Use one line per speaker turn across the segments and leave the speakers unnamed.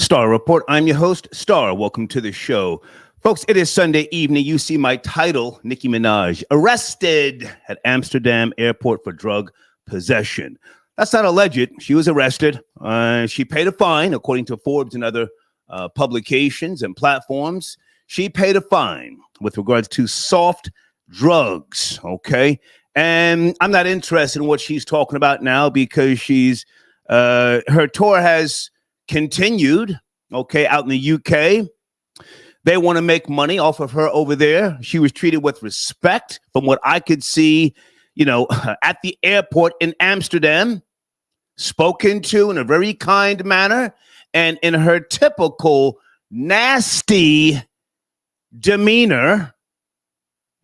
Star Report. I'm your host, Star. Welcome to the show. Folks, it is Sunday evening. You see my title, Nicki Minaj, arrested at Amsterdam airport for drug possession. That's not alleged. She was arrested. She paid a fine, according to Forbes and other publications and platforms. She paid a fine with regards to soft drugs, okay? And I'm not interested in what she's talking about now because her tour has continued, okay, out in the UK. They want to make money off of her over there. She was treated with respect from what I could see, at the airport in Amsterdam, spoken to in a very kind manner, and in her typical nasty demeanor,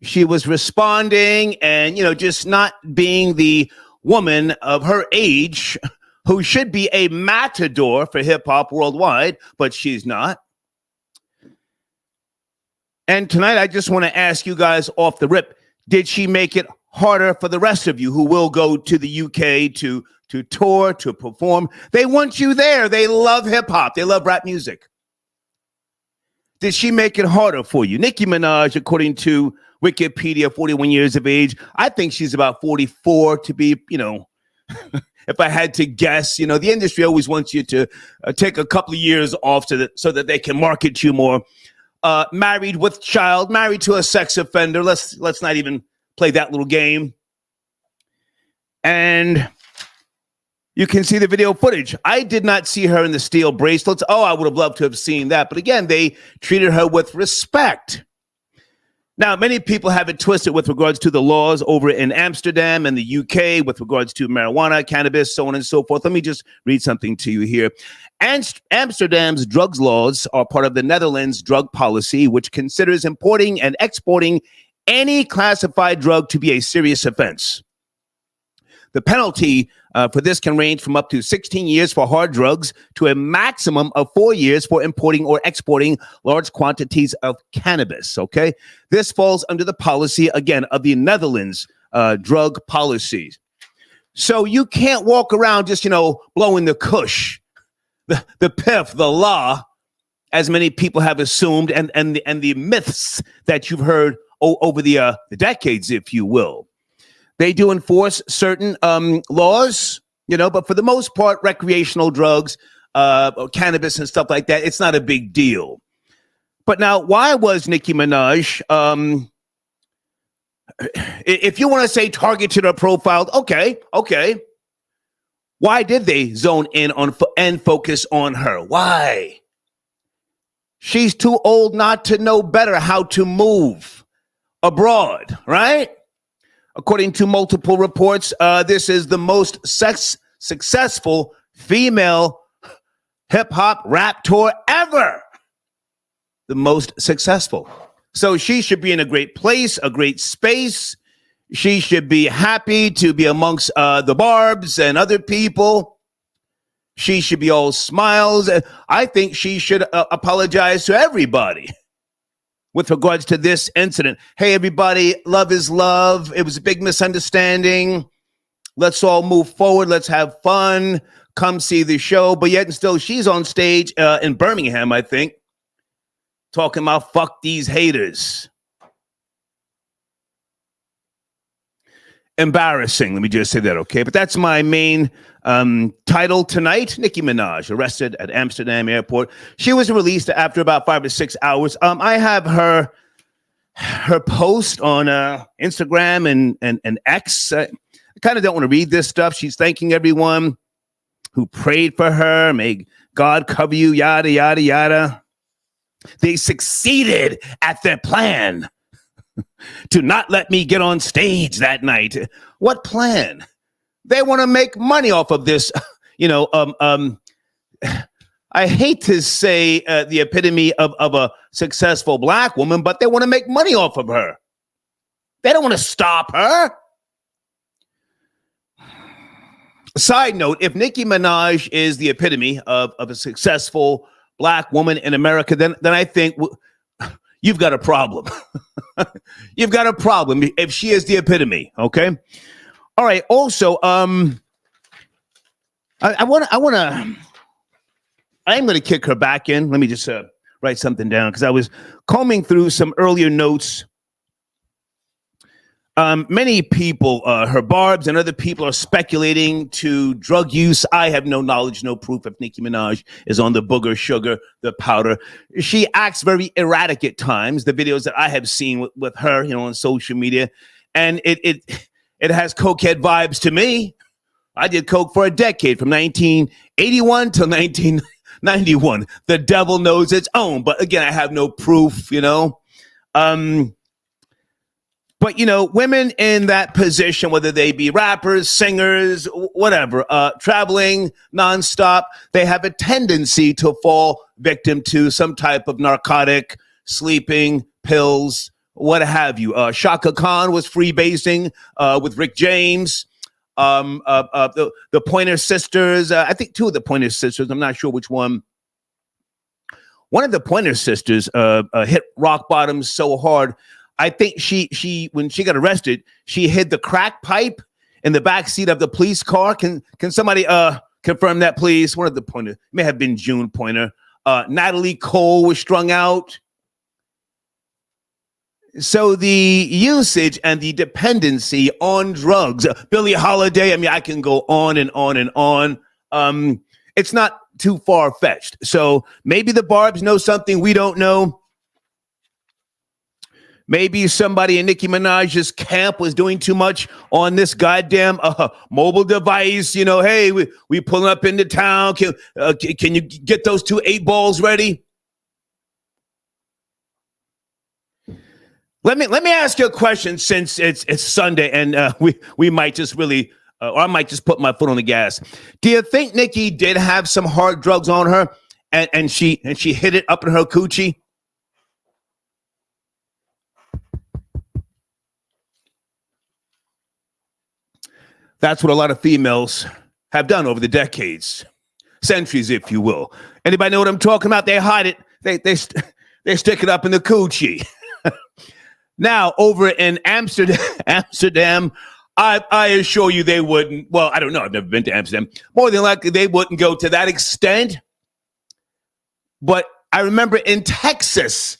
she was responding and, just not being the woman of her age who should be a matador for hip hop worldwide, but she's not. And tonight, I just want to ask you guys off the rip, did she make it harder for the rest of you who will go to the UK to tour, to perform? They want you there. They love hip hop. They love rap music. Did she make it harder for you? Nicki Minaj, according to Wikipedia, 41 years of age. I think she's about 44 to be, if I had to guess. The industry always wants you to take a couple of years off so that they can market you more. Married with child, married to a sex offender. Let's not even play that little game. And you can see the video footage. I did not see her in the steel bracelets. Oh, I would have loved to have seen that. But again, they treated her with respect. Now, many people have it twisted with regards to the laws over in Amsterdam and the UK with regards to marijuana, cannabis, so on and so forth. Let me just read something to you here. Amsterdam's drugs laws are part of the Netherlands drug policy, which considers importing and exporting any classified drug to be a serious offense. The penalty for this can range from up to 16 years for hard drugs to a maximum of 4 years for importing or exporting large quantities of cannabis, okay? This falls under the policy, again, of the Netherlands drug policies. So you can't walk around just, blowing the kush, the piff, the law, as many people have assumed, and the myths that you've heard over the decades, if you will. They do enforce certain laws, but for the most part, recreational drugs, cannabis and stuff like that, it's not a big deal. But now, why was Nicki Minaj, if you want to say targeted or profiled, okay. Why did they zone in on and focus on her? Why? She's too old not to know better how to move abroad, right? According to multiple reports, this is the most successful female hip-hop rap tour ever. The most successful. So she should be in a great place, a great space. She should be happy to be amongst the Barbs and other people. She should be all smiles. I think she should apologize to everybody with regards to this incident. Hey, everybody, love is love. It was a big misunderstanding. Let's all move forward. Let's have fun. Come see the show. But yet and still, she's on stage in Birmingham, I think, talking about fuck these haters. Embarrassing. Let me just say that, okay? But that's my main title tonight. Nicki Minaj, arrested at Amsterdam airport. She was released after about 5 to 6 hours. I have her post on Instagram and X. I kind of don't want to read this stuff. She's thanking everyone who prayed for her. May God cover you, yada, yada, yada. They succeeded at their plan to not let me get on stage that night. What plan? They want to make money off of this. I hate to say the epitome of a successful black woman, but they want to make money off of her. They don't want to stop her. Side note, if Nicki Minaj is the epitome of a successful black woman in America, then I think you've got a problem. You've got a problem if she is the epitome, okay? All right, also, I want to I'm going to kick her back in. Let me just write something down because I was combing through some earlier notes. Many people, her Barbs and other people are speculating to drug use. I have no knowledge, no proof if Nicki Minaj is on the booger, sugar, the powder. She acts very erratic at times. The videos that I have seen with her, on social media, and it has cokehead vibes to me. I did coke for a decade, from 1981 to 1991. The devil knows its own, but again, I have no proof. But, women in that position, whether they be rappers, singers, whatever, traveling nonstop, they have a tendency to fall victim to some type of narcotic, sleeping, pills, what have you. Shaka Khan was freebasing with Rick James. The Pointer Sisters, I think two of the Pointer Sisters, I'm not sure which one. One of the Pointer Sisters hit rock bottom so hard, I think she when she got arrested, she hid the crack pipe in the back seat of the police car. Can somebody confirm that, please? One of the Pointer, may have been June Pointer. Natalie Cole was strung out. So the usage and the dependency on drugs, Billie Holiday, I can go on and on and on. It's not too far-fetched. So maybe the Barbs know something we don't know. Maybe somebody in Nicki Minaj's camp was doing too much on this goddamn mobile device. Hey, we pulling up into town. Can you get those 2 8-balls ready? Let me ask you a question, since it's Sunday and we might just really, or I might just put my foot on the gas. Do you think Nicki did have some hard drugs on her and she hid it up in her coochie? That's what a lot of females have done over the decades, centuries, if you will. Anybody know what I'm talking about? They hide it. They stick it up in the coochie. Now, over in Amsterdam, I assure you they wouldn't. Well, I don't know. I've never been to Amsterdam. More than likely, they wouldn't go to that extent. But I remember in Texas,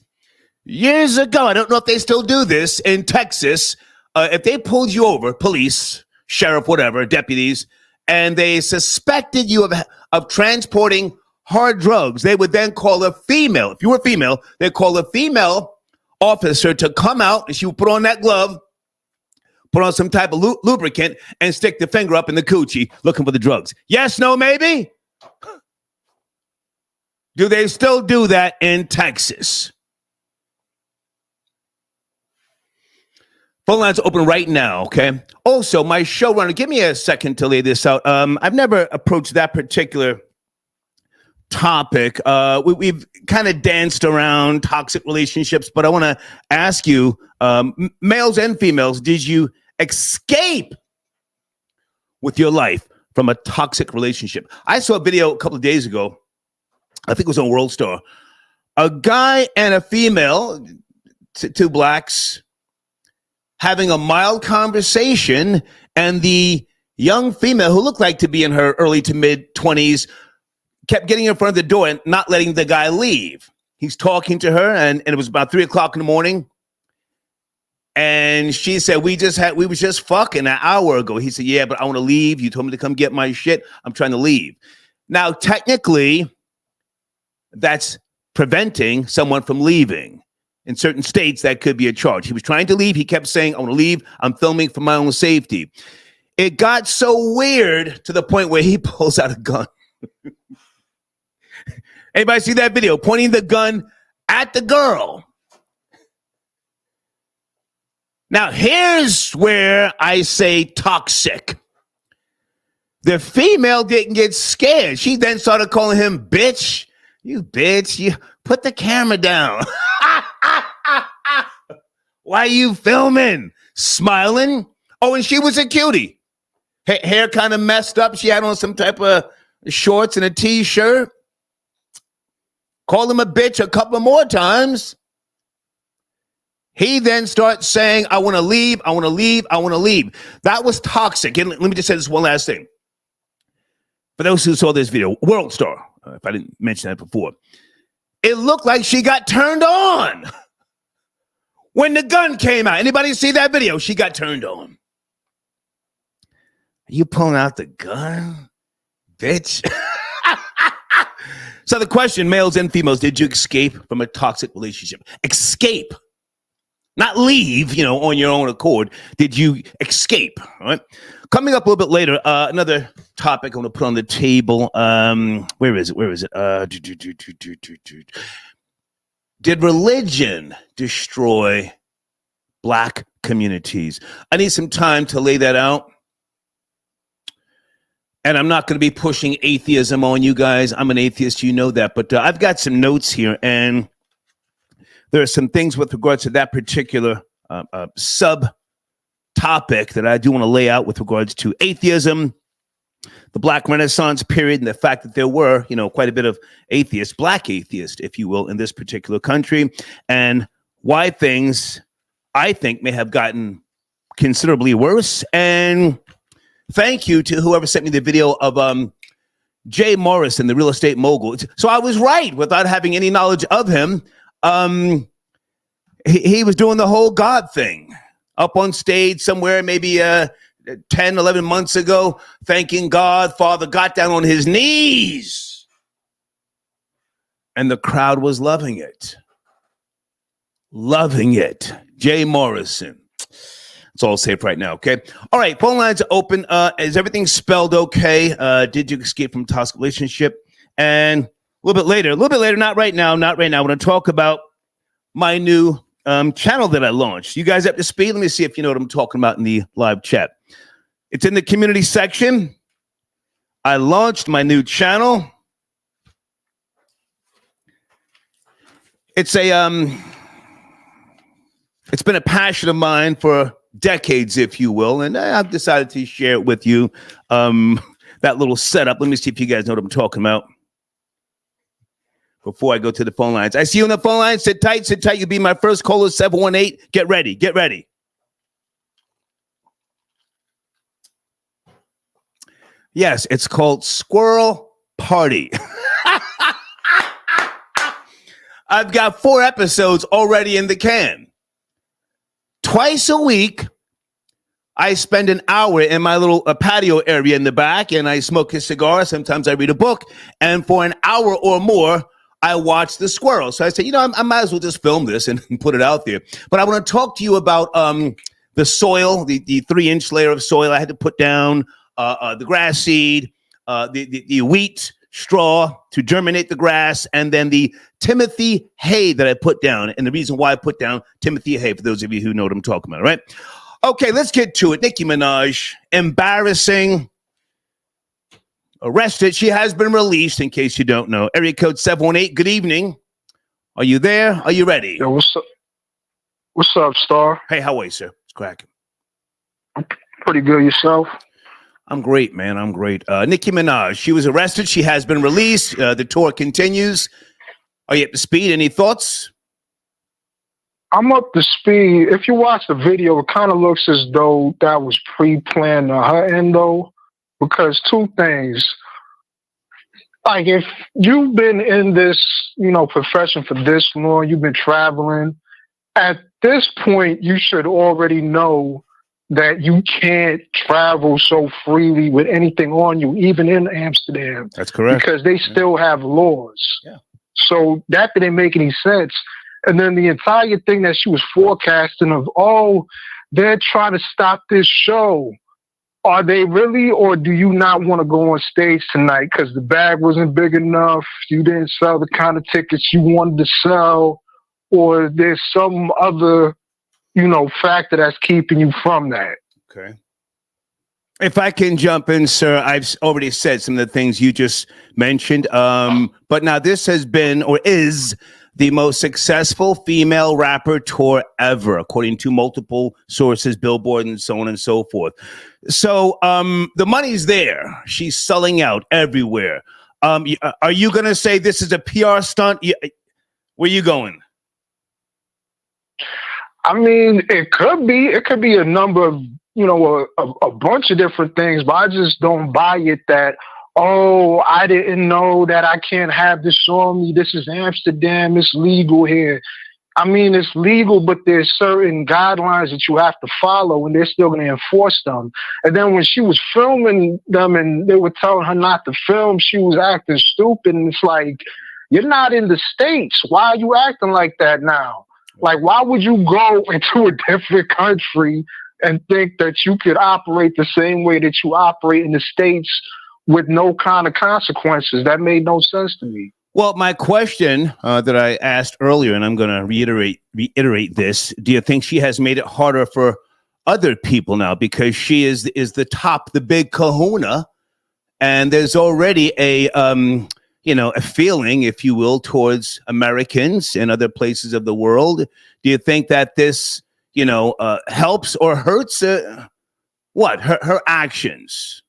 years ago, I don't know if they still do this, in Texas, if they pulled you over, police, sheriff, whatever, deputies, and they suspected you of transporting hard drugs, they would then call a female. If you were female, they'd call a female officer to come out, and she would put on that glove, put on some type of lubricant, and stick the finger up in the coochie looking for the drugs. Yes, no, maybe? Do they still do that in Texas? Phone lines open right now, okay? Also, my showrunner, give me a second to lay this out. I've never approached that particular topic. We've kind of danced around toxic relationships, but I want to ask you, males and females, did you escape with your life from a toxic relationship? I saw a video a couple of days ago. I think it was on World Star. A guy and a female, two blacks, having a mild conversation, and the young female, who looked like to be in her early to mid 20s, kept getting in front of the door and not letting the guy leave. He's talking to her, and it was about 3 o'clock in the morning. And she said, we was just fucking an hour ago. He said, yeah, but I want to leave. You told me to come get my shit. I'm trying to leave. Now, technically, that's preventing someone from leaving. In certain states, that could be a charge. He was trying to leave. He kept saying, I want to leave. I'm filming for my own safety. It got so weird to the point where he pulls out a gun. Anybody see that video? Pointing the gun at the girl. Now, here's where I say toxic. The female didn't get scared. She then started calling him bitch. You bitch, you put the camera down. Why are you filming? Smiling? Oh, and she was a cutie. Hair kind of messed up. She had on some type of shorts and a t-shirt. Called him a bitch a couple more times. He then starts saying, I want to leave, I want to leave, I want to leave. That was toxic. And let me just say this one last thing. For those who saw this video, World Star, if I didn't mention that before. It looked like she got turned on when the gun came out. Anybody see that video? She got turned on. Are you pulling out the gun, bitch? So the question, males and females, did you escape from a toxic relationship? Escape. Not leave, on your own accord. Did you escape? All right. Coming up a little bit later, another topic I'm going to put on the table. Where is it? Did religion destroy Black communities? I need some time to lay that out. And I'm not going to be pushing atheism on you guys. I'm an atheist, you know that. But I've got some notes here, and there are some things with regards to that particular sub-topic that I do want to lay out with regards to atheism, the Black Renaissance period, and the fact that there were, quite a bit of atheists, Black atheists, if you will, in this particular country, and why things, I think, may have gotten considerably worse. And thank you to whoever sent me the video of Jay Morrison, the real estate mogul. So I was right without having any knowledge of him. He was doing the whole God thing up on stage somewhere, maybe 10, 11 months ago, thanking God. Father got down on his knees. And the crowd was loving it. Loving it. Jay Morrison. That's all safe right now, okay? All right, phone lines are open. Is everything spelled okay? Did you escape from a toxic relationship? And a little bit later, not right now. I want to talk about my new channel that I launched. You guys up to speed? Let me see if you know what I'm talking about in the live chat. It's in the community section. I launched my new channel. It's it's been a passion of mine for decades, if you will, and I've decided to share it with you. That little setup. Let me see if you guys know what I'm talking about before I go to the phone lines. I see you on the phone lines. Sit tight. You'll be my first caller, 718. Get ready. Yes, it's called Squirrel Party. I've got 4 episodes already in the can. Twice a week, I spend an hour in my little patio area in the back, and I smoke a cigar. Sometimes I read a book, and for an hour or more, I watch the squirrel. So I say, I might as well just film this and put it out there. But I want to talk to you about the soil, the 3-inch layer of soil I had to put down, the grass seed, the wheat straw to germinate the grass, and then the Timothy hay that I put down. And the reason why I put down Timothy hay, for those of you who know what I'm talking about, right? Okay, let's get to it. Nicki Minaj, embarrassing, arrested. She has been released, in case you don't know. Area code 718, good evening. Are you there? Are you ready?
Yo, what's up? What's up, Star?
Hey, how are you, sir? It's cracking.
I'm pretty good. Yourself?
I'm great, man. I'm great. Nicki Minaj, she was arrested. She has been released. The tour continues. Are you up to speed? Any thoughts?
I'm up to speed. If you watch the video, it kind of looks as though that was pre-planned on her end, though, because 2 things. Like, if you've been in this, profession for this long, you've been traveling, at this point, you should already know that you can't travel so freely with anything on you, even in Amsterdam.
That's correct.
Because they still have laws.
Yeah.
So that didn't make any sense. And then the entire thing that she was forecasting of, they're trying to stop this show. Are they really, or do you not want to go on stage tonight because the bag wasn't big enough, you didn't sell the kind of tickets you wanted to sell, or there's some other factor that's keeping you from that?
Okay. If I can jump in, sir, I've already said some of the things you just mentioned. But now this has been, or is, the most successful female rapper tour ever, according to multiple sources, Billboard and so on and so forth. So the money's there. She's selling out everywhere. Are you going to say this is a PR stunt? Where you going?
I mean, it could be. It could be a number of, a bunch of different things, but I just don't buy it that oh, I didn't know that I can't have this on me. This is Amsterdam. It's legal here. I mean, it's legal, but there's certain guidelines that you have to follow, and they're still going to enforce them. And then when she was filming them and they were telling her not to film, she was acting stupid. And it's like, you're not in the States. Why are you acting like that now? Like, why would you go into a different country and think that you could operate the same way that you operate in the States with no kind of consequences? That made no sense to me.
Well, my question that I asked earlier, and I'm going to reiterate this: do you think she has made it harder for other people now because she is the top, the big kahuna, and there's already a feeling, if you will, towards Americans and other places of the world? Do you think that this helps or hurts her actions?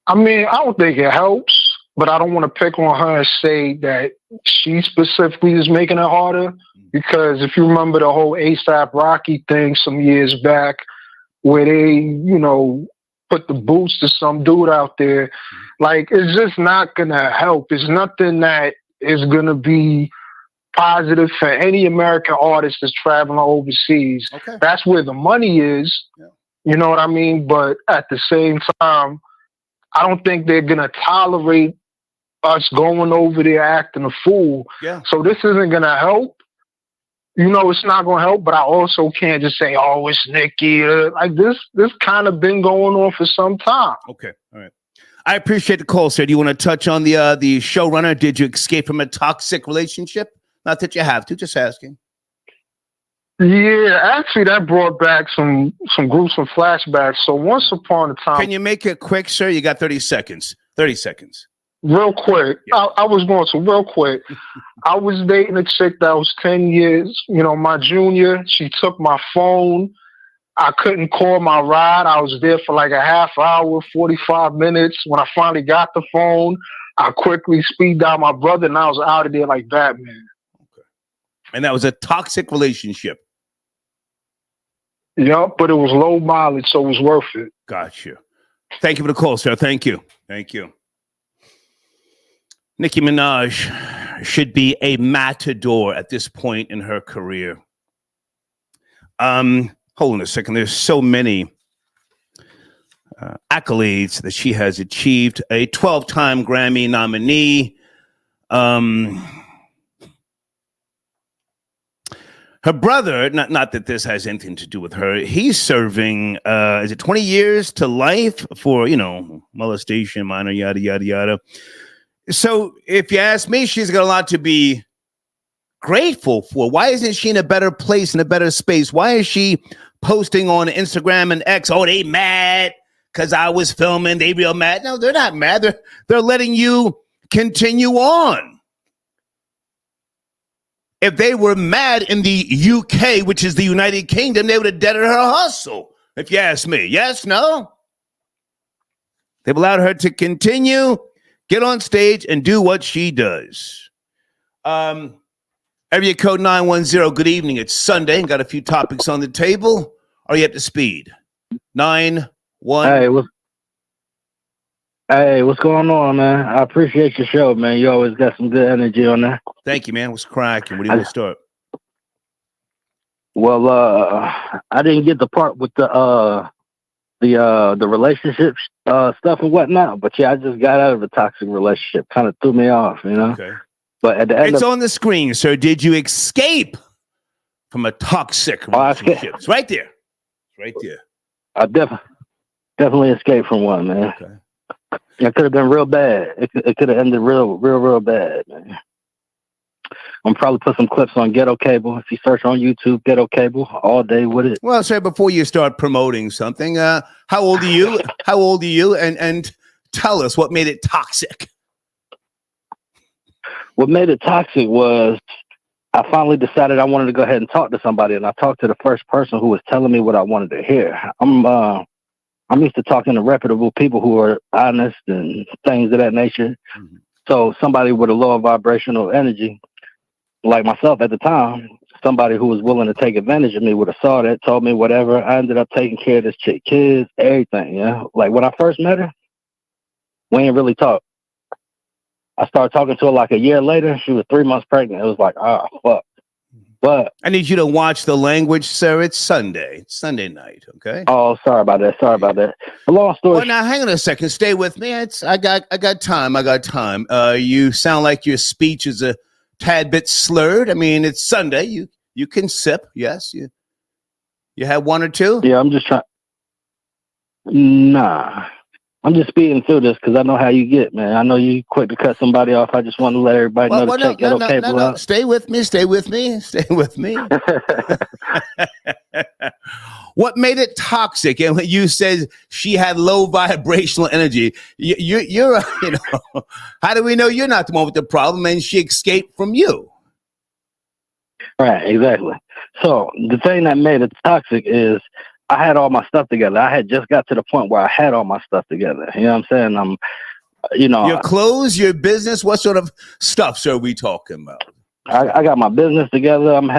I mean, I don't think it helps. But I don't want to pick on her and say that she specifically is making it harder, because if you remember the whole ASAP Rocky thing some years back, where they, put the boots to some dude out there, like, it's just not going to help. It's nothing that is going to be positive for any American artist that's traveling overseas.
Okay.
That's where the money is. Yeah. You know what I mean? But at the same time, I don't think they're going to tolerate us going over there acting a fool.
Yeah.
So this isn't going to help. It's not going to help, but I also can't just say, oh, it's Nikki. Like this kind of been going on for some time.
Okay. All right. I appreciate the call, sir. Do you want to touch on the showrunner? Did you escape from a toxic relationship? Not that you have to, just asking.
Yeah, actually, that brought back some gruesome flashbacks. So once upon a time...
Can you make it quick, sir? You got 30 seconds. 30 seconds.
Real quick. Yeah. I was going to real quick. I was dating a chick that was 10 years, my junior. She took my phone. I couldn't call my ride. I was there for like a half hour, 45 minutes. When I finally got the phone, I quickly speed dialed my brother, and I was out of there like Batman.
Okay. And that was a toxic relationship.
Yep, but it was low mileage, so it was worth it.
Got you. Thank you for the call, sir. Thank you. Thank you. Nicki Minaj should be a matador at this point in her career. Hold on a second. There's so many accolades that she has achieved. A 12-time Grammy nominee. Her brother, not that this has anything to do with her, he's serving, is it 20 years to life for, molestation, minor, yada, yada, yada. So if you ask me, she's got a lot to be grateful for. Why isn't she in a better place, in a better space? Why is she posting on Instagram and X, oh, they mad because I was filming, they real mad? No, they're not mad. They're letting you continue on. If they were mad in the UK, which is the United Kingdom, they would have deaded her hustle, if you ask me. Yes, no? They've allowed her to continue, get on stage, and do what she does. Area code 910, good evening. It's Sunday and got a few topics on the table. Are you up to speed? 9-1.
Hey, what's going on, man? I appreciate your show, man. You always got some good energy on there.
Thank you, man. What's cracking? Where do you want to start?
Well, I didn't get the part with the relationship stuff and whatnot, but yeah, I just got out of a toxic relationship. Kind of threw me off,
Okay.
But at the end,
it's on the screen, sir. Did you escape from a toxic relationship? It's right there. It's right there.
I definitely escaped from one, man.
Okay.
It could have been real bad. It could have ended real bad, man. I'm probably put some clips on Ghetto Cable. If you search on YouTube, Ghetto Cable, all day with it.
Well, sir, before you start promoting something, how old are you? How old are you? And tell us what made it toxic.
What made it toxic was I finally decided I wanted to go ahead and talk to somebody, and I talked to the first person who was telling me what I wanted to hear. I'm used to talking to reputable people who are honest and things of that nature. Mm-hmm. So somebody with a lower vibrational energy, like myself at the time, somebody who was willing to take advantage of me would have saw that, told me whatever. I ended up taking care of this chick, kids, everything. Yeah, like when I first met her, We ain't really talked. I started talking to her like a year later. She was 3 months pregnant. It was like, oh, fuck. But
I need you to watch the language, sir. It's Sunday. It's Sunday night, okay?
oh, sorry about that. Sorry about that. A long story.
Well, now hang on a second. Stay with me. I got time. I got time. You sound like your speech is a tad bit slurred. I mean, it's Sunday. You can sip. Yes, you had one or two.
Yeah, I'm just trying. Nah, I'm just speeding through this because I know how you get, man. I know you quick to cut somebody off. I just want to let everybody know to check that okay,
no. Stay with me. Stay with me. Stay with me. What made it toxic? And when you said she had low vibrational energy, you're how do we know you're not the one with the problem and she escaped from you?
Right, exactly. So the thing that made it toxic is I had all my stuff together. I had just got to the point where I had all my stuff together. You know what I'm saying? Your
clothes, your business. What sort of stuff are we talking about?
I got my business together. I'm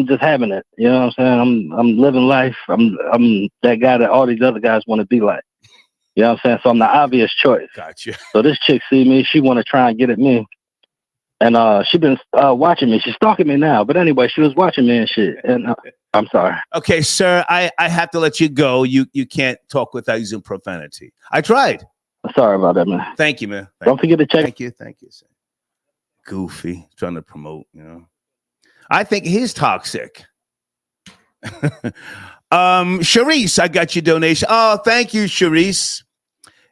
just having it. You know what I'm saying? I'm living life. I'm that guy that all these other guys want to be like. You know what I'm saying? So I'm the obvious choice.
Gotcha.
So this chick see me. She want to try and get at me. And she been watching me. She's stalking me now. But anyway, she was watching me and shit. And I'm sorry.
Okay, sir, I have to let you go. You can't talk without using profanity. I tried.
Sorry about that, man.
Thank you, man.
Don't forget to check.
Thank you, sir. Goofy, trying to promote, I think he's toxic. Sharice, I got your donation. Oh, thank you, Sharice.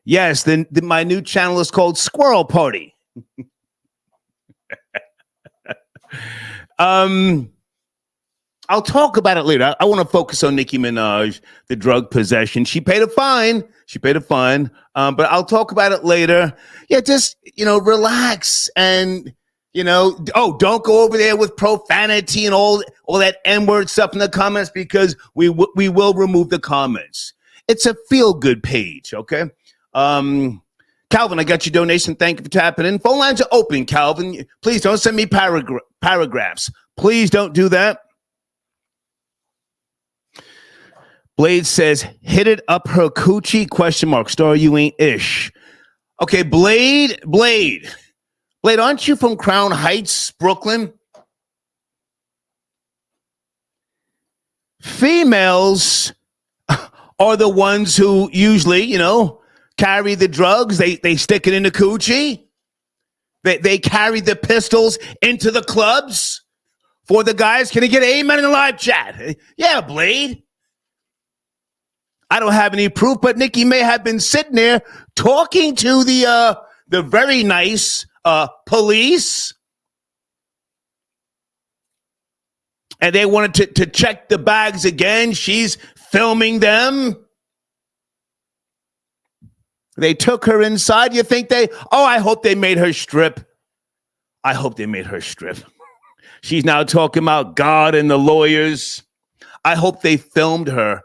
Yes, then my new channel is called Squirrel Party. I'll talk about it later. I want to focus on Nicki Minaj, the drug possession. She paid a fine. But I'll talk about it later. Yeah, just, relax and, don't go over there with profanity and all that N-word stuff in the comments because we will remove the comments. It's a feel-good page, okay? Calvin, I got your donation. Thank you for tapping in. Phone lines are open, Calvin. Please don't send me paragraphs. Please don't do that. Blade says, hit it up her coochie, question mark, star you ain't ish. Okay, Blade, aren't you from Crown Heights, Brooklyn? Females are the ones who usually, carry the drugs. They stick it in the coochie. They carry the pistols into the clubs for the guys. Can I get an amen in the live chat? Yeah, Blade. I don't have any proof, but Nikki may have been sitting there talking to the very nice police, and they wanted to check the bags again. She's filming them. They took her inside. You think I hope they made her strip. She's now talking about God and the lawyers. I hope they filmed her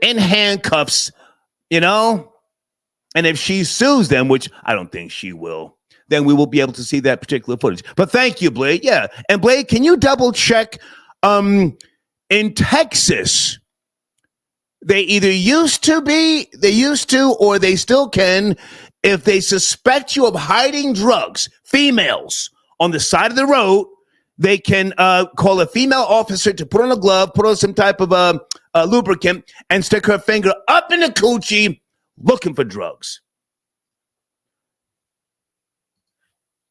in handcuffs, and if she sues them, which I don't think she will, then we will be able to see that particular footage. But thank you, Blade. Yeah. And Blade, can you double check in Texas? They either used to, or they still can, if they suspect you of hiding drugs, females, on the side of the road, they can call a female officer to put on a glove, put on some type of lubricant, and stick her finger up in the coochie looking for drugs.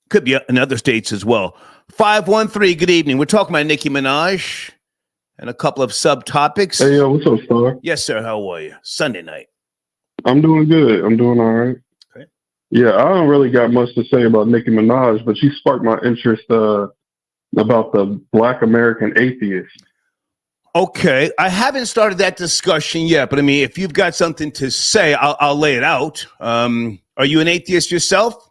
Could be in other states as well. 513, good evening. We're talking about Nicki Minaj and a couple of subtopics.
Hey, yo, what's up, Star?
Yes, sir. How are you? Sunday night.
I'm doing good. I'm doing all right.
Okay.
Yeah, I don't really got much to say about Nicki Minaj, but she sparked my interest about the Black American atheist.
Okay, I haven't started that discussion yet, but I mean, if you've got something to say, I'll lay it out. Are you an atheist yourself?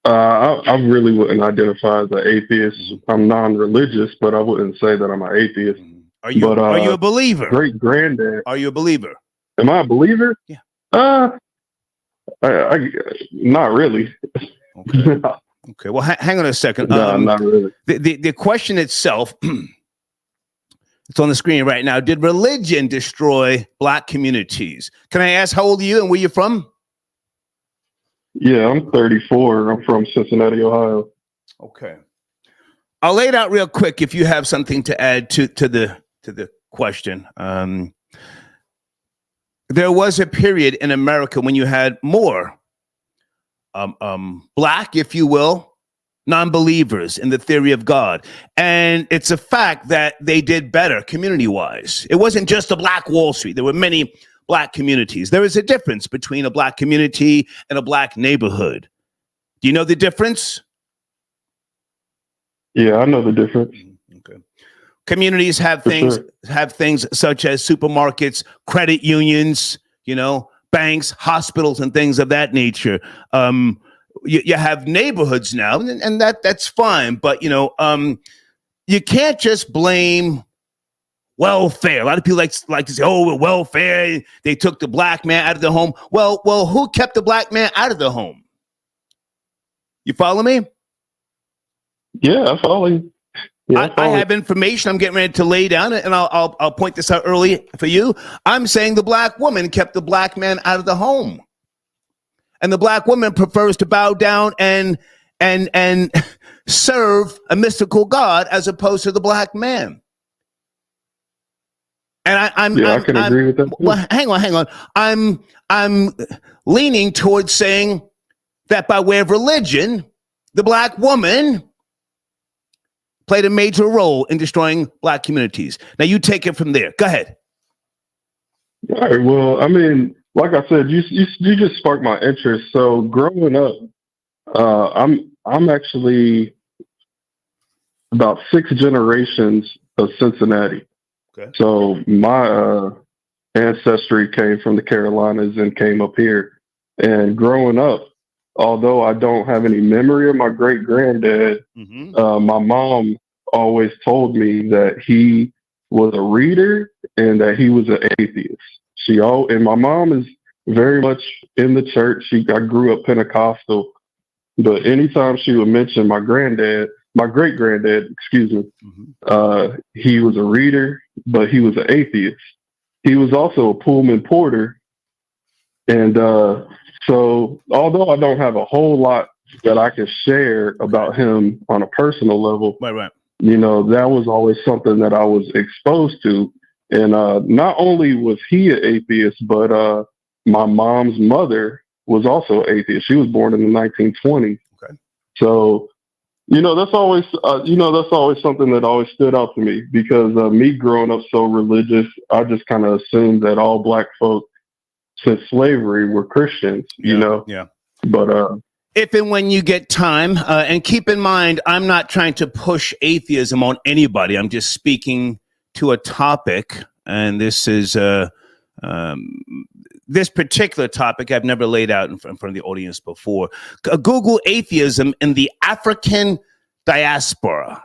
I really wouldn't identify as an atheist. I'm non-religious, but I wouldn't say that I'm an atheist.
Are you a believer?
Great granddad.
Are you a believer?
Am I a believer?
Yeah.
I not really.
Okay. Okay. Well, hang on a second.
No, not really.
The question itself. It's on the screen right now. Did religion destroy black communities? Can I ask how old are you and where you're from?
Yeah, I'm 34. I'm from Cincinnati, Ohio.
Okay. I'll lay it out real quick if you have something to add to the question. There was a period in America when you had more black, if you will, non-believers in the theory of God. And it's a fact that they did better community-wise. It wasn't just a black Wall Street. There were many black communities. There is a difference between a black community and a black neighborhood. Do you know the difference?
Yeah, I know the difference.
Okay. Communities have
For
things
sure.
have things such as supermarkets, credit unions, banks, hospitals, and things of that nature. You have neighborhoods now, and that's fine. But you can't just blame welfare. A lot of people like to say, "Oh, well, welfare. They took the black man out of the home." Well, who kept the black man out of the home? You follow me?
Yeah, I follow you. Yeah,
I have information I'm getting ready to lay down, and I'll point this out early for you. I'm saying the black woman kept the black man out of the home, and the black woman prefers to bow down and serve a mystical God as opposed to the black man. And
I can agree with that too.
Well, hang on. I'm leaning towards saying that by way of religion, the black woman played a major role in destroying black communities. Now you take it from there. Go ahead.
All right. Well, I mean, like I said, you just sparked my interest. So growing up, I'm actually about 6 generations of Cincinnati.
Okay.
So my ancestry came from the Carolinas and came up here. And growing up, although I don't have any memory of my great granddad, my mom always told me that he was a reader and that he was an atheist. And my mom is very much in the church. I grew up Pentecostal, but anytime she would mention my great granddad, he was a reader, but he was an atheist. He was also a Pullman porter. And so although I don't have a whole lot that I can share about him on a personal level,
Right.
That was always something that I was exposed to. And not only was he an atheist, but my mom's mother was also an atheist. She was born in the 1920s.
Okay.
So, that's always something that always stood out to me because me growing up so religious, I just kind of assumed that all black folk since slavery were Christians,
Yeah.
But
if and when you get time, and keep in mind, I'm not trying to push atheism on anybody. I'm just speaking to a topic, and this is this particular topic I've never laid out in front of the audience before. Google atheism in the African diaspora,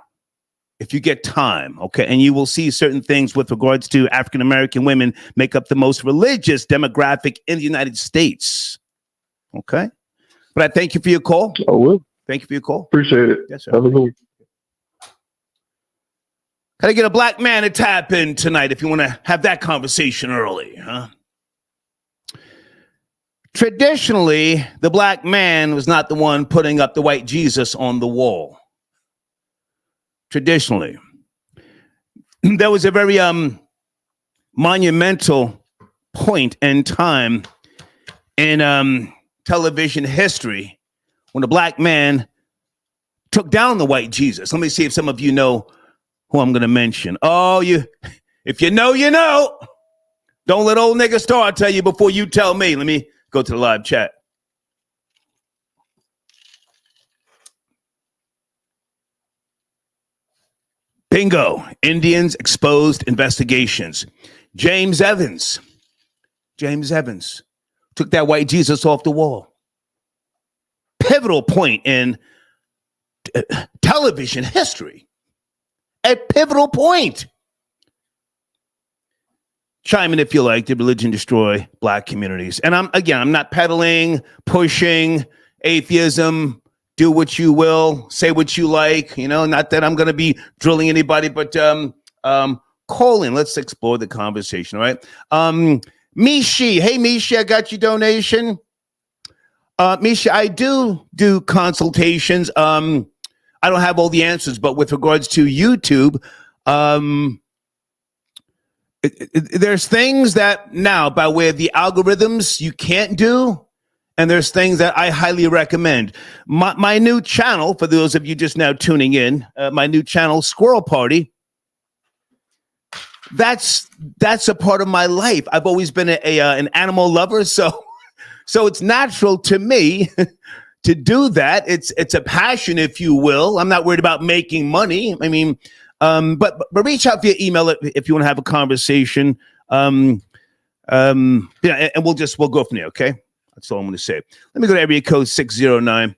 if you get time, okay? And you will see certain things with regards to African-American women make up the most religious demographic in the United States, okay? But I thank you for your call.
I will.
Thank you for your call.
Appreciate it.
Yes, sir.
Have a good one.
Can I get a black man to tap in tonight if you want to have that conversation early, huh? Traditionally, the black man was not the one putting up the white Jesus on the wall. Traditionally. There was a very monumental point in time in television history when a black man took down the white Jesus. Let me see if some of you know who I'm going to mention. Oh, if you know, you know. Don't let old nigga Star tell you before you tell me. Let me go to the live chat. Bingo. Indians exposed investigations. James Evans took that white Jesus off the wall. Pivotal point in television history. A pivotal point. Chime in if you like. Did religion destroy black communities? And I'm not peddling, pushing atheism. Do what you will, say what you like. Not that I'm going to be drilling anybody, but call in. Let's explore the conversation. All right. Mishi. Hey, Mishi, I got your donation. Misha, I do consultations. I don't have all the answers, but with regards to YouTube, there's things that now, by way of the algorithms, you can't do, and there's things that I highly recommend. My new channel, for those of you just now tuning in, my new channel, Squirrel Party, that's a part of my life. I've always been an animal lover, so it's natural to me to do that. It's a passion, if you will. I'm not worried about making money. I mean, but reach out via email if you want to have a conversation. And we'll go from there. Okay, that's all I'm going to say. Let me go to area code 609.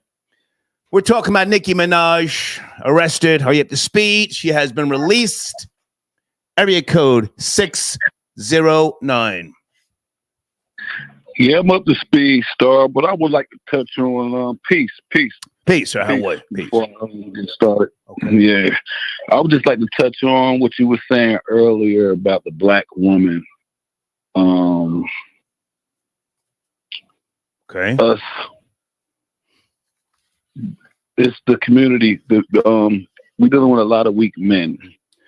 We're talking about Nicki Minaj arrested. Are you up to speed? She has been released. Area code 609.
Yeah, I'm up to speed, Star, but I would like to touch on peace.
Peace, sir. How was peace?
Before I get started.
Okay.
Yeah. I would just like to touch on what you were saying earlier about the black woman.
Okay.
Us. It's the community. We're dealing with a lot of weak men,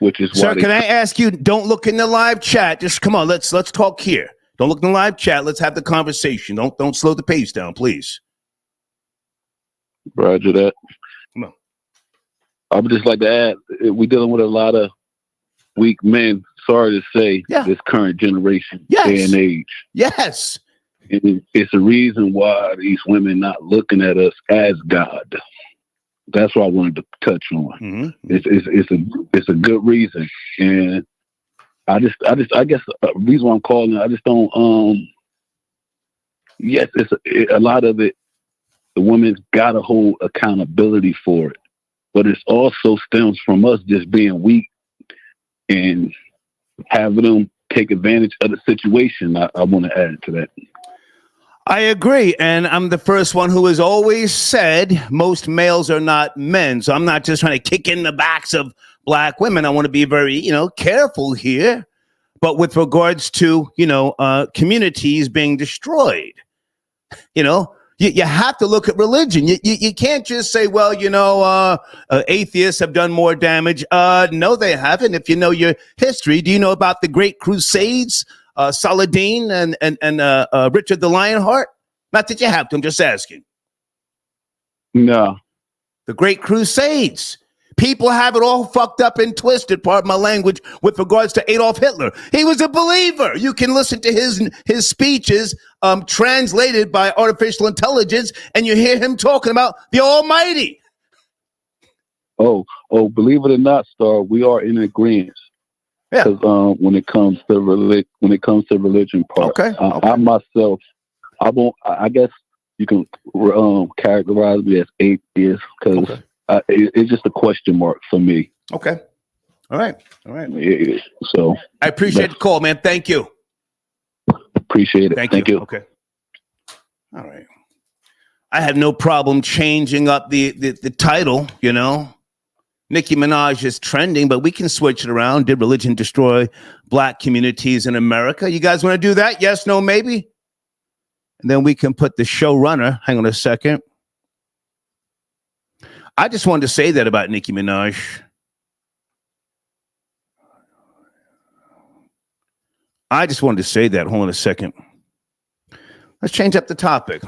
which is
Sir,
why.
can I ask you, don't look in the live chat. Just come on, let's talk here. Don't look in the live chat. Let's have the conversation. Don't slow the pace down, please.
Roger that.
Come on.
I would just like to add, we're dealing with a lot of weak men. Sorry to say, this current generation, day and age.
Yes.
And it's a reason why these women not looking at us as God. That's what I wanted to touch on.
Mm-hmm.
It's a good reason, and I guess the reason why I'm calling, I just don't. Yes, a lot of it. The women's got to hold accountability for it, but it also stems from us just being weak and having them take advantage of the situation. I want to add to that.
I agree, and I'm the first one who has always said most males are not men. So I'm not just trying to kick in the backs of black women. I want to be very, careful here. But with regards to, communities being destroyed, you have to look at religion. You can't just say, well, atheists have done more damage. No, they haven't. If you know your history, do you know about the Great Crusades, Saladin and Richard the Lionheart? Not that you have to. I'm just asking.
No.
The Great Crusades. People have it all fucked up and twisted, pardon my language, with regards to Adolf Hitler. He was a believer. You can listen to his speeches translated by artificial intelligence, and you hear him talking about the Almighty. Oh,
believe it or not, Star, we are in agreement.
Yeah.
Because when it comes to religion part,
okay.
I myself, I guess you can characterize me as atheist because it's just a question mark for me.
Okay. All right.
Yeah, so
I appreciate the call, man. Thank you.
Appreciate it. Thank you.
Okay. All right. I have no problem changing up the title, Nicki Minaj is trending, but we can switch it around. Did religion destroy black communities in America? You guys want to do that? Yes, no, maybe? And then we can put the showrunner. Hang on a second. I just wanted to say that about Nicki Minaj. I just wanted to say that. Hold on a second. Let's change up the topic.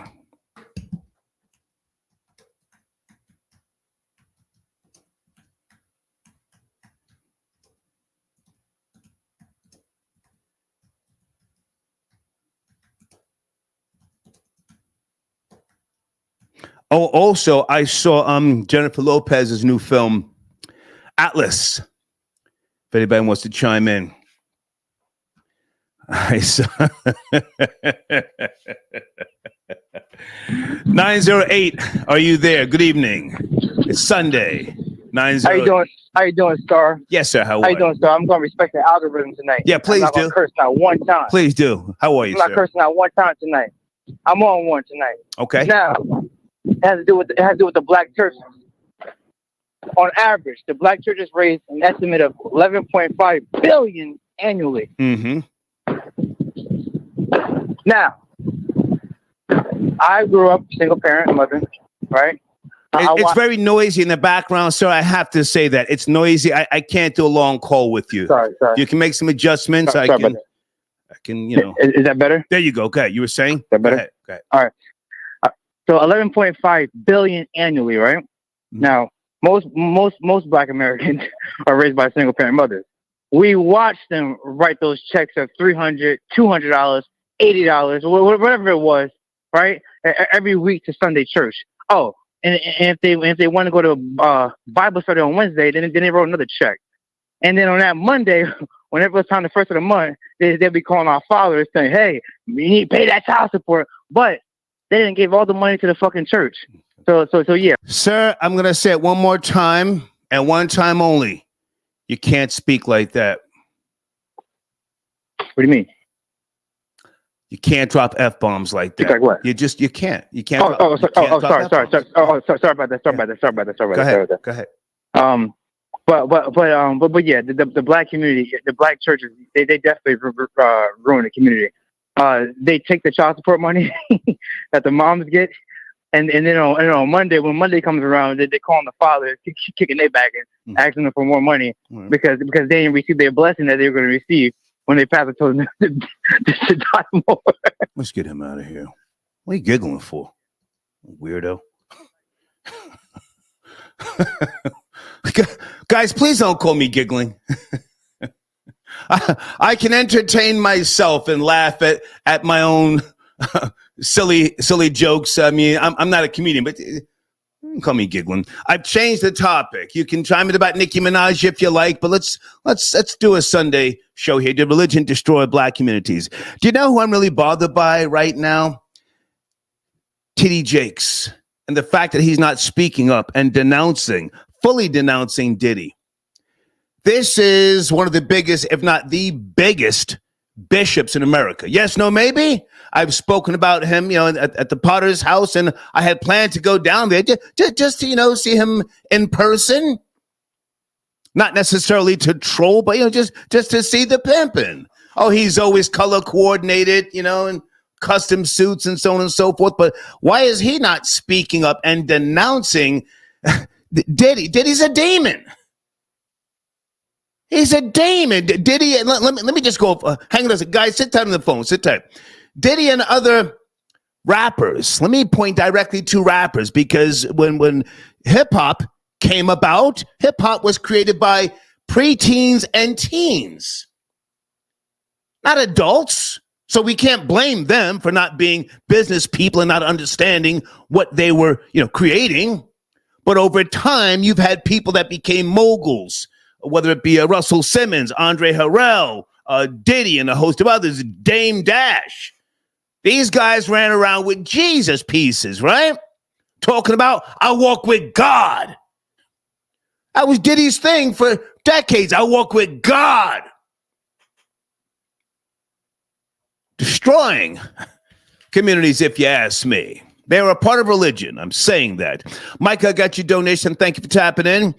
Oh, also, I saw Jennifer Lopez's new film, Atlas. If anybody wants to chime in. I saw 908. Are you there? Good evening. It's Sunday. 908.
How you doing, Star?
Yes, sir. How
you doing, Star? I'm going to respect the algorithm tonight.
Yeah, please
I'm not
do.
Curse not one time.
Please do. How are you,
I'm not cursing not one time tonight. I'm on one tonight.
Okay.
Now, it has to do with the black church. On average, the black churches raise an estimate of 11.5 billion annually.
Mm-hmm.
Now, I grew up single parent mother, right?
It's very noisy in the background, sir. I have to say that it's noisy. I can't do a long call with you.
Sorry.
You can make some adjustments.
Sorry
I can, you know.
Is that better?
There you go. Okay, you were saying?
Is that better?
Go ahead.
All right. So 11.5 billion annually, right? Mm-hmm. Now, most Black Americans are raised by single parent mothers. We watch them write those checks of $300, $200, $80, whatever it was, right? Every week to Sunday church. Oh, and if they want to go to Bible study on Wednesday, then they wrote another check. And then on that Monday, whenever it's time the first of the month, they'll be calling our fathers saying, "Hey, you need to pay that child support." But they didn't give all the money to the fucking church. So yeah.
Sir, I'm gonna say it one more time and one time only. You can't speak like that.
What do you mean?
You can't drop F-bombs like that.
Like what?
You can't. You can't.
Sorry about that.
Go ahead.
But yeah, the Black community, the Black churches, they definitely ruin the community. They take the child support money that the moms get, and then on Monday, when Monday comes around, they call the father, kicking their back and asking them for more money because they didn't receive their blessing that they were going to receive when they pastor told them to die more.
Let's get him out of here. What are you giggling for, weirdo? Guys, please don't call me giggling. I can entertain myself and laugh at my own silly jokes. I mean, I'm not a comedian, but call me giggling. I've changed the topic. You can chime in about Nicki Minaj if you like, but let's do a Sunday show here. Did religion destroy Black communities? Do you know who I'm really bothered by right now? T.D. Jakes, and the fact that he's not speaking up and fully denouncing Diddy. This is one of the biggest, if not the biggest, bishops in America. Yes, no, maybe? I've spoken about him, at the Potter's house, and I had planned to go down there just to, see him in person. Not necessarily to troll, but, just to see the pimpin'. Oh, he's always color coordinated, and custom suits and so on and so forth. But why is he not speaking up and denouncing Diddy? Diddy's a demon. He's a demon. Diddy, let me just go. Hang on, guys, sit tight on the phone. Sit tight. Diddy and other rappers. Let me point directly to rappers because when hip hop came about, hip hop was created by preteens and teens, not adults. So we can't blame them for not being business people and not understanding what they were, creating. But over time, you've had people that became moguls, whether it be Russell Simmons, Andre Harrell, Diddy, and a host of others, Dame Dash. These guys ran around with Jesus pieces, right? Talking about, I walk with God. That was Diddy's thing for decades. I walk with God. Destroying communities, if you ask me. They're a part of religion. I'm saying that. Mike, I got your donation. Thank you for tapping in.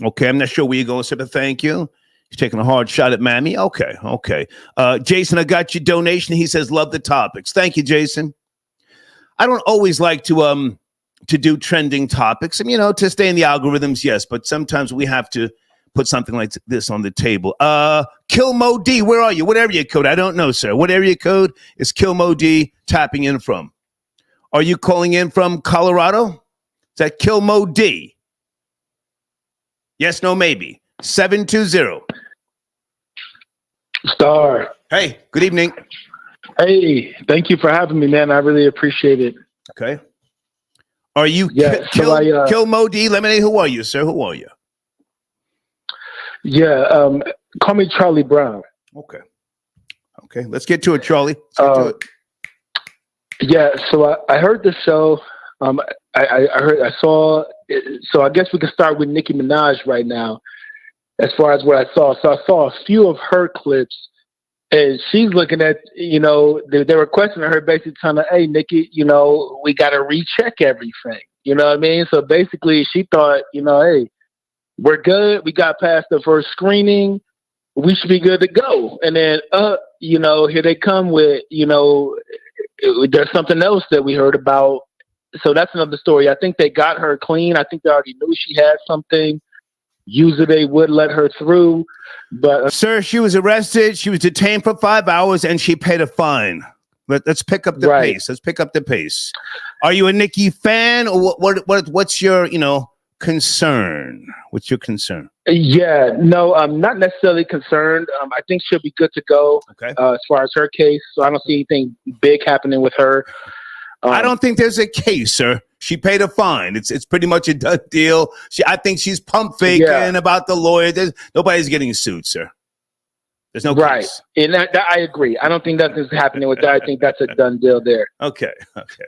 Okay, I'm not sure where you're going, sir, but thank you. He's taking a hard shot at Mammy. Okay. Jason, I got your donation. He says, love the topics. Thank you, Jason. I don't always like to do trending topics. And, to stay in the algorithms, yes, but sometimes we have to put something like this on the table. Kill Mo D, where are you? What area code? I don't know, sir. What area code is Kill Mo D tapping in from? Are you calling in from Colorado? Is that Kill Mo D? Yes, no, maybe. 720.
Star.
Hey, good evening.
Hey, thank you for having me, man. I really appreciate it.
Okay. Are you Kill Mo D? Lemonade? Who are you, sir? Who are you?
Yeah, call me Charlie Brown.
Okay, let's get to it, Charlie. Let's get to it.
Yeah, so I heard the show. I saw. So I guess we can start with Nicki Minaj right now, as far as what I saw. So I saw a few of her clips, and she's looking at, they were questioning her, basically telling her, "Hey, Nicki, we got to recheck everything." You know what I mean? So basically, she thought, hey, we're good. We got past the first screening. We should be good to go. And then, here they come with, there's something else that we heard about. So that's another story. I think they got her clean. I think they already knew she had something. Usually they would let her through. But
sir, she was arrested. She was detained for 5 hours and she paid a fine. Let's pick up the pace. Let's pick up the pace. Are you a Nikki fan, or what's your, concern? What's your concern?
Yeah, no, I'm not necessarily concerned. I think she'll be good to go.
Okay.
As far as her case, so I don't see anything big happening with her.
I don't think there's a case, sir. She paid a fine. It's pretty much a done deal. I think she's pump faking about the lawyer. Nobody's getting sued, sir. There's no case.
And that I agree. I don't think nothing's happening with that. I think that's a done deal there.
Okay.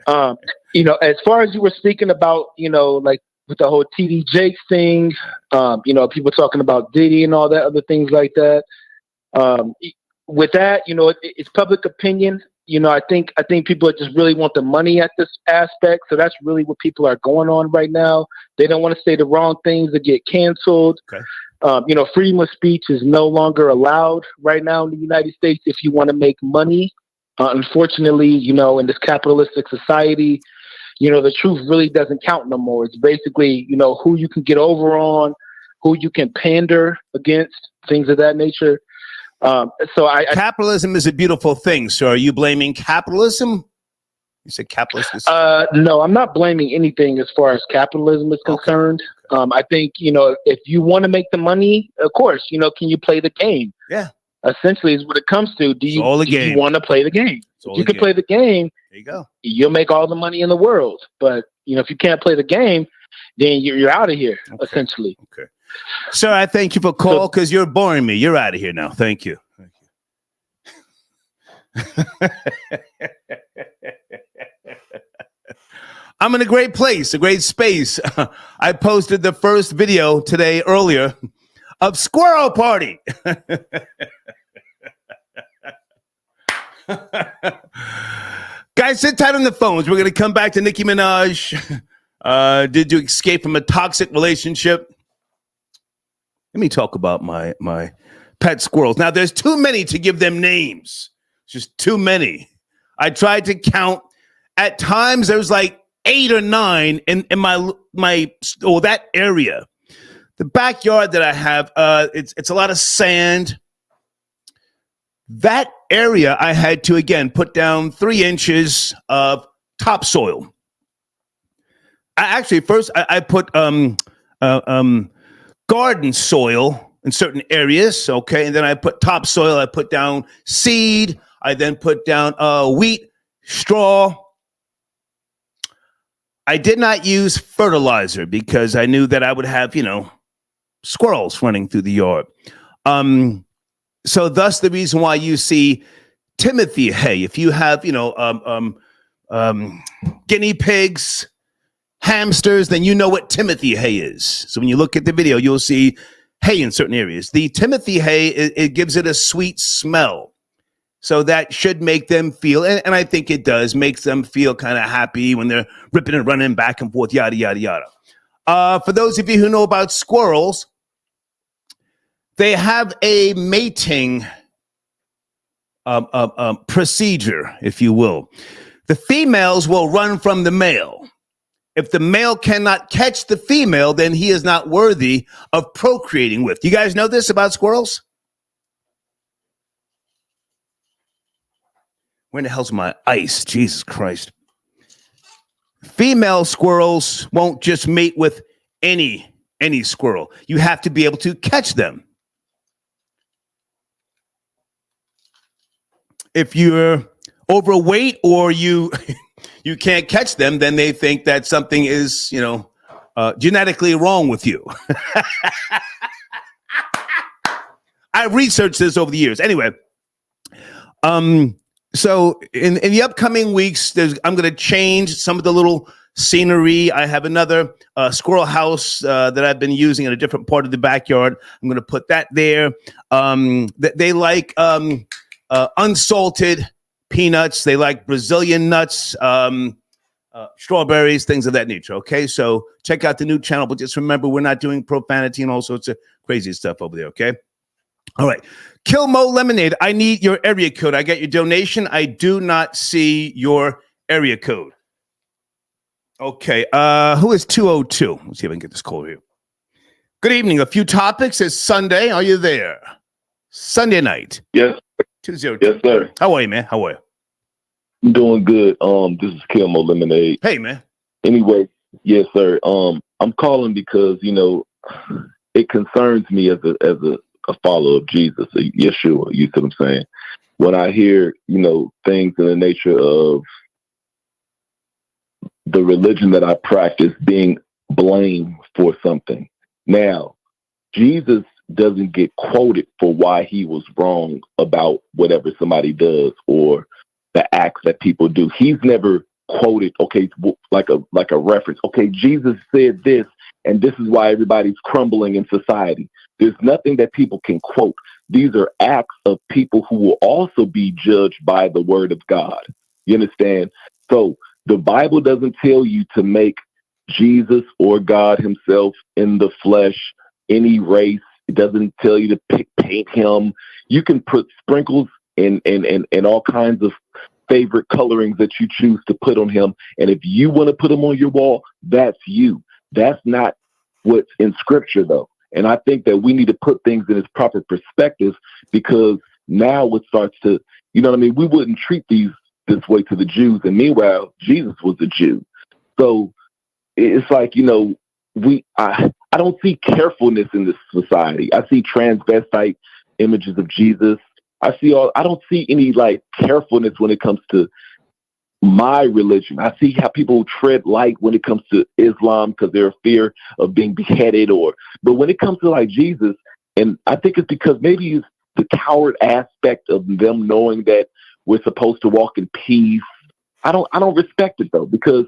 As far as you were speaking about, like with the whole TD Jakes thing, people talking about Diddy and all that other things like that. With that, it's public opinion. I think people just really want the money at this aspect. So that's really what people are going on right now. They don't want to say the wrong things that get canceled.
Okay.
Freedom of speech is no longer allowed right now in the United States if you want to make money. Unfortunately, in this capitalistic society, the truth really doesn't count no more. It's basically, who you can get over on, who you can pander against, things of that nature.
Capitalism is a beautiful thing. So are you blaming capitalism? You said capitalism.
No, I'm not blaming anything as far as capitalism is concerned. I think, if you want to make the money, of course, can you play the game?
Yeah.
Essentially is what it comes to. Do you want to play the game? If you can play the game,
there you go.
You'll make all the money in the world. But, if you can't play the game, then you're out of here, essentially.
Okay. Sir, I thank you for call because you're boring me. You're out of here now. Thank you. I'm in a great place, a great space. I posted the first video today earlier of Squirrel Party. Guys, sit tight on the phones. We're going to come back to Nicki Minaj. Did you escape from a toxic relationship? Let me talk about my pet squirrels. Now, there's too many to give them names. Just too many. I tried to count. At times, there was like 8 or 9 in my that area. The backyard that I have, it's a lot of sand. That area, I had to again put down 3 inches of topsoil. I put garden soil in certain areas, okay, and then I put topsoil. I put down seed. I then put down wheat, straw. I did not use fertilizer because I knew that I would have, squirrels running through the yard. So thus the reason why you see Timothy hay. If you have, guinea pigs, hamsters, then you know what Timothy hay is. So when you look at the video, you'll see hay in certain areas. The Timothy hay, it gives it a sweet smell. So that should make them feel, and I think it does, makes them feel kind of happy when they're ripping and running back and forth, yada, yada, yada. For those of you who know about squirrels, they have a mating procedure, if you will. The females will run from the male. If the male cannot catch the female, then he is not worthy of procreating with. You guys know this about squirrels? Where in the hell's my ice? Jesus Christ. Female squirrels won't just mate with any squirrel. You have to be able to catch them. If you're overweight or you can't catch them, then they think that something is, genetically wrong with you. I've researched this over the years. Anyway, so in the upcoming weeks, I'm going to change some of the little scenery. I have another squirrel house that I've been using in a different part of the backyard. I'm going to put that there. They like unsalted peanuts. They like Brazilian nuts. strawberries, things of that nature. Okay, so check out the new channel, but just remember we're not doing profanity and all sorts of crazy stuff over there. Okay. All right. Kill Mo Lemonade. I need your area code. I got your donation. I do not see your area code. Okay. Who is 202? Let's see if I can get this call here. Good evening. A few topics. It's Sunday. Are you there? Sunday night.
Yes.
202.
Yes, sir.
How are you, man? How are you?
I'm doing good. This is Kilmo Lemonade.
Hey, man.
Anyway, yes, sir. I'm calling because, you know, it concerns me as a follower of Jesus, Yeshua, you see what I'm saying? When I hear, you know, things in the nature of the religion that I practice being blamed for something. Now, Jesus doesn't get quoted for why he was wrong about whatever somebody does or the acts that people do. He's never quoted, okay, like a reference. Okay, Jesus said this, and this is why everybody's crumbling in society. There's nothing that people can quote. These are acts of people who will also be judged by the word of God. You understand? So the Bible doesn't tell you to make Jesus or God himself in the flesh any race. It doesn't tell you to paint him. You can put sprinkles and all kinds of favorite colorings that you choose to put on him. And if you want to put him on your wall, that's you. That's not what's in scripture, though. And I think that we need to put things in its proper perspective, because now it starts to, you know what I mean? We wouldn't treat these this way to the Jews. And meanwhile, Jesus was a Jew. So it's like, you know, I don't see carefulness in this society. I see transvestite images of Jesus. I don't see any like carefulness when it comes to my religion. I see how people tread light when it comes to Islam because they're in fear of being beheaded, but when it comes to like Jesus, and I think it's because maybe it's the coward aspect of them knowing that we're supposed to walk in peace. I don't respect it though, because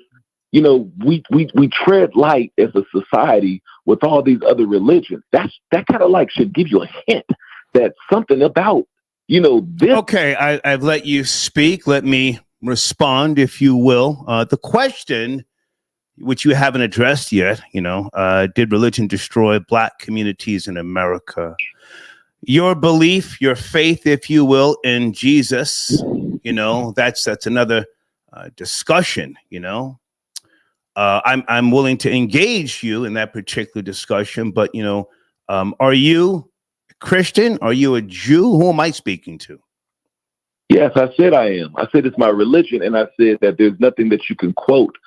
you know, we tread light as a society with all these other religions. That kind of like should give you a hint that something about, you know, this. Okay,
I've let you speak. Let me respond, if you will. The question, which you haven't addressed yet, you know, did religion destroy black communities in America? Your belief, your faith, if you will, in Jesus, you know, that's another discussion, you know. I'm willing to engage you in that particular discussion, but, you know, are you Christian? Are you a Jew? Who am I speaking to?
Yes, I said I am. I said it's my religion, and I said that there's nothing that you can quote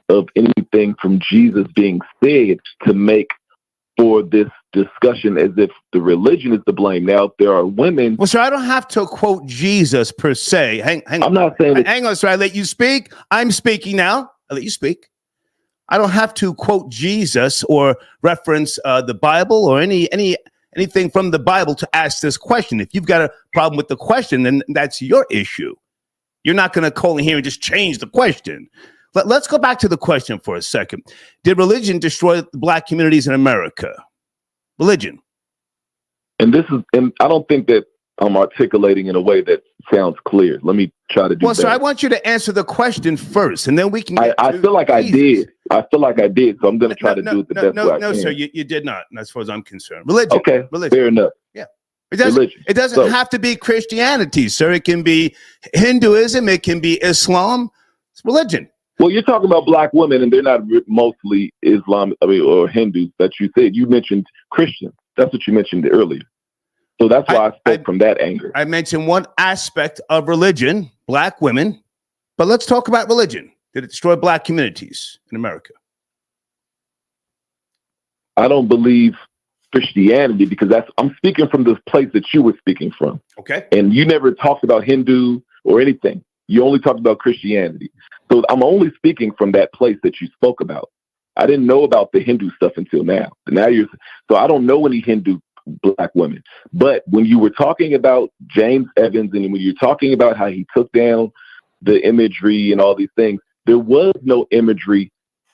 of anything from Jesus being said to make for this discussion as if the religion is to blame. Now, if there are women...
Well, sir, I don't have to quote Jesus per se. Hang
I'm
on.
not saying...
Hang on, sir. I let you speak. I'm speaking now. I let you speak. I don't have to quote Jesus or reference the Bible or anything from the Bible to ask this question. If you've got a problem with the question, then that's your issue. You're not going to call in here and just change the question. Let's go back to the question for a second. Did religion destroy the black communities in America? Religion.
And I don't think that I'm articulating in a way that sounds clear. Let me try to do
well,
better.
Sir, I want you to answer the question first, and then we can get
I feel like Jesus. I did. I feel like I did, so I'm going to try to do it the best way I can.
No, sir, you did not, as far as I'm concerned. Religion.
Okay,
religion.
Fair enough.
Yeah. It doesn't have to be Christianity, sir. It can be Hinduism. It can be Islam. It's religion.
Well, you're talking about black women, and they're not mostly Islam or Hindus that you said. You mentioned Christians. That's what you mentioned earlier. So that's why I spoke from that angle.
I mentioned one aspect of religion, black women, but let's talk about religion. Did it destroy black communities in America?
I don't believe Christianity, because I'm speaking from the place that you were speaking from.
Okay.
And you never talked about Hindu or anything. You only talked about Christianity. So I'm only speaking from that place that you spoke about. I didn't know about the Hindu stuff until now. So I don't know any Hindu black women. But when you were talking about James Evans, and when you're talking about how he took down the imagery and all these things, there was no imagery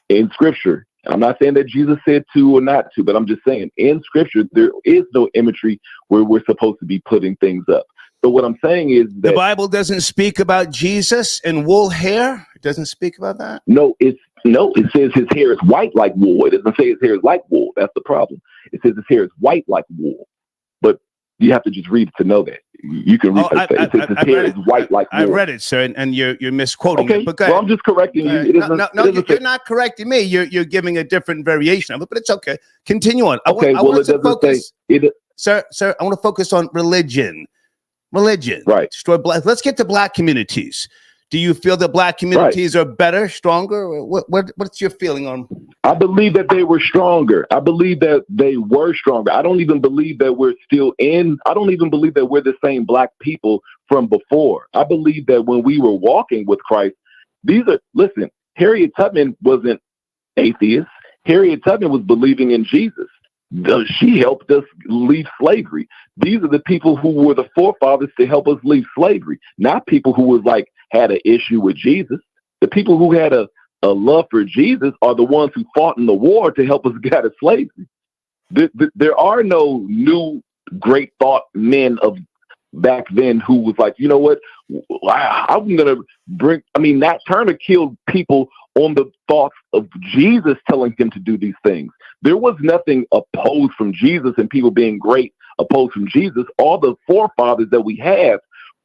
in scripture. I'm not saying that Jesus said to or not to, but I'm just saying in scripture, there is no imagery where we're supposed to be putting things up. So what I'm saying is that
the Bible doesn't speak about Jesus and wool hair. It doesn't speak about that?
No, it says his hair is white like wool. It doesn't say his hair is like wool. That's the problem. It says his hair is white like wool. But you have to just read it to know that. You can read it. It says his hair is white like wool.
I read it, sir, and you're misquoting it. But
well, I'm just correcting you.
You're not correcting me. You're giving a different variation of it, but it's okay. Continue on.
Okay,
I want
it doesn't
focus,
say it.
Sir, I want to focus on religion.
Right.
Destroy black. Let's get to black communities. Do you feel that black communities are better, stronger? What's your feeling on?
I believe that they were stronger. I believe that they were stronger. I don't even believe that we're still in. I don't even believe that we're the same black people from before. I believe that when we were walking with Christ, listen, Harriet Tubman wasn't atheist. Harriet Tubman was believing in Jesus. She helped us leave slavery. These are the people who were the forefathers to help us leave slavery, not people who was like had an issue with Jesus. The people who had a love for Jesus are the ones who fought in the war to help us get out of slavery. There are no new great thought men of back then who was like, you know what, I'm going to bring, Nat Turner killed people on the thoughts of Jesus telling him to do these things. There was nothing opposed from Jesus and people being great opposed from Jesus. All the forefathers that we have,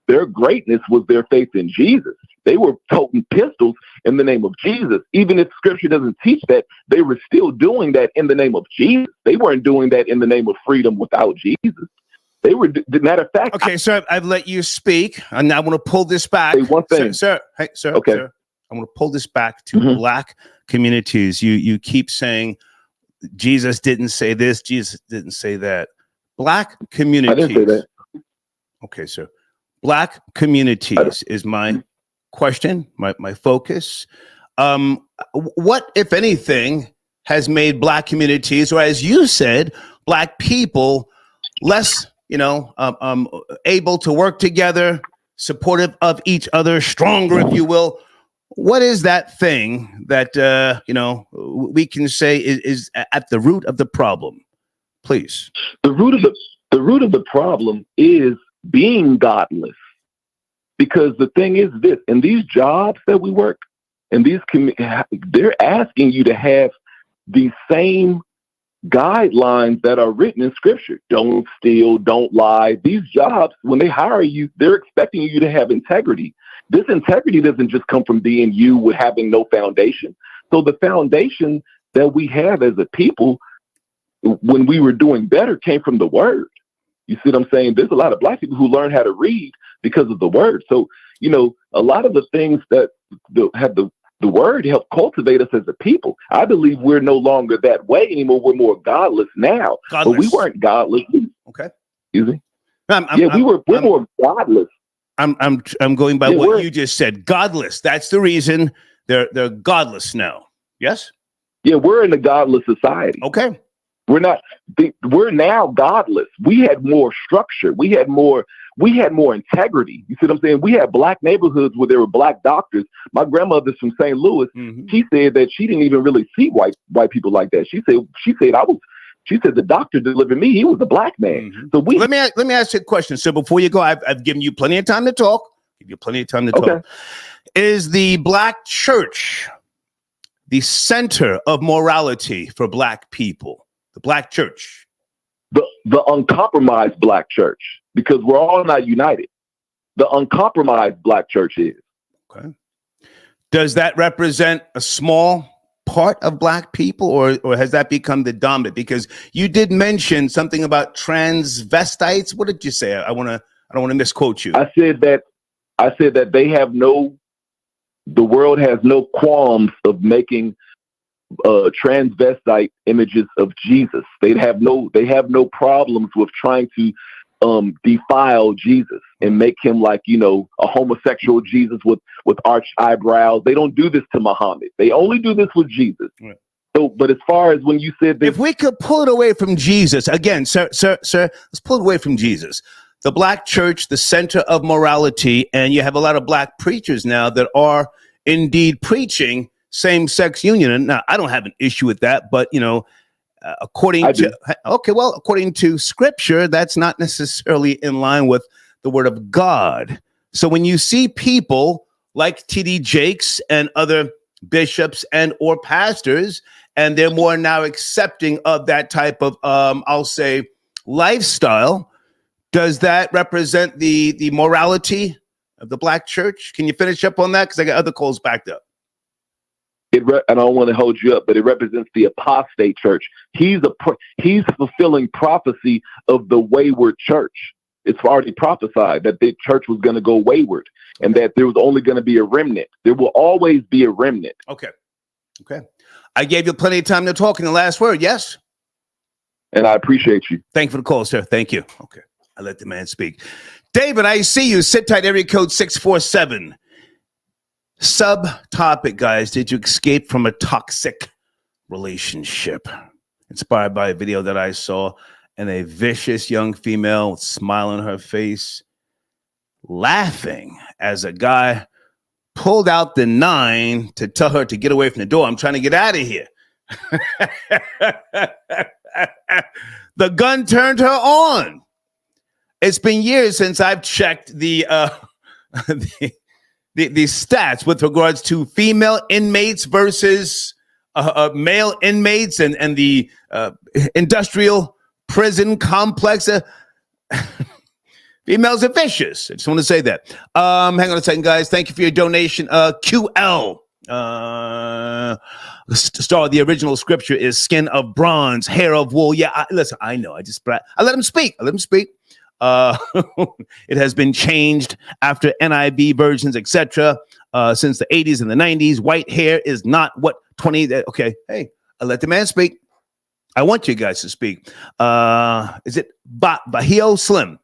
their greatness was their faith in Jesus. They were toting pistols in the name of Jesus. Even if scripture doesn't teach that, they were still doing that in the name of Jesus. They weren't doing that in the name of freedom without Jesus. They were, matter of fact.
Okay, sir, I've let you speak, and I want to pull this back.
Say one thing.
Sir,
okay.
Sir, I want to pull this back to black communities. You keep saying Jesus didn't say this, Jesus didn't say that. Black communities.
I didn't say that.
Okay, sir. Black communities is my question, my focus. What, if anything, has made black communities, or as you said, black people less, able to work together, supportive of each other, stronger, if you will? What is that thing that, we can say is at the root of the problem? Please.
The root of the problem is being godless. Because the thing is this, in these jobs that we work, in these they're asking you to have these same guidelines that are written in scripture. Don't steal, don't lie. These jobs, when they hire you, they're expecting you to have integrity. This integrity doesn't just come from being you with having no foundation. So the foundation that we have as a people, when we were doing better, came from the word. You see what I'm saying? There's a lot of black people who learn how to read because of the word. So, a lot of the things that have the word help cultivate us as a people. I believe we're no longer that way anymore. We're more godless now. But we weren't godless.
Okay.
Excuse me? We're more godless.
I'm going by what you just said. Godless. That's the reason they're godless now. Yes?
Yeah, we're in a godless society.
Okay.
We're now godless. We had more structure. We had more integrity. You see what I'm saying? We had black neighborhoods where there were black doctors. My grandmother's from St. Louis. She said that she didn't even really see white people like that. She said the doctor delivered me. He was a black man. So let
me ask you a question. So before you go, I've given you plenty of time to talk. Talk. Is the black church the center of morality for black people? The black church,
the uncompromised black church, because we're all not united. The uncompromised black church is.
Okay. Does that represent a small part of black people, or has that become the dominant? Because you did mention something about transvestites. What did you say? I don't want to misquote you.
I said that the world has no qualms of making transvestite images of Jesus. They have no problems with trying to defile Jesus and make him like, a homosexual Jesus with arched eyebrows. They don't do this to Muhammad. They only do this with Jesus. Right. So, but as far as when you said this,
if we could pull it away from Jesus again, sir, let's pull it away from Jesus. The black church, the center of morality, and you have a lot of black preachers now that are indeed preaching same-sex union. Now, I don't have an issue with that, but according to scripture, that's not necessarily in line with the word of God. So when you see people like T.D. Jakes and other bishops and or pastors, and they're more now accepting of that type of, I'll say, lifestyle. Does that represent the morality of the Black church? Can you finish up on that? Because I got other calls backed up.
I don't want to hold you up, but it represents the apostate church. He's fulfilling prophecy of the wayward church. It's already prophesied that the church was going to go wayward and that there was only going to be a remnant. There will always be a remnant.
Okay. I gave you plenty of time to talk in the last word. Yes.
And I appreciate you.
Thank you for the call, sir. Thank you. Okay. I let the man speak. David, I see you. Sit tight. Area code 647. Subtopic, guys. Did you escape from a toxic relationship? Inspired by a video that I saw, and a vicious young female with a smile on her face, laughing as a guy pulled out the 9 to tell her to get away from the door. I'm trying to get out of here. The gun turned her on. It's been years since I've checked the stats with regards to female inmates versus male inmates and the industrial prison complex. Females are vicious. I just want to say that. Hang on a second, guys. Thank you for your donation. QL. The star of the original scripture is skin of bronze, hair of wool. Yeah, listen, I know. I let him speak. It has been changed after NIV versions, etc. Since the 80s and the 90s. White hair is not what 20. Okay, hey, I let the man speak. I want you guys to speak. Is it Bahio Slim?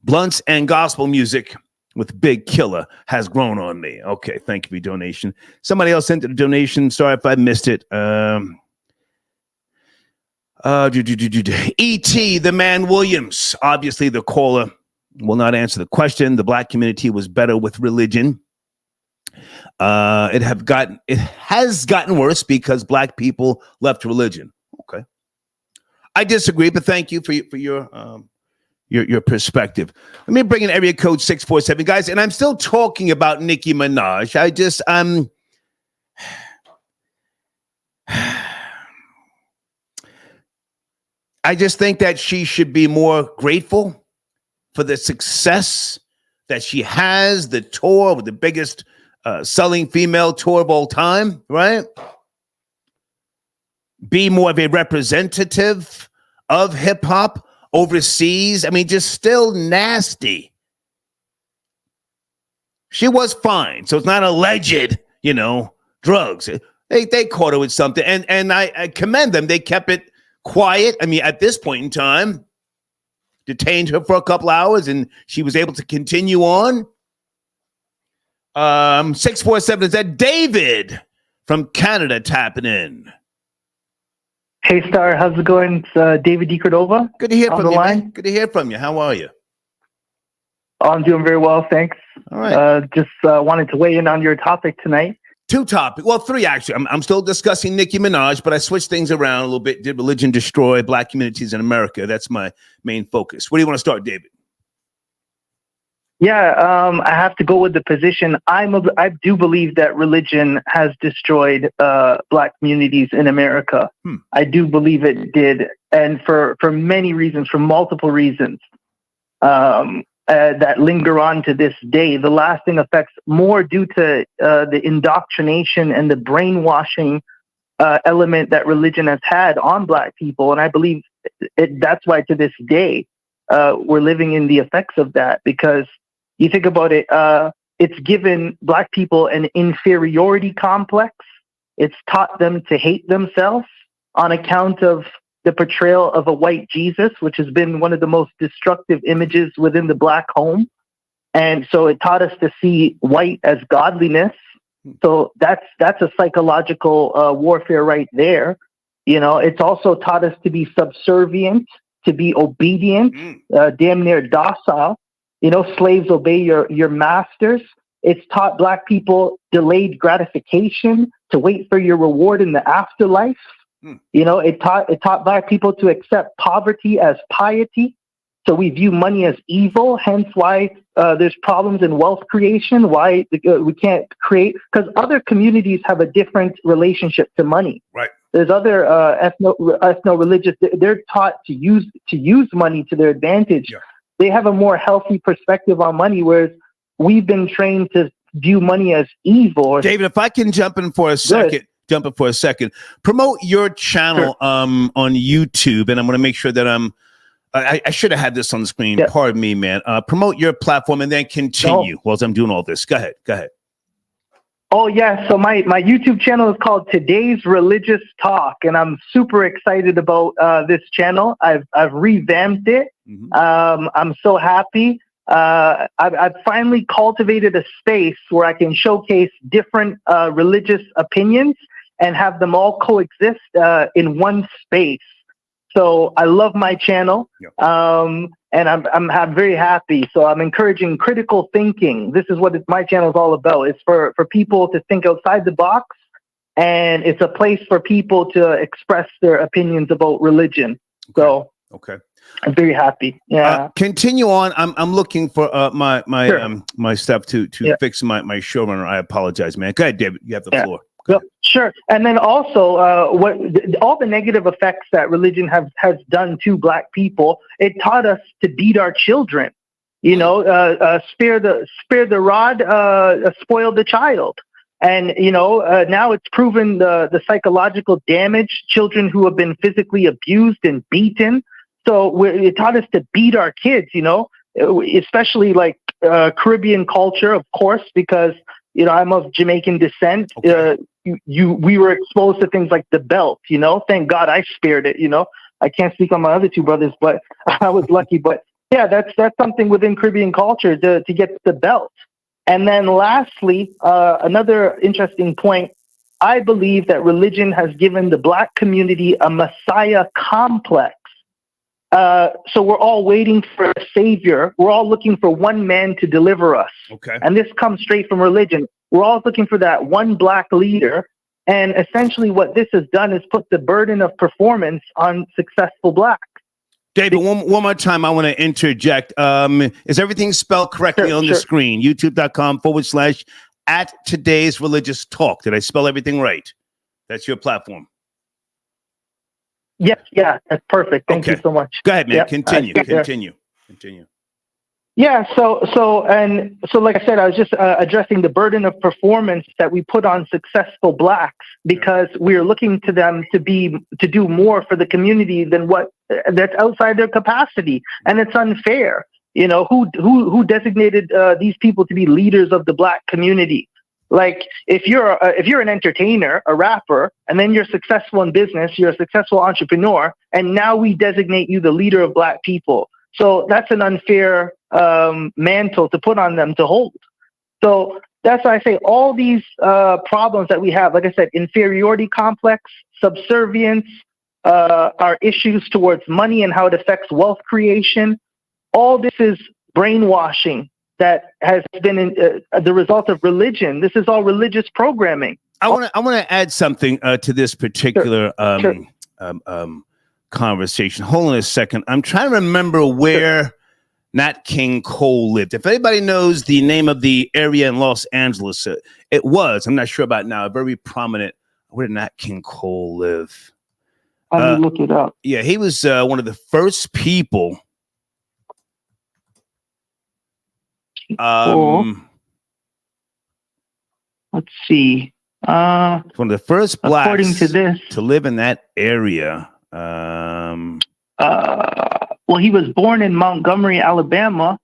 Blunts and gospel music with Big Killer has grown on me. Okay, thank you for your donation. Somebody else sent a donation. Sorry if I missed it. E.T. the Man Williams. Obviously, the caller will not answer the question. The Black community was better with religion. It has gotten worse because Black people left religion. Okay, I disagree, but thank you for your perspective. Let me bring in area code 647, guys, and I'm still talking about Nicki Minaj. I just think that she should be more grateful for the success that she has, the tour with the biggest selling female tour of all time, right? Be more of a representative of hip hop overseas. I mean, just still nasty. She was fine, so it's not alleged, drugs. They caught her with something, and I commend them. They kept it quiet. I mean, at this point in time, detained her for a couple hours, and she was able to continue on. 647, is that David from Canada tapping in?
Hey, Star, how's it going? It's David DeCordova.
Good to hear from you,
line.
man. Good to hear from you. How are you?
Oh, I'm doing very well, thanks.
All right.
Just wanted to weigh in on your topic tonight.
2 topics. Well, 3, actually. I'm still discussing Nicki Minaj, but I switched things around a little bit. Did religion destroy Black communities in America? That's my main focus. Where do you want to start, David?
Yeah, I have to go with the position. I do believe that religion has destroyed Black communities in America. I do believe it did, and for many reasons, for multiple reasons that linger on to this day. The lasting effects more due to the indoctrination and the brainwashing element that religion has had on Black people, and I believe that's why to this day we're living in the effects of that, because you think about it, it's given Black people an inferiority complex. It's taught them to hate themselves on account of the portrayal of a white Jesus, which has been one of the most destructive images within the Black home. And so it taught us to see white as godliness. So that's a psychological warfare right there. It's also taught us to be subservient, to be obedient, damn near docile. Slaves obey your masters. It's taught Black people delayed gratification, to wait for your reward in the afterlife. It taught Black people to accept poverty as piety. So we view money as evil, hence why there's problems in wealth creation, why we can't create, because other communities have a different relationship to money.
Right.
There's other ethno-religious, they're taught to use money to their advantage.
Yeah.
They have a more healthy perspective on money, whereas we've been trained to view money as evil.
David, if I can jump in for a second, promote your channel on YouTube, and I'm going to make sure that I should have had this on the screen. Yeah. Pardon me, man. Promote your platform and then continue while I'm doing all this. Go ahead.
Oh, yeah. So my YouTube channel is called Today's Religious Talk, and I'm super excited about this channel. I've revamped it. Mm-hmm. I'm so happy. I've finally cultivated a space where I can showcase different religious opinions and have them all coexist in one space. So I love my channel, and I'm very happy. So I'm encouraging critical thinking. This is what my channel is all about. It's for people to think outside the box, and it's a place for people to express their opinions about religion. So I'm very happy. Yeah.
Continue on. I'm looking for my stuff to fix my showrunner. I apologize, man. Go ahead, David. You have the floor.
Yep, sure. And then also, all the negative effects that religion has done to Black people, it taught us to beat our children. You know, spare the rod, spoil the child. And now it's proven the psychological damage, children who have been physically abused and beaten. So it taught us to beat our kids. Especially like Caribbean culture, of course, because I'm of Jamaican descent. We were exposed to things like the belt, thank God I spared it, I can't speak on my other two brothers, but I was lucky. But yeah, that's something within Caribbean culture to get the belt. And then lastly, another interesting point, I believe that religion has given the Black community a Messiah complex. So we're all waiting for a savior. We're all looking for one man to deliver us.
Okay.
And this comes straight from religion. We're all looking for that one Black leader. And essentially what this has done is put the burden of performance on successful Blacks.
David, one more time, I want to interject. Is everything spelled correctly on the screen? YouTube.com/@Today's Religious Talk. Did I spell everything right? That's your platform.
Yes, yeah, that's perfect. Thank you so much.
Go ahead, man. Yep. Continue.
Yeah, so like I said, I was just addressing the burden of performance that we put on successful Blacks because we're looking to them to do more for the community than what that's outside their capacity, and it's unfair. Who designated these people to be leaders of the Black community? Like if you're an entertainer, a rapper, and then you're successful in business, you're a successful entrepreneur, and now we designate you the leader of Black people. So that's an unfair mantle to put on them to hold. So that's why I say all these problems that we have, like I said, inferiority complex, subservience, our issues towards money and how it affects wealth creation, all this is brainwashing that has been the result of religion. This is all religious programming.
I want to add something to this particular conversation. Hold on a second. I'm trying to remember where Nat King Cole lived. If anybody knows the name of the area in Los Angeles, it was, I'm not sure about now, a very prominent. Where did Nat King Cole live?
Let me look it up.
Yeah, he was one of the first people.
Let's see.
One of the first Blacks
according to this,
to live in that area.
Well, he was born in Montgomery, Alabama.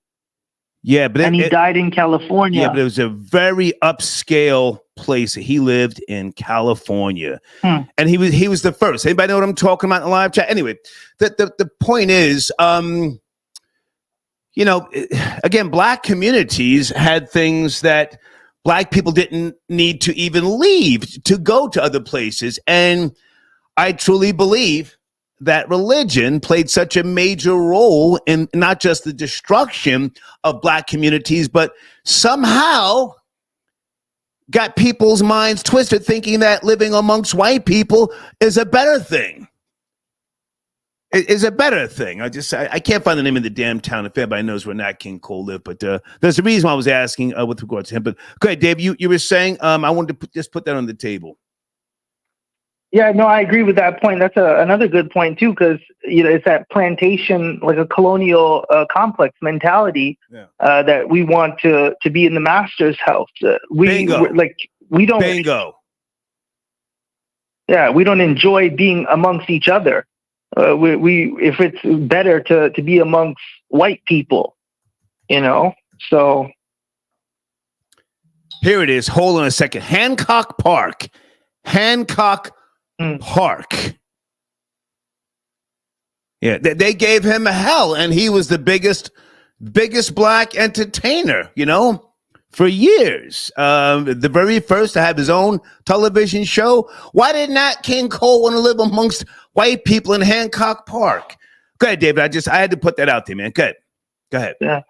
Yeah, but
he died in California.
Yeah, but it was a very upscale place. He lived in California, and he was the first. Anybody know what I'm talking about in the live chat? Anyway, the point is, again, Black communities had things that Black people didn't need to even leave to go to other places, and I truly believe that religion played such a major role in not just the destruction of Black communities, but somehow got people's minds twisted thinking that living amongst white people is a better thing. is a better thing. I can't find the name of the damn town if everybody knows where Nat King Cole lived, but there's a reason why I was asking with regards to him. But go ahead, Dave. You were saying I wanted to just put that on the table.
Yeah, no, I agree with that point. That's another good point too, because it's that plantation, like a colonial complex mentality that we want to be in the master's house. We don't.
Bingo.
Yeah, we don't enjoy being amongst each other. If it's better to be amongst white people, So
here it is. Hold on a second. Hancock Park. Park. Yeah, they gave him hell, and he was the biggest black entertainer, for years. The very first to have his own television show. Why did Nat King Cole want to live amongst white people in Hancock Park? Go ahead, David. I had to put that out there, man. Go ahead.
Yeah.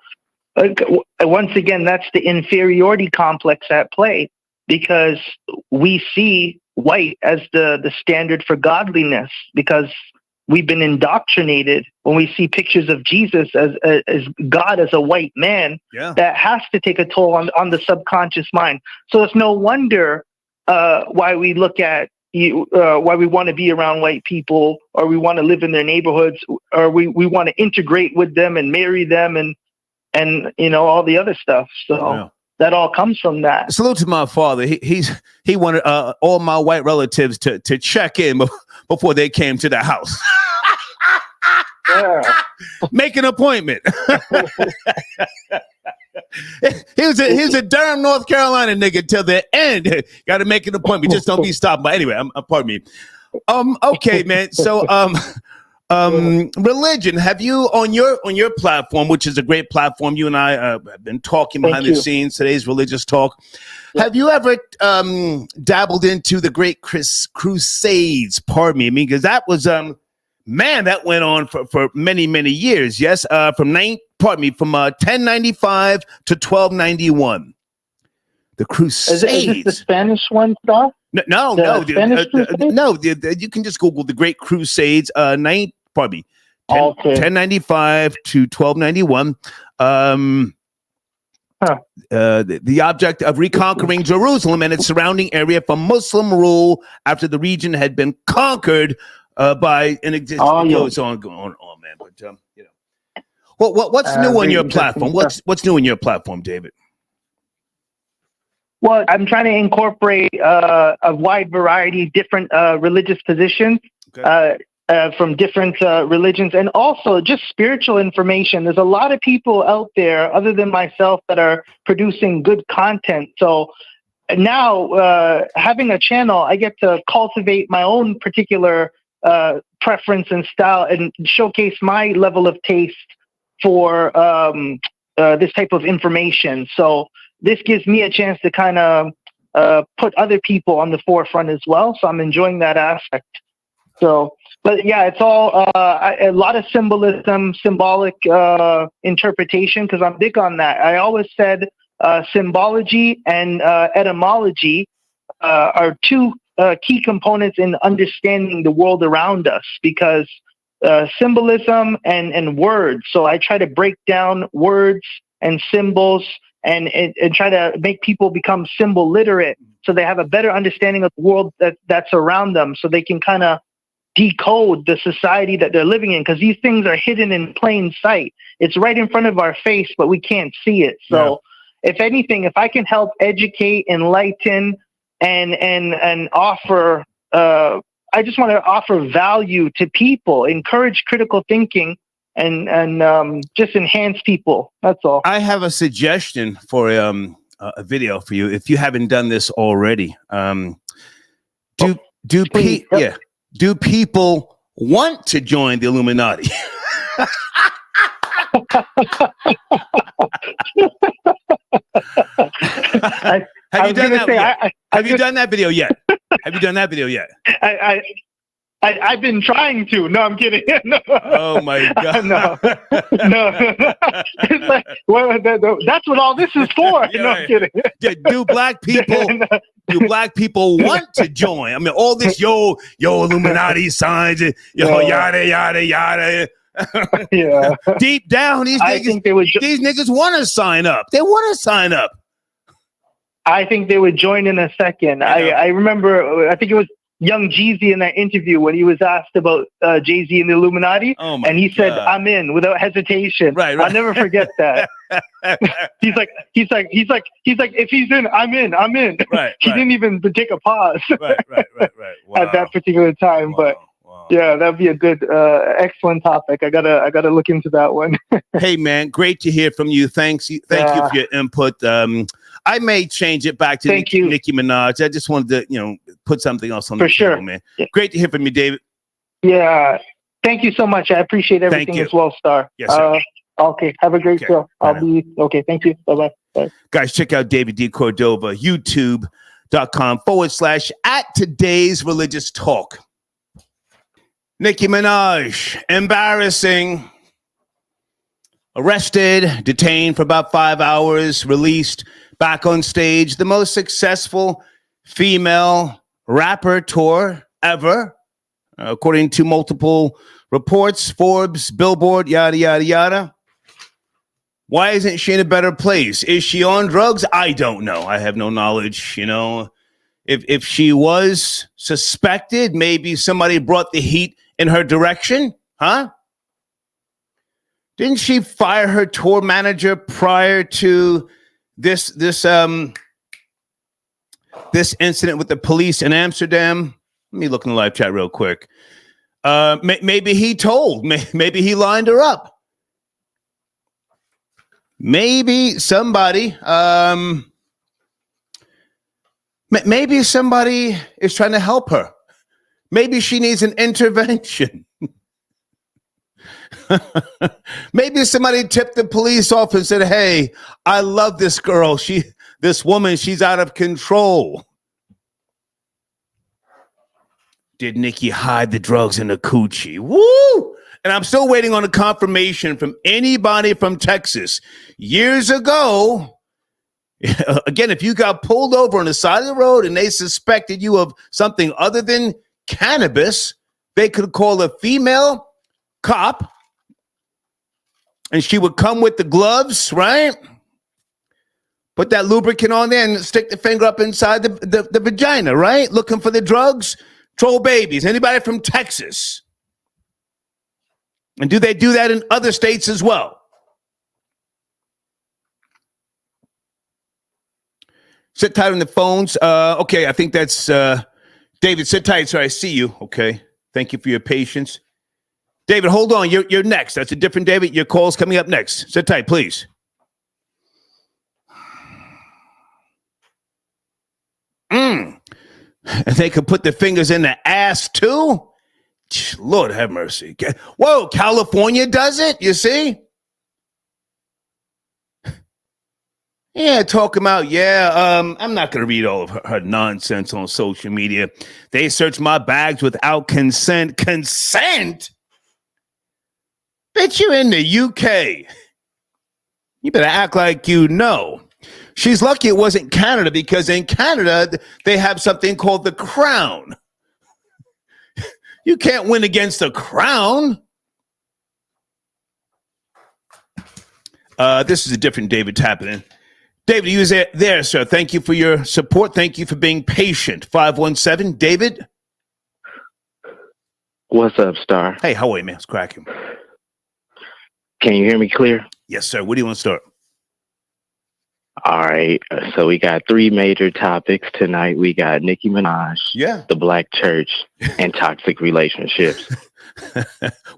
Once again, that's the inferiority complex at play, because we see white as the standard for godliness, because we've been indoctrinated when we see pictures of Jesus as God as a white man. That has to take a toll on the subconscious mind. So it's no wonder why we look at why we want to be around white people, or we want to live in their neighborhoods, or we want to integrate with them and marry them and all the other stuff. So that all comes from that.
Salute to my father. He wanted all my white relatives to check in before they came to the house. Make an appointment. He was a Durham, North Carolina nigga till the end. Got to make an appointment. Just don't be stopped. But anyway, pardon me. Okay, man. So religion. Have you on your platform, which is a great platform, you and I have been talking behind the scenes. Today's religious talk. Have you ever dabbled into the Great Crusades? Pardon me. I mean, because that was that went on for many years. Yes, from 1095 to 1291. The Crusades.
Is this the Spanish one, stuff?
No. You can just Google the Great Crusades. 1095 to 1291. The object of reconquering Jerusalem and its surrounding area from Muslim rule after the region had been conquered by an existing. It's on, man. But what's new on your platform? What's new on your platform, David?
Well, I'm trying to incorporate a wide variety of different religious positions from different religions, and also just spiritual information. There's a lot of people out there other than myself that are producing good content. So now having a channel, I get to cultivate my own particular preference and style and showcase my level of taste for this type of information. So this gives me a chance to kind of put other people on the forefront as well. So I'm enjoying that aspect. So, but yeah, it's all a lot of symbolism, symbolic interpretation, because I'm big on that. I always said symbology and etymology are two key components in understanding the world around us, because symbolism and words. So I try to break down words and symbols and try to make people become symbol literate, so they have a better understanding of the world that's around them, so they can kind of decode the society that they're living in, because these things are hidden in plain sight. It's right in front of our face, but we can't see it. So if anything, if I can help educate, enlighten, and offer, I just want to offer value to people, encourage critical thinking, and just enhance people. That's all.
I have a suggestion for a video for you if you haven't done this already. Do people want to join the Illuminati? Have you done that video yet? Have you done that video yet?
I've been trying to. No, I'm kidding. No.
Oh my God.
No. It's like, well, that's what all this is for. No, I'm kidding.
Do black people do black people want to join? I mean, all this yo Illuminati signs, yada yada yada.
Yeah.
Deep down, these niggas want to sign up. They want to sign up.
I think they would join in a second. I remember, I think it was Young Jeezy in that interview when he was asked about Jay-Z and the Illuminati, and he said, "I'm in," without hesitation.
Right.
I'll never forget that. he's like, if he's in, I'm in.
Right.
He didn't even take a pause.
Right. Wow.
At that particular time, but. Yeah, that'd be a good, excellent topic. I gotta look into that one.
Hey, man, great to hear from you. Thank you for your input. I may change it back to Nicki Minaj. I just wanted to, put something else on the table, man. Yeah. Great to hear from you, David.
Yeah, thank you so much. I appreciate everything as well, Star.
Yes, sir.
Okay, have a great show. I'll be okay. Thank you. Bye.
Guys, check out David D. Cordova, youtube.com/@today'sreligioustalk. Nicki Minaj, embarrassing. Arrested, detained for about 5 hours, released, back on stage. The most successful female rapper tour ever, according to multiple reports, Forbes, Billboard, yada, yada, yada. Why isn't she in a better place? Is she on drugs? I don't know. I have no knowledge, If she was suspected, maybe somebody brought the heat in her direction, huh? Didn't she fire her tour manager prior to this incident with the police in Amsterdam? Let me look in the live chat real quick. Maybe he lined her up. Maybe somebody is trying to help her. Maybe she needs an intervention. Maybe somebody tipped the police off and said, "Hey, I love this girl. This woman, she's out of control." Did Nicki hide the drugs in the coochie? Woo! And I'm still waiting on a confirmation from anybody from Texas. Years ago, again, if you got pulled over on the side of the road and they suspected you of something other than cannabis, they could call a female cop and she would come with the gloves, right? Put that lubricant on there and stick the finger up inside the vagina, right? Looking for the drugs, troll babies. Anybody from Texas? And do they do that in other states as well? Sit tight on the phones. Okay, I think that's David. Sit tight so I see you. Okay, thank you for your patience. David, hold on. You're next. That's a different David. Your call's coming up next. Sit tight, please. And they could put their fingers in the ass too? Lord have mercy. Whoa, California does it, you see? Yeah, talking about, I'm not going to read all of her nonsense on social media. They search my bags without consent. Consent? Bitch, you're in the UK. You better act like you know. She's lucky it wasn't Canada, because in Canada, they have something called the Crown. You can't win against the Crown. This is a different David tapping in. David, you was there, sir. Thank you for your support. Thank you for being patient. 517, David.
What's up, Star?
Hey, how are you, man? It's cracking.
Can you hear me clear?
Yes, sir. Where do you want to start?
All right. So we got three major topics tonight. We got Nicki Minaj, the Black Church, and toxic relationships.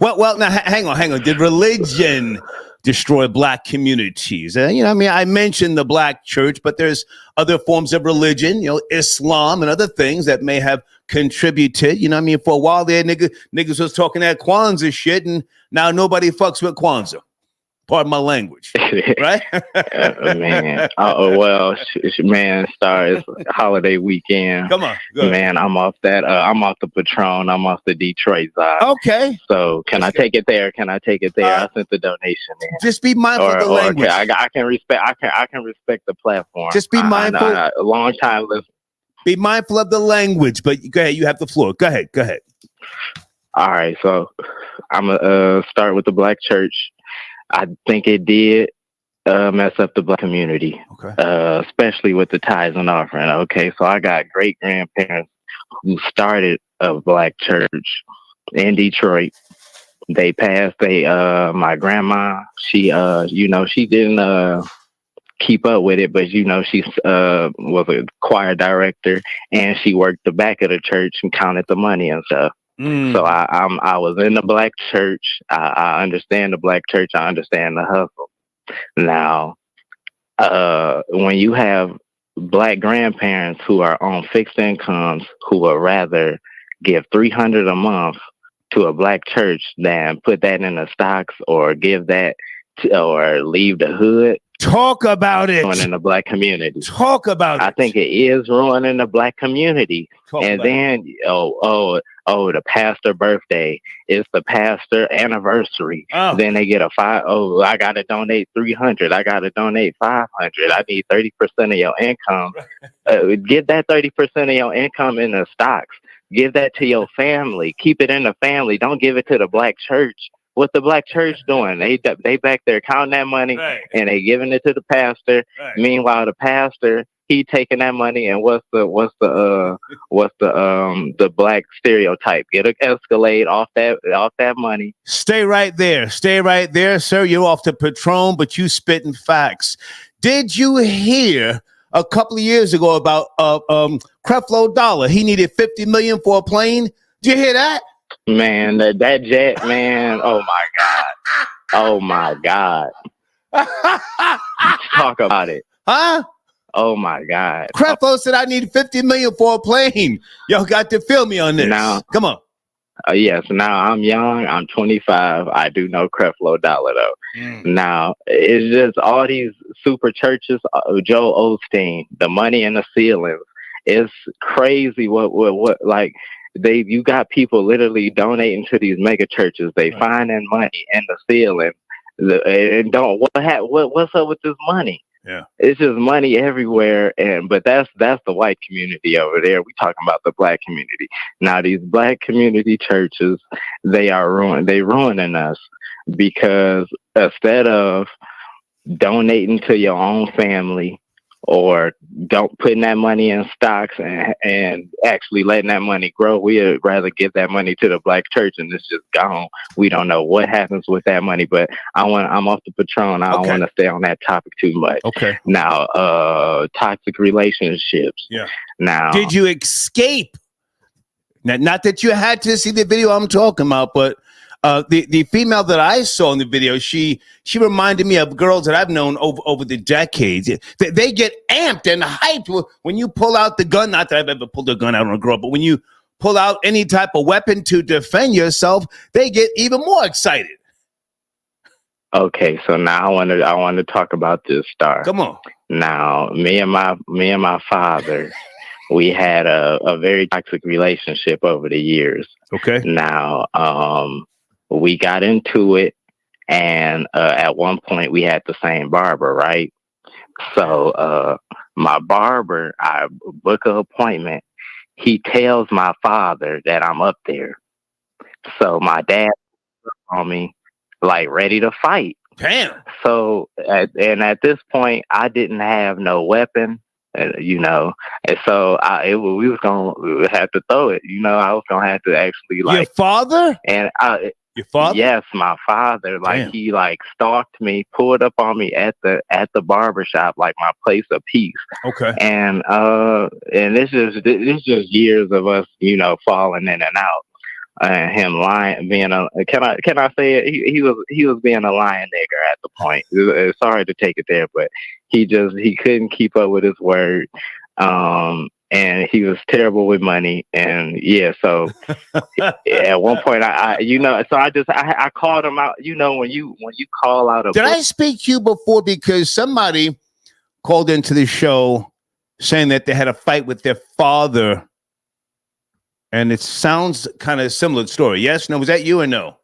Well, now hang on. Did religion destroy Black communities? I mentioned the Black Church, but there's other forms of religion, Islam and other things that may have contributed. For a while there, niggas was talking that Kwanzaa shit, and now nobody fucks with Kwanzaa. Pardon my language, right?
Man, man, Star, it's holiday weekend.
Come on,
man, I'm off that. I'm off the Patron. I'm off the Detroit side.
Okay.
So can I take it there? I sent the donation in.
Just be mindful of the language.
I can respect the platform.
Just be mindful.
A long time listener.
Be mindful of the language, but go ahead. You have the floor. Go ahead.
All right, so I'm gonna start with the black church. I think it did mess up the black community, especially with the tithes and offering. Okay, so I got great grandparents who started a black church in Detroit. They passed. My grandma, she she didn't keep up with it, but she was a choir director, and she worked the back of the church and counted the money and stuff. So I was in the black church. I understand the black church. I understand the hustle. Now, when you have black grandparents who are on fixed incomes who would rather give $300 a month to a black church than put that in the stocks or give that or leave the hood.
Talk about it.
Ruining the black community.
Talk about it.
I think it is ruining the black community. And then, the pastor birthday. It's the pastor anniversary.
Oh.
Then they get I got to donate 300. I got to donate 500. I need 30% of your income. Give that 30% of your income in the stocks. Give that to your family. Keep it in the family. Don't give it to the black church. What the black church doing? They back there counting that money and they giving it to the pastor. Right. Meanwhile, the pastor, he taking that money and what's the black stereotype? Get an Escalade off that money.
Stay right there, sir. You're off the Patron, but you spitting facts. Did you hear a couple of years ago about Creflo Dollar? He needed $50 million for a plane. Did you hear that?
Man, that jet, man. Oh my God. Talk about it.
Huh?
Oh my God.
Creflo said I need $50 million for a plane. Y'all got to feel me on this.
Now,
come on.
Yes. Now I'm young. I'm 25. I do know Creflo Dollar though. Now it's just all these super churches. Joel Osteen, the money in the ceilings. It's crazy. What like. You got people literally donating to these mega churches. They finding money in the ceiling, what's up with this money?
Yeah,
it's just money everywhere. But that's the white community over there. We talking about the black community. Now these black community churches, they ruining us because instead of donating to your own family, or don't putting that money in stocks and actually letting that money grow, we'd rather give that money to the black church and it's just gone. We don't know what happens with that money, but I'm off the Patron. I don't want to stay on that topic too much.
Okay.
Now, toxic relationships.
Yeah.
Now,
did you escape? Now, not that you had to see the video I'm talking about, but the female that I saw in the video, she reminded me of girls that I've known over the decades. They get amped and hyped when you pull out the gun. Not that I've ever pulled a gun out on a girl, but when you pull out any type of weapon to defend yourself, they get even more excited.
Okay, so now I want to talk about this star.
Come on.
Now, me and my father, we had a very toxic relationship over the years.
Okay.
Now, we got into it, and at one point we had the same barber, right? So my barber, I book an appointment. He tells my father that I'm up there. So my dad on me, like ready to fight.
Damn.
So at this point, I didn't have no weapon. And so we have to throw it. I was gonna have to actually
your father
and
your father.
Yes, my father. Like, he stalked me, pulled up on me at the barbershop, like my place of peace.
Okay.
And it's just years of us, falling in and out. And him lying, can I say it? He was being a lying nigger at the point. Sorry to take it there, but he couldn't keep up with his word. And he was terrible with money. And so at one point I called him out. When you call out
Did I speak to you before? Because somebody called into the show saying that they had a fight with their father. And it sounds kind of a similar story. Yes? No? Was that you or no?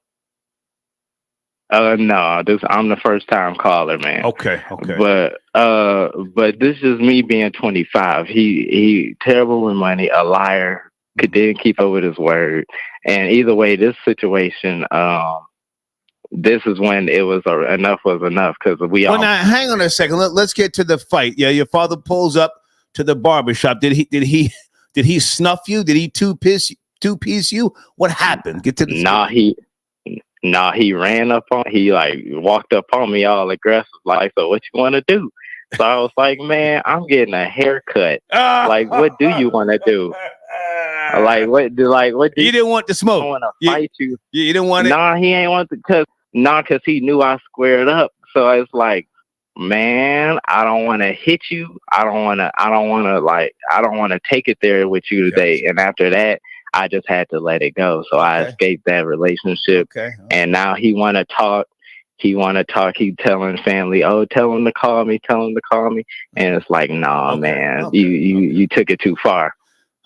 No, I'm the first time caller, man.
Okay.
But this is me being 25. He terrible with money, a liar, didn't keep up with his word. And either way, this situation, this is when it was enough was enough, because we all.
Well, now hang on a second. Let's get to the fight. Yeah, your father pulls up to the barbershop. Did he snuff you? Did he two-piece you? What happened? Get to the
he ran up on. He like walked up on me all aggressive, like, so what you want to do? So I was like, man, I'm getting a haircut. Like, what do you want to do? What do
you didn't want to smoke?
I want to fight you.
You didn't want it?
Nah, he ain't want to, because he knew I squared up. So it's like, man, I don't want to hit you. I don't want to take it there with you today. And after that, I just had to let it go. So I escaped that relationship. And now he want to talk. He telling family, oh, tell him to call me. And it's like, nah, man, you took it too far.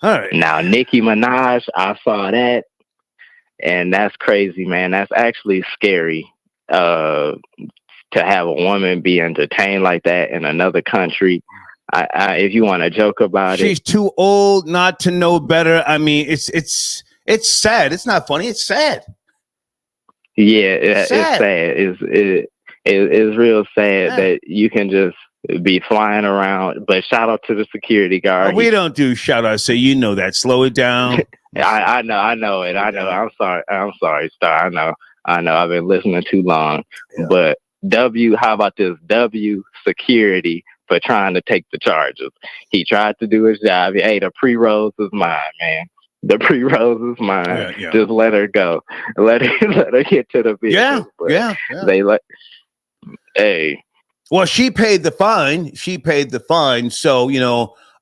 All right.
Now, Nicki Minaj, I saw that. And that's crazy, man. That's actually scary. To have a woman be entertained like that in another country. If you want to joke about
she's too old not to know better. I mean, it's sad. It's not funny. It's sad.
Yeah, it's sad. It's real sad that you can just be flying around. But shout out to the security guard.
We don't do shout outs, so you know that. Slow it down.
I know it. I know. I'm sorry, Star. I know. I've been listening too long. Yeah. But how about this? W security for trying to take the charges. He tried to do his job. Hey, the pre-rolls is mine, man. The pre-rolls is mine. Yeah. Just let her go. Let her get to the vehicle.
Yeah.
They hey.
Well, she paid the fine. So,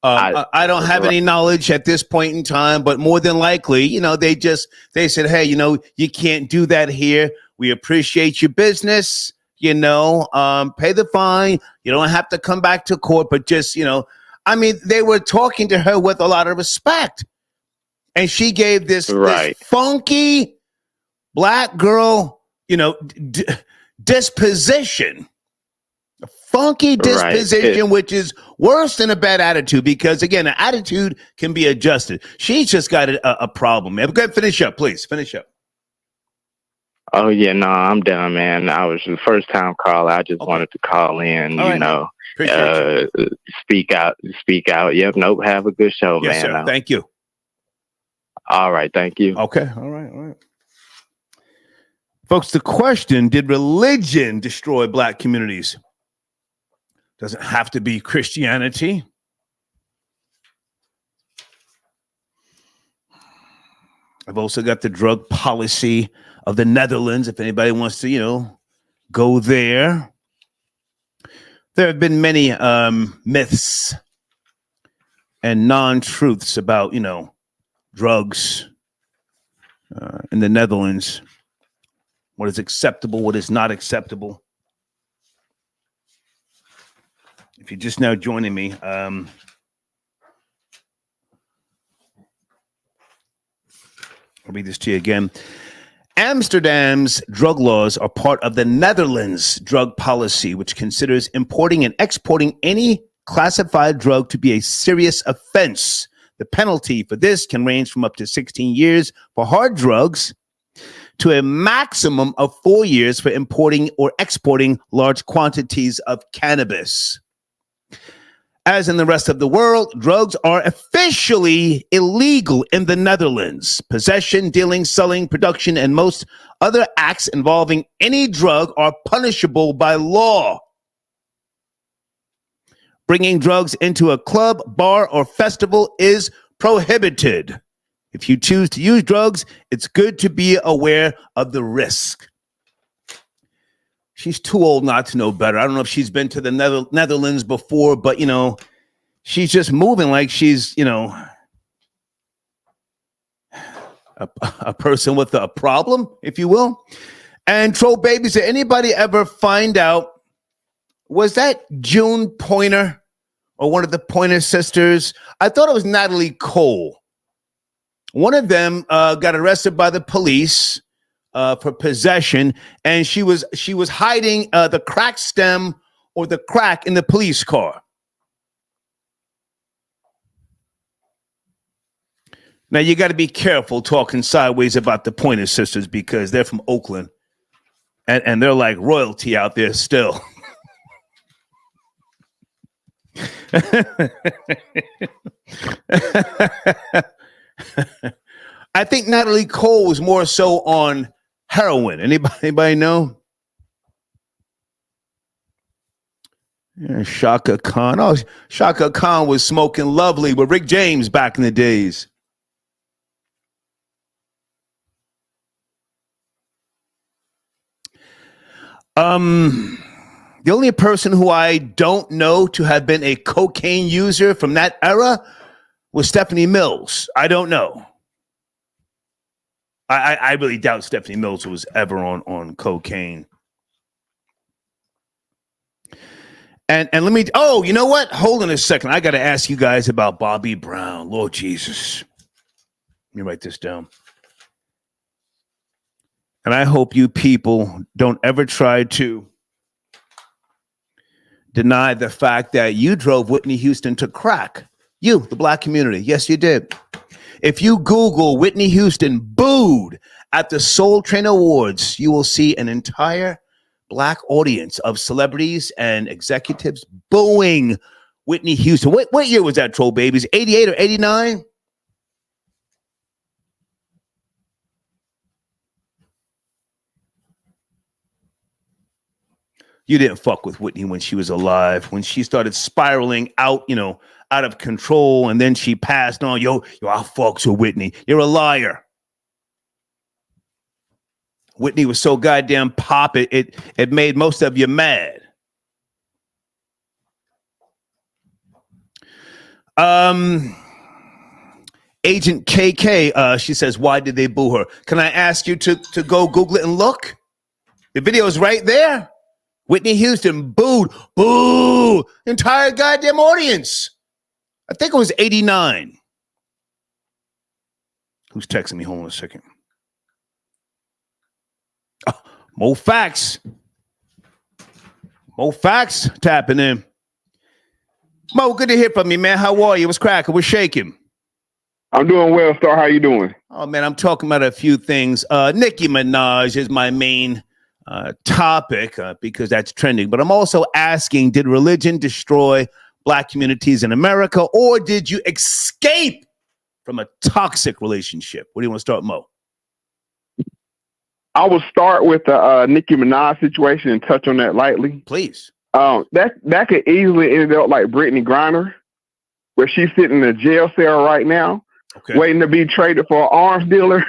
I don't have any knowledge at this point in time, but more than likely, they said, hey, you can't do that here. We appreciate your business. Pay the fine. You don't have to come back to court, but just, they were talking to her with a lot of respect. And she gave this funky black girl, disposition. A funky disposition, which is worse than a bad attitude, because, again, an attitude can be adjusted. She's just got a problem, man. Go ahead, finish up, please. Finish up.
Oh, yeah, no, I'm done, man. I was the first time caller. I just wanted to call in, speak out. Yep, nope, have a good show, man.
Sir. Thank you.
All right, thank you.
Okay, all right. Folks, the question, did religion destroy black communities? Does it have to be Christianity? I've also got the drug policy of the Netherlands, if anybody wants to, go there. There have been many myths and non-truths about, drugs in the Netherlands. What is acceptable, what is not acceptable. If you're just now joining me, I'll read this to you again. Amsterdam's drug laws are part of the Netherlands drug policy, which considers importing and exporting any classified drug to be a serious offense. The penalty for this can range from up to 16 years for hard drugs to a maximum of 4 years for importing or exporting large quantities of cannabis. As in the rest of the world, drugs are officially illegal in the Netherlands. Possession, dealing, selling, production, and most other acts involving any drug are punishable by law. Bringing drugs into a club, bar, or festival is prohibited. If you choose to use drugs, it's good to be aware of the risk. She's too old not to know better. I don't know if she's been to the Netherlands before, but, she's just moving like she's, a person with a problem, if you will. And troll babies, did anybody ever find out, was that June Pointer or one of the Pointer sisters? I thought it was Natalie Cole. One of them got arrested by the police for possession, and she was hiding the crack stem or the crack in the police car. Now, you got to be careful talking sideways about the Pointer Sisters because they're from Oakland, and they're like royalty out there still. I think Natalie Cole was more so on heroin. Anybody know? Yeah, Shaka Khan. Oh, Shaka Khan was smoking lovely with Rick James back in the days. The only person who I don't know to have been a cocaine user from that era was Stephanie Mills. I don't know. I really doubt Stephanie Mills was ever on cocaine. And let me, you know what? Hold on a second. I got to ask you guys about Bobby Brown. Lord Jesus. Let me write this down. And I hope you people don't ever try to deny the fact that you drove Whitney Houston to crack. You, the black community. Yes, you did. If you Google Whitney Houston booed at the Soul Train Awards, you will see an entire black audience of celebrities and executives booing Whitney Houston. What year was that, Troll Babies? 88 or 89? You didn't fuck with Whitney when she was alive. When she started spiraling out, out of control, and then she passed on. Yo, I fucks with Whitney. You're a liar. Whitney was so goddamn pop, it made most of you mad. Agent KK, she says, why did they boo her? Can I ask you to go Google it and look? The video is right there. Whitney Houston booed, boo, entire goddamn audience. I think it was 89. Who's texting me? Hold on a second. Oh, Mo Facts tapping in. Mo, good to hear from you, man. How are you? What's cracking? What's shaking?
I'm doing well, Star. How you doing?
Oh, man, I'm talking about a few things. Nicki Minaj is my main topic because that's trending. But I'm also asking, did religion destroy black communities in America, or did you escape from a toxic relationship? What do you want to start, Mo?
I will start with the Nicki Minaj situation and touch on that lightly.
Please.
That could easily end up like Brittany Griner, where she's sitting in a jail cell right now, waiting to be traded for an arms dealer.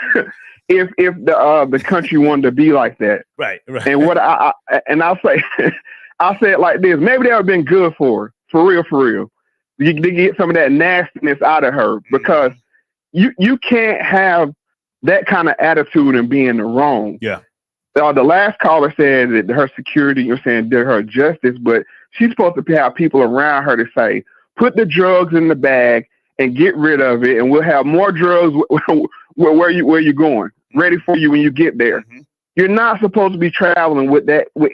if the country wanted to be like that,
right.
And what I'll say, I'll say it like this: maybe that would have been good for her, for real. You to get some of that nastiness out of her, because you can't have that kind of attitude and be in the wrong.
Yeah.
The last caller said that her security, you're saying, did her justice, but she's supposed to have people around her to say, put the drugs in the bag and get rid of it, and we'll have more drugs where you're going, ready for you when you get there. Mm-hmm. You're not supposed to be traveling with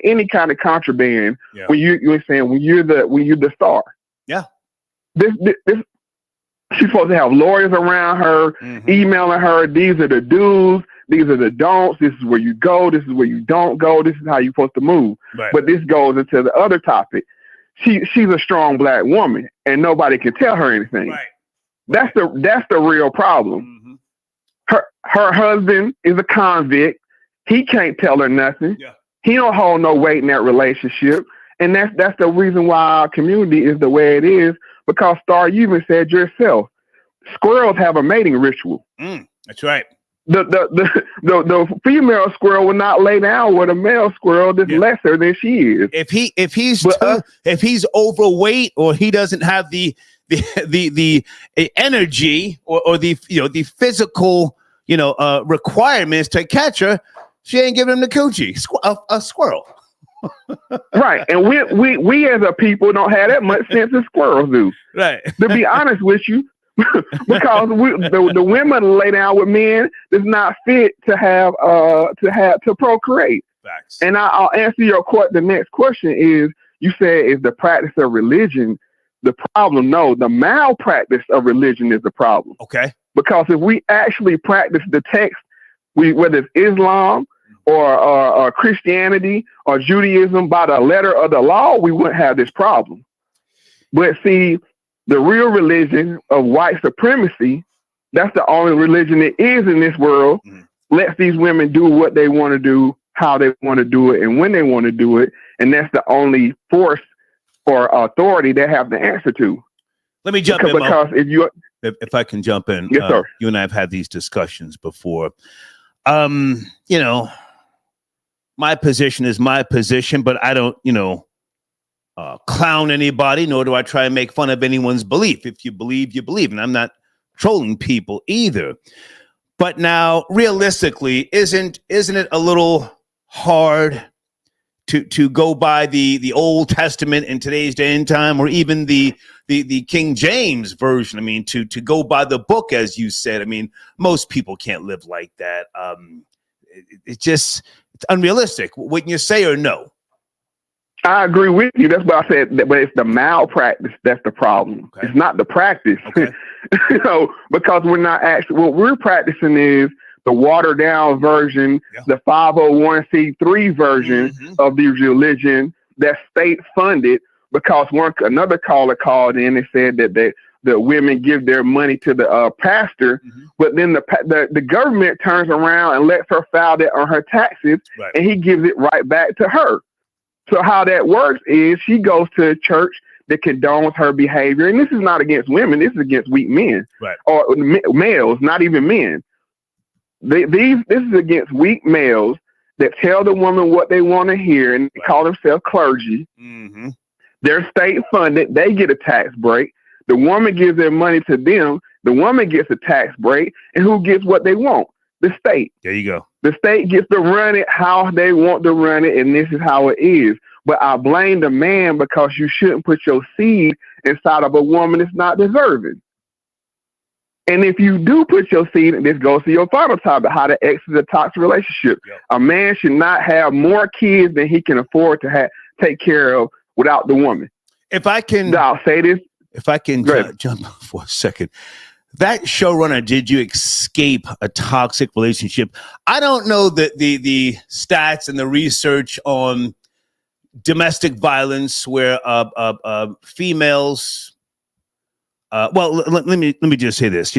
any kind of contraband when you're the star.
Yeah.
This she's supposed to have lawyers around her, emailing her. These are the do's. These are the don'ts. This is where you go. This is where you don't go. This is how you're supposed to move.
Right.
But this goes into the other topic. She's a strong black woman, and nobody can tell her anything.
Right.
That's the real problem. Mm-hmm. Her husband is a convict. He can't tell her nothing.
Yeah.
He don't hold no weight in that relationship, and that's the reason why our community is the way it is. Because, Star, you even said yourself, squirrels have a mating ritual.
That's right.
The female squirrel will not lay down with a male squirrel that's lesser than she is.
If he's overweight, or he doesn't have the energy or the physical requirements to catch her, she ain't giving him the coochie. A squirrel.
Right, and we as a people don't have that much sense as squirrels do.
Right.
To be honest with you, because the women lay down with men that's not fit to have to procreate.
Facts.
And I'll answer your the next question is, you said, is the practice of religion the problem? No, the malpractice of religion is the problem.
Okay.
Because if we actually practice the text, whether it's Islam or Christianity or Judaism by the letter of the law, we wouldn't have this problem. But see, the real religion of white supremacy, that's the only religion that is in this world, lets these women do what they want to do, how they want to do it, and when they want to do it. And that's the only force or authority they have to answer to.
Let me jump in,
because
if I can jump in.
Yes, sir.
You and I have had these discussions before. You know, my position is my position, but I don't, clown anybody, nor do I try and make fun of anyone's belief. If you believe, you believe. And I'm not trolling people either. But now, realistically, isn't it a little hard to go by the Old Testament in today's day and time, or even the King James version? I mean, to go by the book, as you said. I mean, most people can't live like that. It's unrealistic. Wouldn't you say, or no?
I agree with you. That's what I said. But it's the malpractice that's the problem. Okay. It's not the practice. Okay. Because we're not actually, what we're practicing is the watered down version, the 501c3 version of the religion that's state funded. Because another caller called in and said that the women give their money to the pastor, but then the government turns around and lets her file that on her taxes, and he gives it right back to her. So how that works is she goes to a church that condones her behavior. And this is not against women. This is against weak men, or males, not even men. This is against weak males that tell the woman what they want to hear, and they call themselves clergy. They're state funded. They get a tax break. The woman gives their money to them. The woman gets a tax break. And who gets what they want? The state.
There you go.
The state gets to run it how they want to run it, and this is how it is. But I blame the man, because you shouldn't put your seed inside of a woman that's not deserving. And if you do put your seed, and this goes to your final topic, how to exit a toxic relationship. A man should not have more kids than he can afford to take care of without the woman.
If I can,
I'll say this.
If I can jump for a second. That showrunner, did you escape a toxic relationship? I don't know the stats and the research on domestic violence where females. Let me just say this.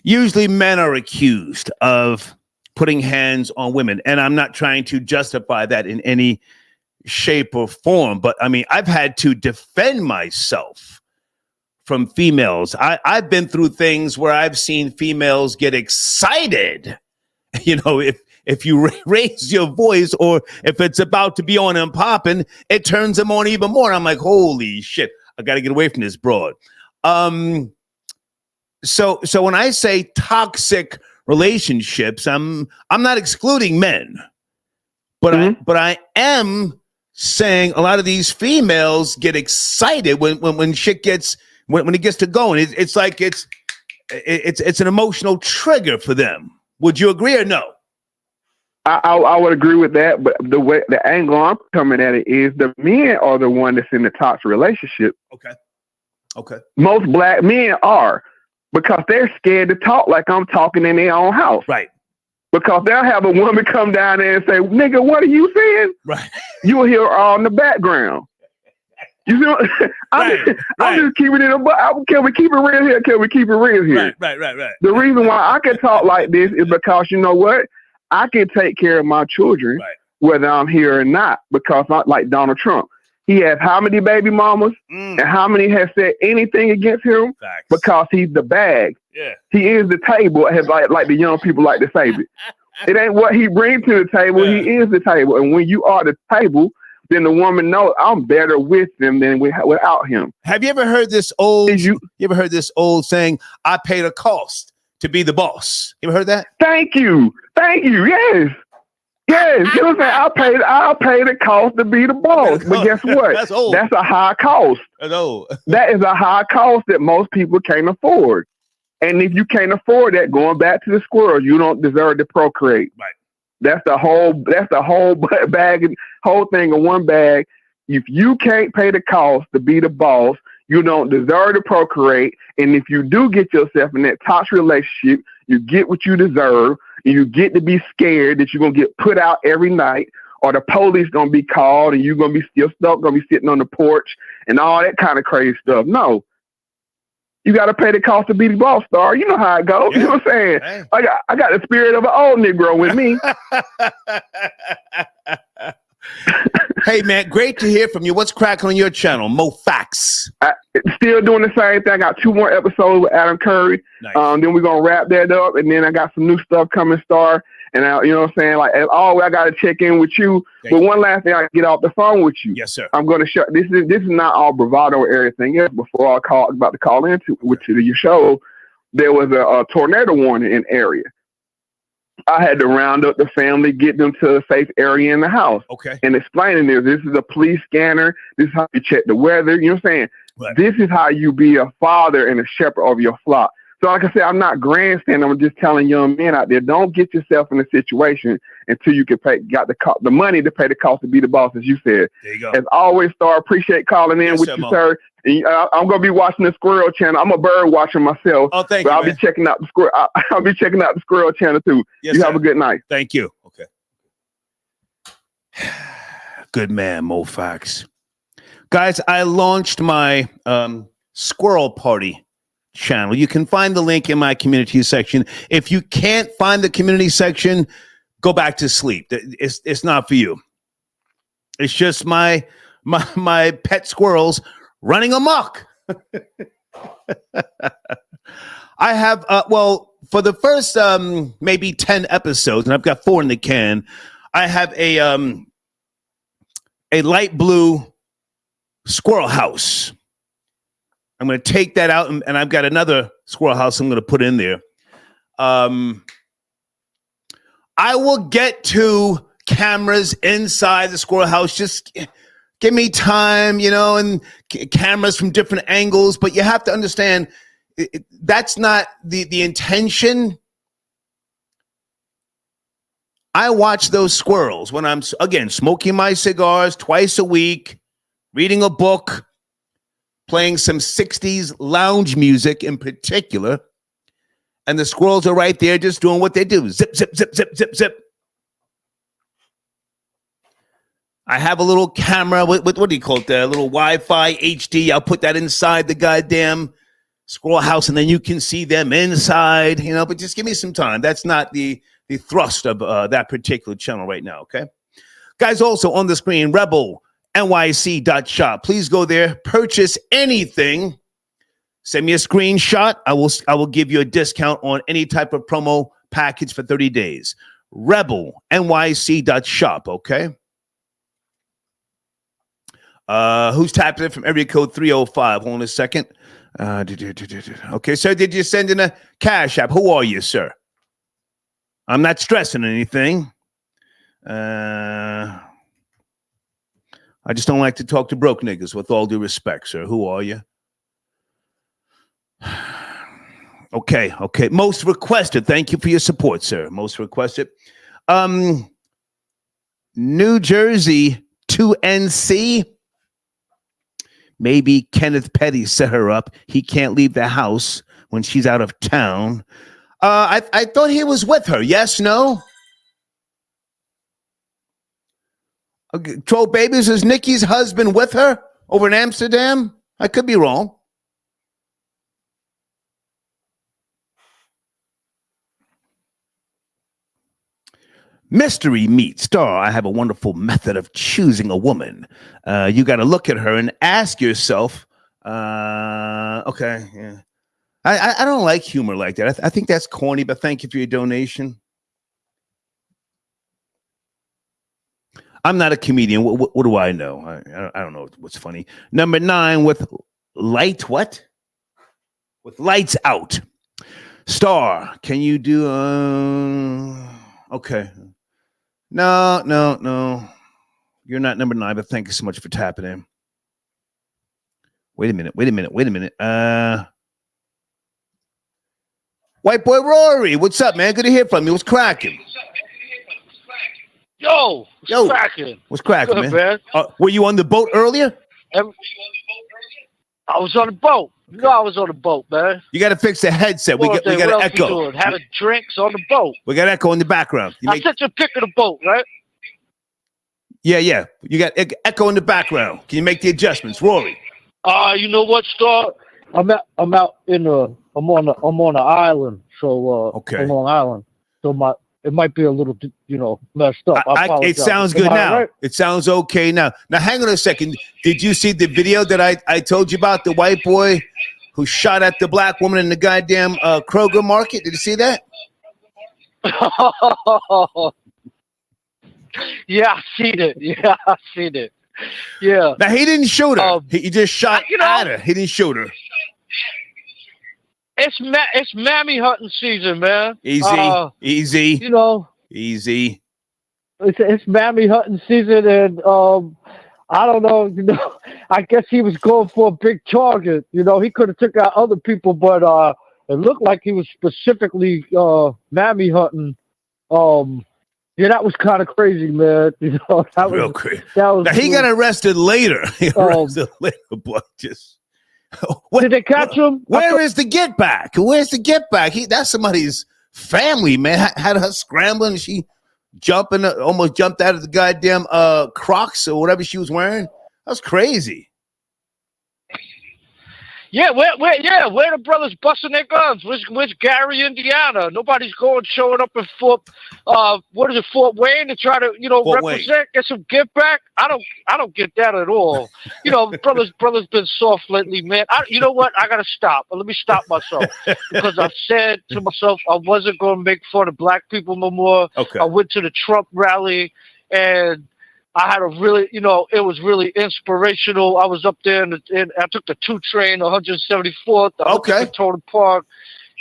Usually men are accused of putting hands on women, and I'm not trying to justify that in any shape or form. But I mean, I've had to defend myself from females. I've been through things where I've seen females get excited, if you raise your voice, or if it's about to be on and popping, it turns them on even more. And I'm like, holy shit, I got to get away from this broad. So when I say toxic relationships, I'm not excluding men, but I am saying a lot of these females get excited when shit gets, when it gets to going. It's like it's an emotional trigger for them. Would you agree or no?
I would agree with that, but the angle I'm coming at it is the men are the one that's in the toxic relationship.
Okay.
Most black men are, because they're scared to talk like I'm talking in their own house.
Right.
Because they'll have a woman come down there and say, "Nigga, what are you saying?"
Right.
You'll hear her all in the background. You know, I'm just keeping it. Can we keep it real here? Can we keep it real here?
Right.
The reason why I can talk like this is because, you know what? I can take care of my children, whether I'm here or not, because not like Donald Trump. He has how many baby mamas, and how many have said anything against him?
Facts.
Because he's the bag.
Yeah.
He is the table, as like the young people like to say. It ain't what he brings to the table. Yeah. He is the table. And when you are the table, then the woman knows I'm better with them than without him.
Have you ever heard this old? You ever heard this old saying? I pay the cost to be the boss. You ever heard that?
Thank you. Yes. You know what I'm saying? I'll pay the cost to be the boss. But guess what?
That's old.
That's a high cost.
That's old.
That is a high cost that most people can't afford. And if you can't afford that, going back to the squirrels, you don't deserve to procreate.
Right.
That's the whole bag, whole thing in one bag. If you can't pay the cost to be the boss, you don't deserve to procreate. And if you do get yourself in that toxic relationship, you get what you deserve, and you get to be scared that you're gonna get put out every night, or the police gonna be called, and you're gonna be still stuck, gonna be sitting on the porch, and all that kind of crazy stuff. No. You got to pay the cost to be the boss, Star. You know how it goes. Yeah. You know what I'm saying? Hey. I got the spirit of an old Negro with me.
Hey, man, great to hear from you. What's cracking on your channel? Mo Facts.
Still doing the same thing. I got 2 more episodes with Adam Curry. Nice. Then we're going to wrap that up. And then I got some new stuff coming, Star. And you know what I'm saying? Like, as always, I got to check in with you. But one last thing, I get off the phone with you.
Yes, sir.
I'm going to show. This is not all bravado or everything else. Before I about to call into your show, there was a tornado warning in area. I had to round up the family, get them to a safe area in the house.
Okay.
And explaining this is a police scanner. This is how you check the weather. You know what I'm saying? Right. This is how you be a father and a shepherd of your flock. So like I said, I'm not grandstanding. I'm just telling young men out there, don't get yourself in a situation until you can got the money to pay the cost to be the boss, as you said.
There you go.
As always, Star, appreciate calling in with you, sir. And, I'm going to be watching the Squirrel Channel. I'm a bird watcher myself.
Oh, thank you,
I'll be checking out the Squirrel. I'll be checking out the Squirrel Channel, too.
Yes,
you
sir.
have a good night.
Thank you. Okay. Good man, Mo Facts. Guys, I launched my Squirrel Party channel. You can find the link in my community section. If you can't find the community section, go back to sleep. It's not for you. It's just my pet squirrels running amok. I have for the first maybe 10 episodes, and I've got 4 in the can. I have a light blue squirrel house. I'm going to take that out, and I've got another squirrel house I'm going to put in there. I will get to cameras inside the squirrel house. Just give me time, and cameras from different angles. But you have to understand, that's not the intention. I watch those squirrels when I'm, again, smoking my cigars twice a week, reading a book, playing some 60s lounge music in particular. And the squirrels are right there just doing what they do. Zip, zip, zip, zip, zip, zip. I have a little camera with what do you call it? A little Wi-Fi HD. I'll put that inside the goddamn squirrel house, and then you can see them inside, but just give me some time. That's not the thrust of that particular channel right now, okay? Guys, also on the screen, rebelnyc.shop. Please go there, purchase anything. Send me a screenshot. I will give you a discount on any type of promo package for 30 days. rebelnyc.shop, okay? Who's tapping in from area code 305? Hold on a second. Okay, sir, did you send in a Cash App? Who are you, sir? I'm not stressing anything. I just don't like to talk to broke niggas, with all due respect, sir. Who are you? Okay. Most requested. Thank you for your support, sir. Most requested. New Jersey to NC. Maybe Kenneth Petty set her up. He can't leave the house when she's out of town. I thought he was with her. Yes, no? Okay. Troll Babies, is Nikki's husband with her over in Amsterdam? I could be wrong. Mystery meat star. I have a wonderful method of choosing a woman. You got to look at her and ask yourself, okay, yeah. I don't like humor like that. I think that's corny, but thank you for your donation. I'm not a comedian. What do I know? I don't know what's funny. Number 9 with light what? With lights out. Star, can you do okay. No. You're not number 9, but thank you so much for tapping in. Wait a minute. White boy Rory, what's up, man? Good to hear from you. What's cracking?
Yo, what's cracking?
What's cracking,
Good,
man? Were you on the boat earlier?
I was on the boat. You know I was on the boat, man.
You got to fix the headset. We got
what
echo.
else you doing? Having drinks on the boat.
We got echo in the background.
I sent you a pic of the boat, right?
Yeah. You got echo in the background. Can you make the adjustments, Rory?
You know what, Star?
I'm on an island, so
okay.
on Long Island, so it might be a little messed up.
It sounds good now. Right? It sounds okay now. Now hang on a second. Did you see the video that I told you about, the white boy who shot at the black woman in the goddamn Kroger market? Did you see that?
Yeah, I seen it. Yeah.
Now he didn't shoot her. He just shot at her. He didn't shoot her.
It's mammy hunting season, man.
Easy.
Easy. It's mammy hunting season, and I don't know. I guess he was going for a big target. He could have took out other people, but it looked like he was specifically mammy hunting. Yeah, that was kind of crazy, man. That
real crazy.
Now
he got arrested later. But just
did they catch him?
Where is the get back? Where's the get back? That's somebody's family, man. Had her scrambling. She almost jumped out of the goddamn Crocs or whatever she was wearing. That's crazy.
Yeah, where the brothers busting their guns? Where's Gary, Indiana? Nobody's showing up in Fort Wayne to try to represent, get some give back. I don't get that at all. brothers been soft lately, man. You know what? I gotta stop. Let me stop myself because I said to myself I wasn't going to make fun of black people no more.
Okay.
I went to the Trump rally and I had a really, it was really inspirational. I was up there and I took the 2 train, 174th. I went to Katona Park,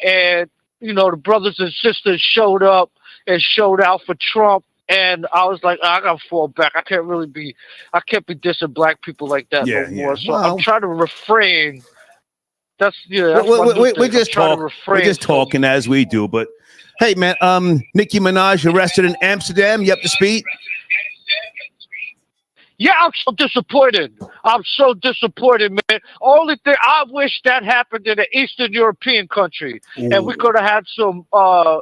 and the brothers and sisters showed up and showed out for Trump. And I was like, I gotta fall back. I can't be dissing black people like that no more. So I'm trying to refrain. That's
we're just talking. We're just talking as we do. But hey, man, Nicki Minaj arrested in Amsterdam. You up to speed?
Yeah, I'm so disappointed. Man. Only thing, I wish that happened in an Eastern European country. Ooh. And we could have had some, some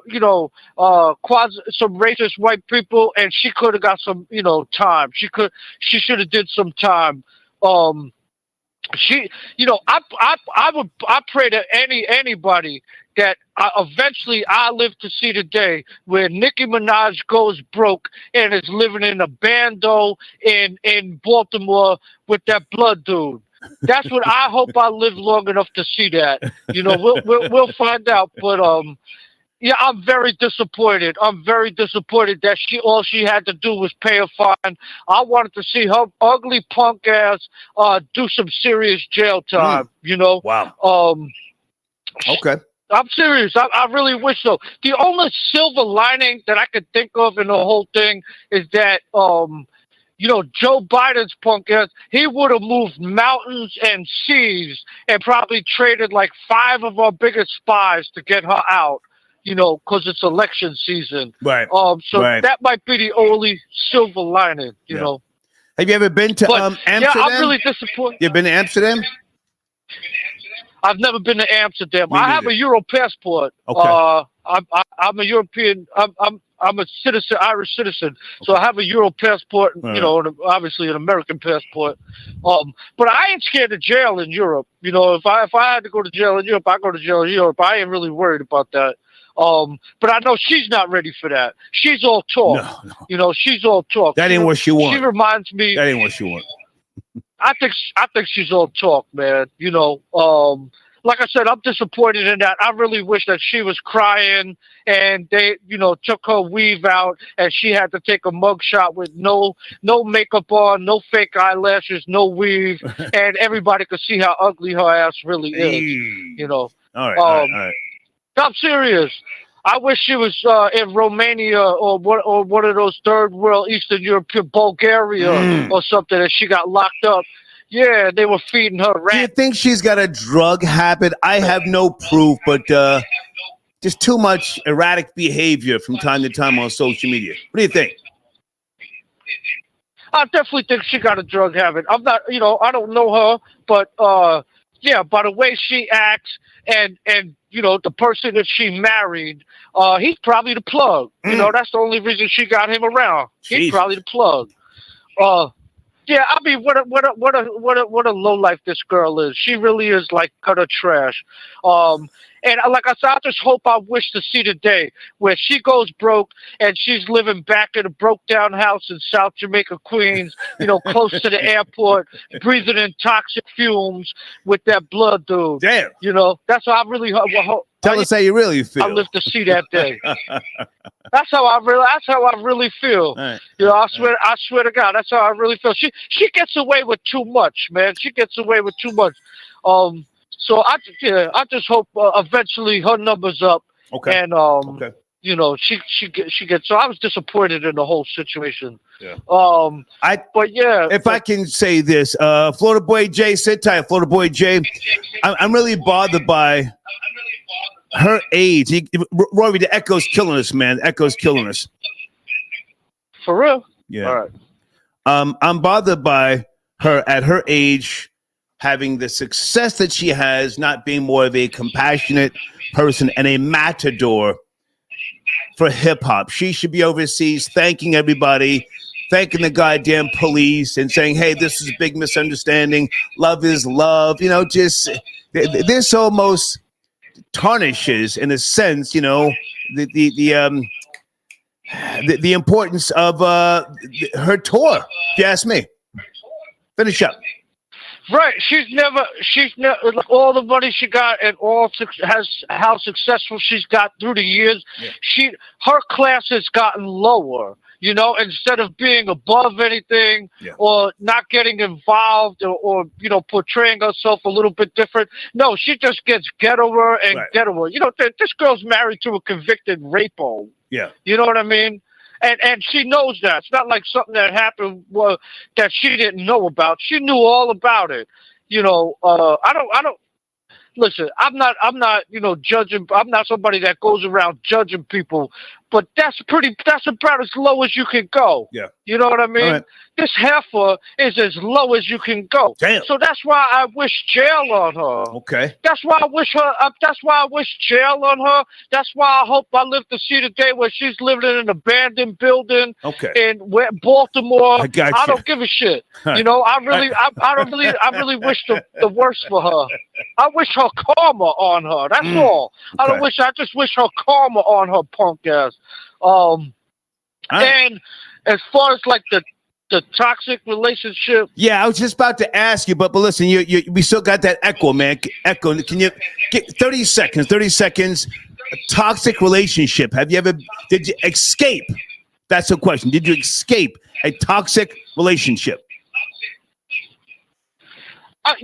racist white people, and she could have got some, time. She should have did some time. I pray to anybody that eventually I live to see the day where Nicki Minaj goes broke and is living in a bando in Baltimore with that blood dude. That's what I hope I live long enough to see that. We'll find out. But yeah, I'm very disappointed. That all she had to do was pay a fine. I wanted to see her ugly punk ass do some serious jail time.
Wow. Okay.
I'm serious. I really wish so. The only silver lining that I could think of in the whole thing is that, Joe Biden's punk ass, he would have moved mountains and seas and probably traded like 5 of our biggest spies to get her out, because it's election season.
Right.
That might be the only silver lining, you know.
Have you ever been to Amsterdam?
Yeah, I'm really disappointed.
You've been to Amsterdam?
I've never been to Amsterdam. I have a Euro passport.
Okay.
I'm a European. I'm a citizen, Irish citizen. So I have a Euro passport.
Right.
And obviously an American passport. But I ain't scared of jail in Europe. If I had to go to jail in Europe, I go to jail in Europe. I ain't really worried about that. But I know she's not ready for that. She's all talk.
No.
She's all talk.
That ain't what she wants.
She reminds me.
That ain't what she wants.
I think she's all talk, man. Like I said, I'm disappointed in that. I really wish that she was crying and they, took her weave out and she had to take a mugshot with no makeup on, no fake eyelashes, no weave, and everybody could see how ugly her ass really is.
All right.
I'm serious. I wish she was in Romania or one of those third world Eastern European, Bulgaria or something, and she got locked up. Yeah, they were feeding her rats.
Do you think she's got a drug habit? I have no proof, but do just too much erratic behavior from time to time on social media. What do you think?
I definitely think she got a drug habit. I'm not, I don't know her, but yeah, by the way she acts and the person that she married, he's probably the plug. That's the only reason she got him around. He's probably the plug. Yeah, I mean, what a low life this girl is. She really is like gutter trash. And like I said, I just hope I wish to see the day where she goes broke and she's living back in a broke down house in South Jamaica, Queens, close to the airport, breathing in toxic fumes with that blood dude.
Damn.
That's how I really hope.
Tell us how you really feel.
I live to see that day. That's how I really feel.
Right.
I swear to God, that's how I really feel. She gets away with too much, man. She gets away with too much. So I just hope eventually her number's up.
Okay.
And she gets. So I was disappointed in the whole situation.
Yeah.
If
I can say this, Florida Boy Jay, sit tight. Florida Boy Jay, I'm really bothered by her age. Rory, the echo's killing us, man. The echo's killing us.
For real?
Yeah.
All right.
I'm bothered by her at her age having the success that she has, not being more of a compassionate person and a matador for hip hop. She should be overseas thanking everybody, thanking the goddamn police and saying, hey, this is a big misunderstanding. Love is love. Just this almost tarnishes, in a sense, the importance of her tour, if you ask me. Finish up.
Right, she's never like, all the money she got and how successful she's got through the years. Yeah. Her class has gotten lower. Instead of being above anything or not getting involved or portraying herself a little bit different. No, she just gets ghettoer and ghettoer. This girl's married to a convicted rapo.
Yeah.
You know what I mean? And she knows that. It's not like something that happened that she didn't know about. She knew all about it. I don't listen, I'm not judging. I'm not somebody that goes around judging people, but that's about as low as you can go.
Yeah.
You know what I mean? Right. This heifer is as low as you can go.
Damn.
So that's why I wish jail on her.
Okay.
That's why I wish jail on her. That's why I hope I live to see the day where she's living in an abandoned building in Baltimore.
I got you.
I don't give a shit. I really wish the worst for her. I wish her karma on her. That's all.
Okay.
I just wish her karma on her punk ass. And as far as like the toxic relationship.
Yeah, I was just about to ask you, but listen, we still got that echo, man. Echo. Can you get 30 seconds? 30 seconds. A toxic relationship. Did you escape? That's the question. Did you escape a toxic relationship?
I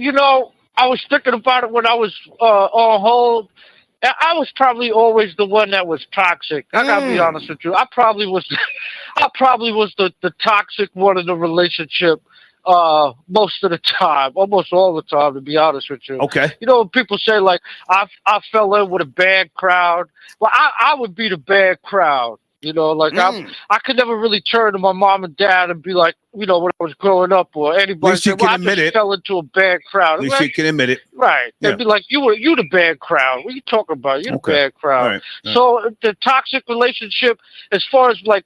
was thinking about it when I was on hold. I was probably always the one that was toxic. I gotta be honest with you. I probably was the toxic one in the relationship most of the time, almost all the time, to be honest with you.
Okay.
When people say like I fell in with a bad crowd. Well, I would be the bad crowd. I could never really turn to my mom and dad and be like, when I was growing up or anybody.
At least you can admit it.
Fell into a bad crowd.
At least you can admit it.
Right. They'd be like, you the bad crowd. What are you talking about? You're the bad crowd.
Right.
So the toxic relationship, as far as like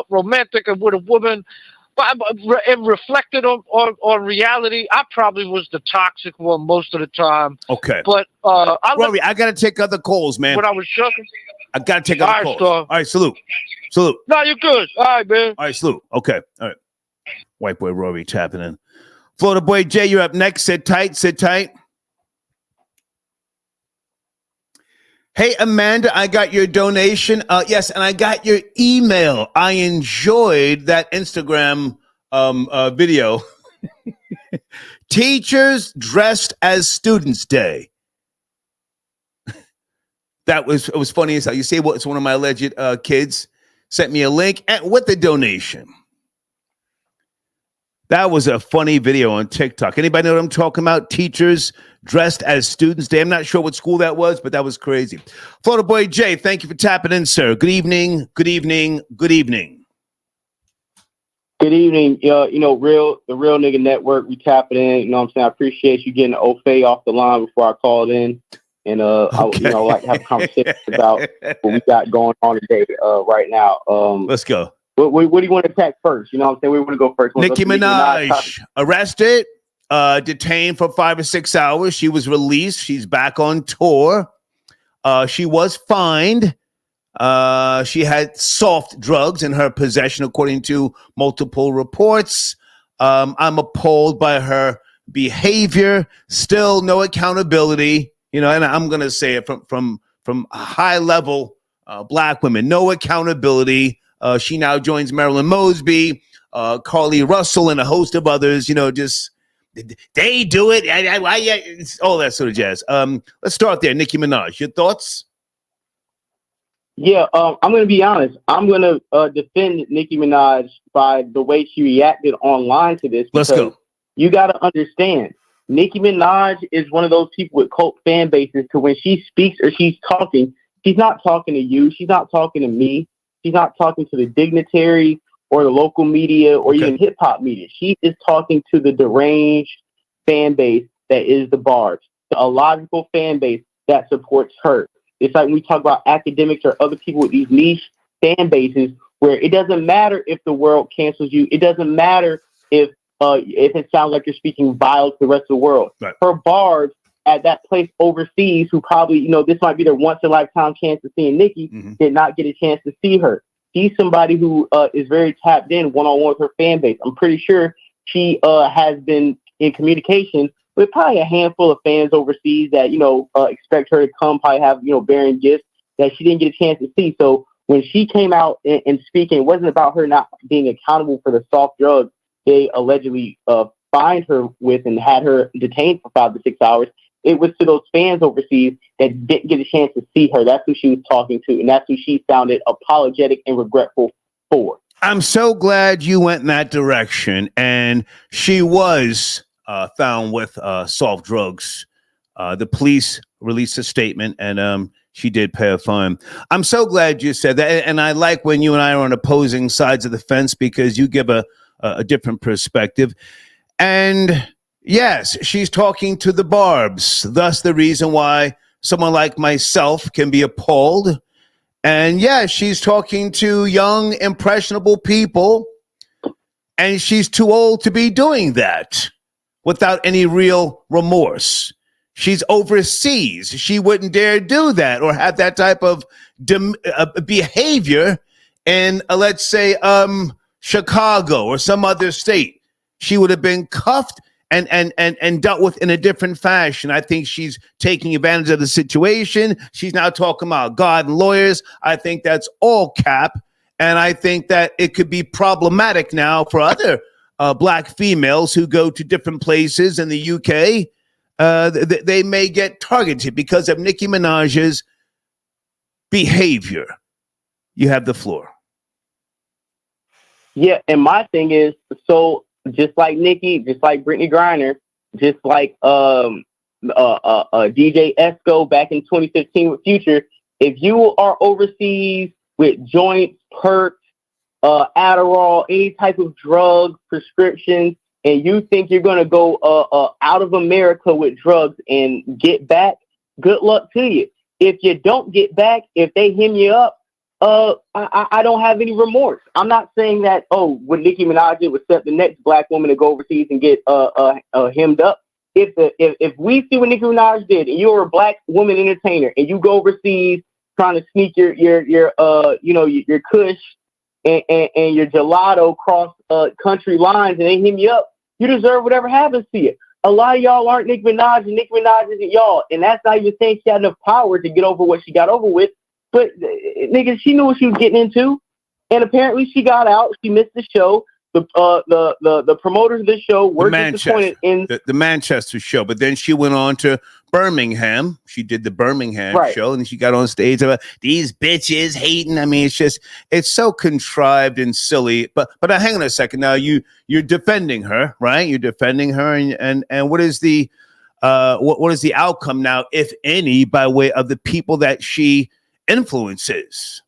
romantic and with a woman, and reflected on reality, I probably was the toxic one most of the time.
Okay.
But
Rory, I gotta take other calls, man.
When I was young.
I gotta take other calls. All right, salute.
No, you're good. All right, man.
All right, salute. Okay. All right. White boy Rory tapping in. Florida boy Jay, you're up next. Sit tight. Hey, Amanda, I got your donation. Yes, and I got your email. I enjoyed that Instagram video. Teachers dressed as Students Day. It was funny as hell. You say it's one of my alleged kids sent me a link with the donation. That was a funny video on TikTok. Anybody know what I'm talking about? Teachers dressed as students. I'm not sure what school that was, but that was crazy. Florida Boy Jay, thank you for tapping in, sir. Good evening. Good evening. Good evening.
Good evening. The Real Nigga Network. We tapping in. You know what I'm saying? I appreciate you getting Ofe off the line before I called in. And
okay.
I like to have a conversation about what we got going on today right now.
Let's go.
What do you want to attack first? You know what I'm saying? We want to go first.
Nicki Minaj arrested, detained for 5 or 6 hours. She was released. She's back on tour. She was fined. She had soft drugs in her possession, according to multiple reports. I'm appalled by her behavior. Still no accountability. And I'm going to say it from high level black women, no accountability. She now joins Marilyn Mosby, Carly Russell, and a host of others. Just they do it. It's all that sort of jazz. Let's start there. Nicki Minaj, your thoughts?
Yeah, I'm going to be honest. I'm going to defend Nicki Minaj by the way she reacted online to this.
Let's go.
You got to understand, Nicki Minaj is one of those people with cult fan bases to when she speaks or she's talking, she's not talking to you. She's not talking to me. She's not talking to the dignitary or the local media or even hip hop media. She is talking to the deranged fan base that is the Barbs, a logical fan base that supports her. It's like when we talk about academics or other people with these niche fan bases where it doesn't matter if the world cancels you. It doesn't matter if it sounds like you're speaking vile to the rest of the world.
Right.
Her Barbs at that place overseas who probably, this might be their once in a lifetime chance of seeing Nicki, did not get a chance to see her. She's somebody who is very tapped in one-on-one with her fan base. I'm pretty sure she has been in communication with probably a handful of fans overseas that, expect her to come, probably have, bearing gifts that she didn't get a chance to see. So when she came out and speaking, it wasn't about her not being accountable for the soft drugs they allegedly fined her with and had her detained for 5 to 6 hours. It was to those fans overseas that didn't get a chance to see her. That's who she was talking to, and that's who she sounded apologetic and regretful for.
I'm so glad you went in that direction, and she was found with soft drugs. The police released a statement, and she did pay a fine. I'm so glad you said that, and I like when you and I are on opposing sides of the fence because you give a different perspective. And yes, she's talking to the Barbs. Thus, the reason why someone like myself can be appalled. And yes, she's talking to young, impressionable people. And she's too old to be doing that without any real remorse. She's overseas. She wouldn't dare do that or have that type of behavior in, let's say, Chicago or some other state. She would have been cuffed and dealt with in a different fashion. I think she's taking advantage of the situation. She's now talking about God and lawyers. I think that's all cap. And I think that it could be problematic now for other black females who go to different places in the UK. They may get targeted because of Nicki Minaj's behavior. You have the floor.
Yeah, and my thing is, so just like Nicki, just like Brittany Griner, just like DJ Esco back in 2015 with Future, if you are overseas with joints, perks, Adderall, any type of drug prescription, and you think you're going to go out of America with drugs and get back, good luck to you. If you don't get back, if they hem you up, I don't have any remorse. I'm not saying that, what Nicki Minaj did was set the next black woman to go overseas and get hemmed up. If we see what Nicki Minaj did, and you're a black woman entertainer, and you go overseas trying to sneak your kush and your gelato across country lines, and they hem you up, you deserve whatever happens to you. A lot of y'all aren't Nicki Minaj, and Nicki Minaj isn't y'all, and that's not even saying she had enough power to get over what she got over with. But nigga, she knew what she was getting into, and apparently she got out. She missed the show. The promoters of the show were disappointed in
the Manchester show, but then she went on to Birmingham. She did the Birmingham
Right.
show, and she got on stage about these bitches hating. I mean, it's so contrived and silly. But hang on a second. Now you're defending her, right? You're defending her, and what is the what is the outcome now, if any, by way of the people that she influences?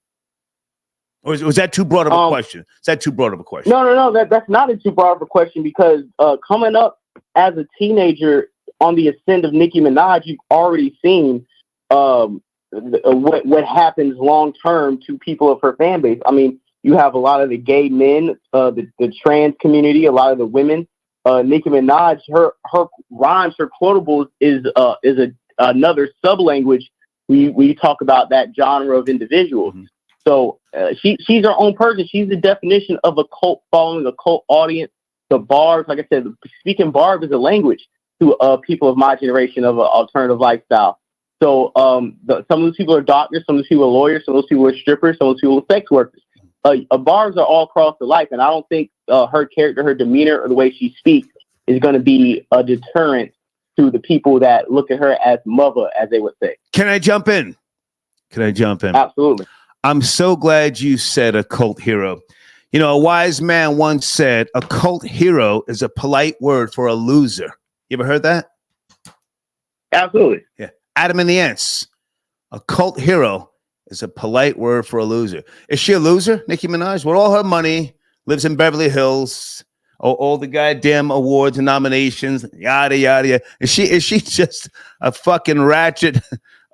Or was that too broad of a question? Is that too broad of a question?
No. That's not a too broad of a question, because coming up as a teenager on the ascent of Nicki Minaj, you've already seen what happens long term to people of her fan base. I mean, you have a lot of the gay men, the trans community, a lot of the women. Nicki Minaj, her rhymes, her quotables is another sub language. We talk about that genre of individuals. Mm-hmm. So she's her own person. She's the definition of a cult following, a cult audience. The barbs, like I said, speaking barb is a language to people of my generation of an alternative lifestyle. So some of those people are doctors, some of those people are lawyers, some of those people are strippers, some of those people are sex workers. Barbs are all across the life, and I don't think her character, her demeanor, or the way she speaks is going to be a deterrent to the people that look at her as mother, as they would say.
Can I jump in?
Absolutely.
I'm so glad you said a cult hero. You know, a wise man once said, a cult hero is a polite word for a loser. You ever heard that?
Absolutely.
Yeah. Adam and the Ants. A cult hero is a polite word for a loser. Is she a loser, Nicki Minaj? With all her money, lives in Beverly Hills, all the goddamn awards and nominations, yada, yada, yada. Is she just a fucking ratchet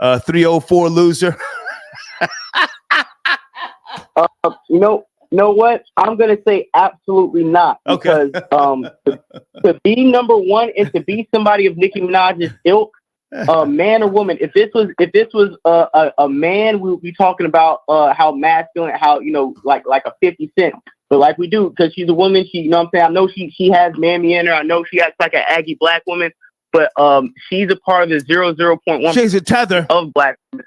304 loser?
You know what? I'm going to say absolutely not. Because to be number one and to be somebody of Nicki Minaj's ilk, man or woman, if this was a man, we would be talking about how masculine, how, like a 50 Cent. But like we do, because she's a woman, she, you know what I'm saying? I know she has mammy in her. I know she acts like an Aggie black woman, but she's a part of the 0.1%.
She's a tether
of black women.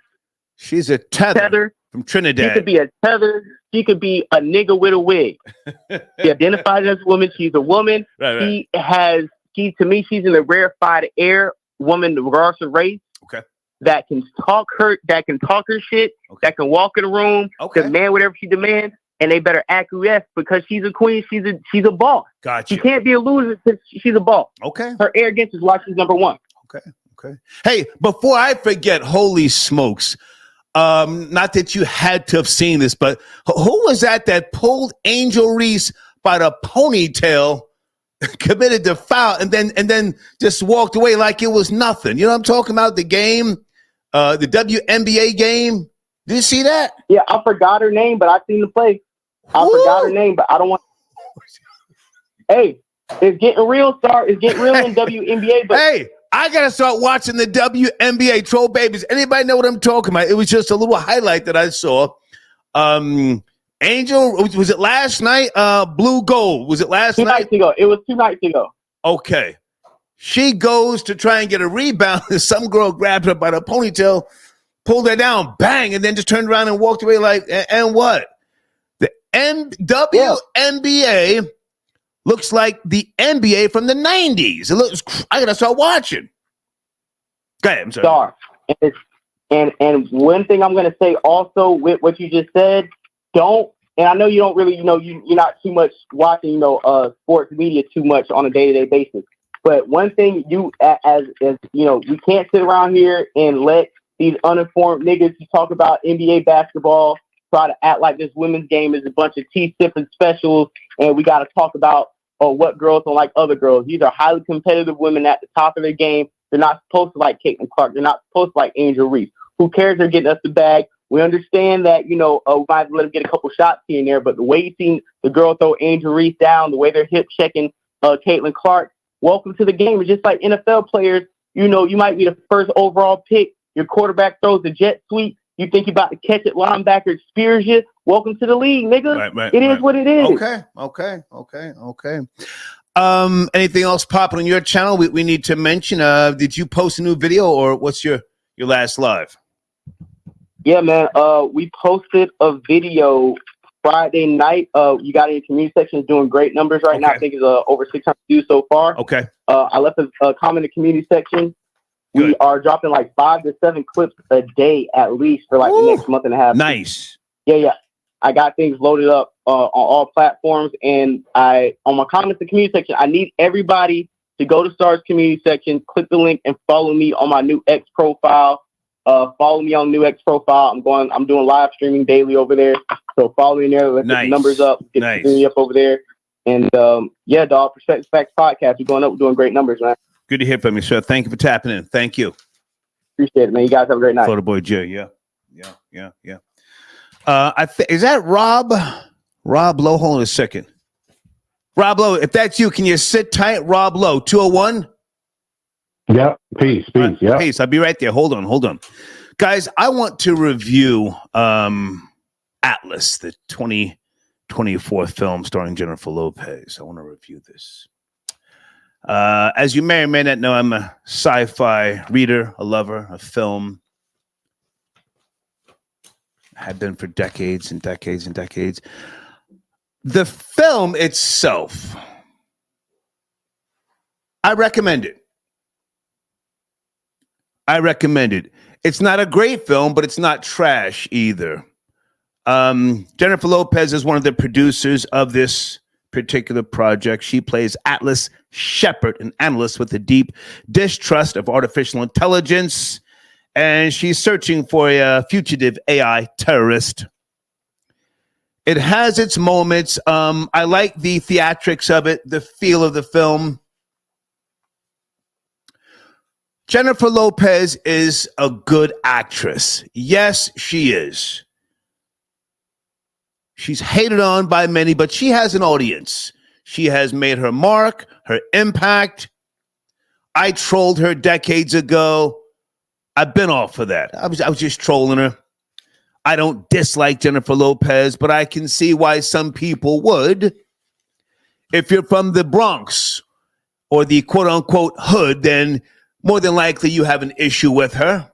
She's a tether from Trinidad.
She could be a tether. She could be a nigga with a wig. She identifies as a woman. She's a woman.
Right.
To me, she's in the rarefied air woman, regardless of race.
Okay. That
can talk her shit. Okay. That can walk in the room.
Okay.
Demand whatever she demands, and they better acquiesce because she's a queen. She's a boss.
Gotcha.
She can't be a loser because she's a boss.
Okay.
Her arrogance is why she's number one.
Okay. Hey, before I forget, holy smokes. Not that you had to have seen this, but who was that pulled Angel Reese by the ponytail, committed the foul, and then just walked away like it was nothing? You know what I'm talking about? The game, the WNBA game. Did you see that?
Yeah, I forgot her name, but I seen the play. I forgot her name, but I don't want. Hey, it's getting real, It's getting real in WNBA, but
hey. I got to start watching the WNBA. Troll babies. Anybody know what I'm talking about? It was just a little highlight that I saw. Angel, was it last night? Blue Gold. Was it last night?
2 nights ago. It was 2 nights ago.
Okay. She goes to try and get a rebound, and some girl grabbed her by the ponytail, pulled her down, bang, and then just turned around and walked away like, and what? The WNBA looks like the NBA from the 90s. It looks. I gotta start watching. Go ahead. I'm sorry.
And one thing I'm gonna say also with what you just said, don't. And I know you don't really, you're not too much watching, sports media too much on a day-to-day basis. But one thing as we can't sit around here and let these uninformed niggas who talk about NBA basketball try to act like this women's game is a bunch of tea-sipping specials, and we got to talk about what girls don't like other girls. These are highly competitive women at the top of their game. They're not supposed to like Caitlin Clark. They're not supposed to like Angel Reese. Who cares? They're getting us the bag. We understand that, we might let them get a couple shots here and there, but the way you seen the girl throw Angel Reese down, the way they're hip checking Caitlin Clark, welcome to the game. It's just like NFL players, you might be the first overall pick. Your quarterback throws the jet sweep. You think you're about to catch it, linebacker spears you. Welcome to the league, nigga.
Right,
it is what it is.
Okay. Anything else popping on your channel we need to mention? Did you post a new video, or what's your last live?
Yeah, man. We posted a video Friday night. You got it in the community section. It's doing great numbers right now. I think it's over 600 views so far.
Okay.
I left a comment in the community section. We are dropping like 5 to 7 clips a day at least for like the next month and a half.
Nice.
Yeah. I got things loaded up on all platforms, and on my comments and community section, I need everybody to go to Star's community section, click the link, and follow me on my new X profile. Follow me on new X profile. I'm doing live streaming daily over there, so follow me in there. Let's get the numbers up, get the community up over there, and yeah, dog. Perspective Facts podcast. We're going up. We're doing great numbers, man.
Good to hear from you, sir. Thank you for tapping in. Thank you.
Appreciate it, man. You guys have a great night.
Photo Boy J. Yeah. Is that Rob? Rob Lowe, hold on a second. Rob Lowe, if that's you, can you sit tight? Rob Lowe, 201?
Yeah, peace. Yeah.
Peace. I'll be right there. Hold on. Guys, I want to review Atlas, the 2024 film starring Jennifer Lopez. I want to review this. As you may or may not know, I'm a sci-fi reader, a lover of film. Have been for decades and decades and decades. The film itself, I recommend it. It's not a great film, but it's not trash either. Jennifer Lopez is one of the producers of this particular project. She plays Atlas Shepard, an analyst with a deep distrust of artificial intelligence, and she's searching for a fugitive AI terrorist. It has its moments. I like the theatrics of it, the feel of the film. Jennifer Lopez is a good actress. Yes, she is. She's hated on by many, but she has an audience. She has made her mark, her impact. I trolled her decades ago. I've been off of that. I was just trolling her. I don't dislike Jennifer Lopez, but I can see why some people would. If you're from the Bronx or the quote-unquote hood, then more than likely you have an issue with her.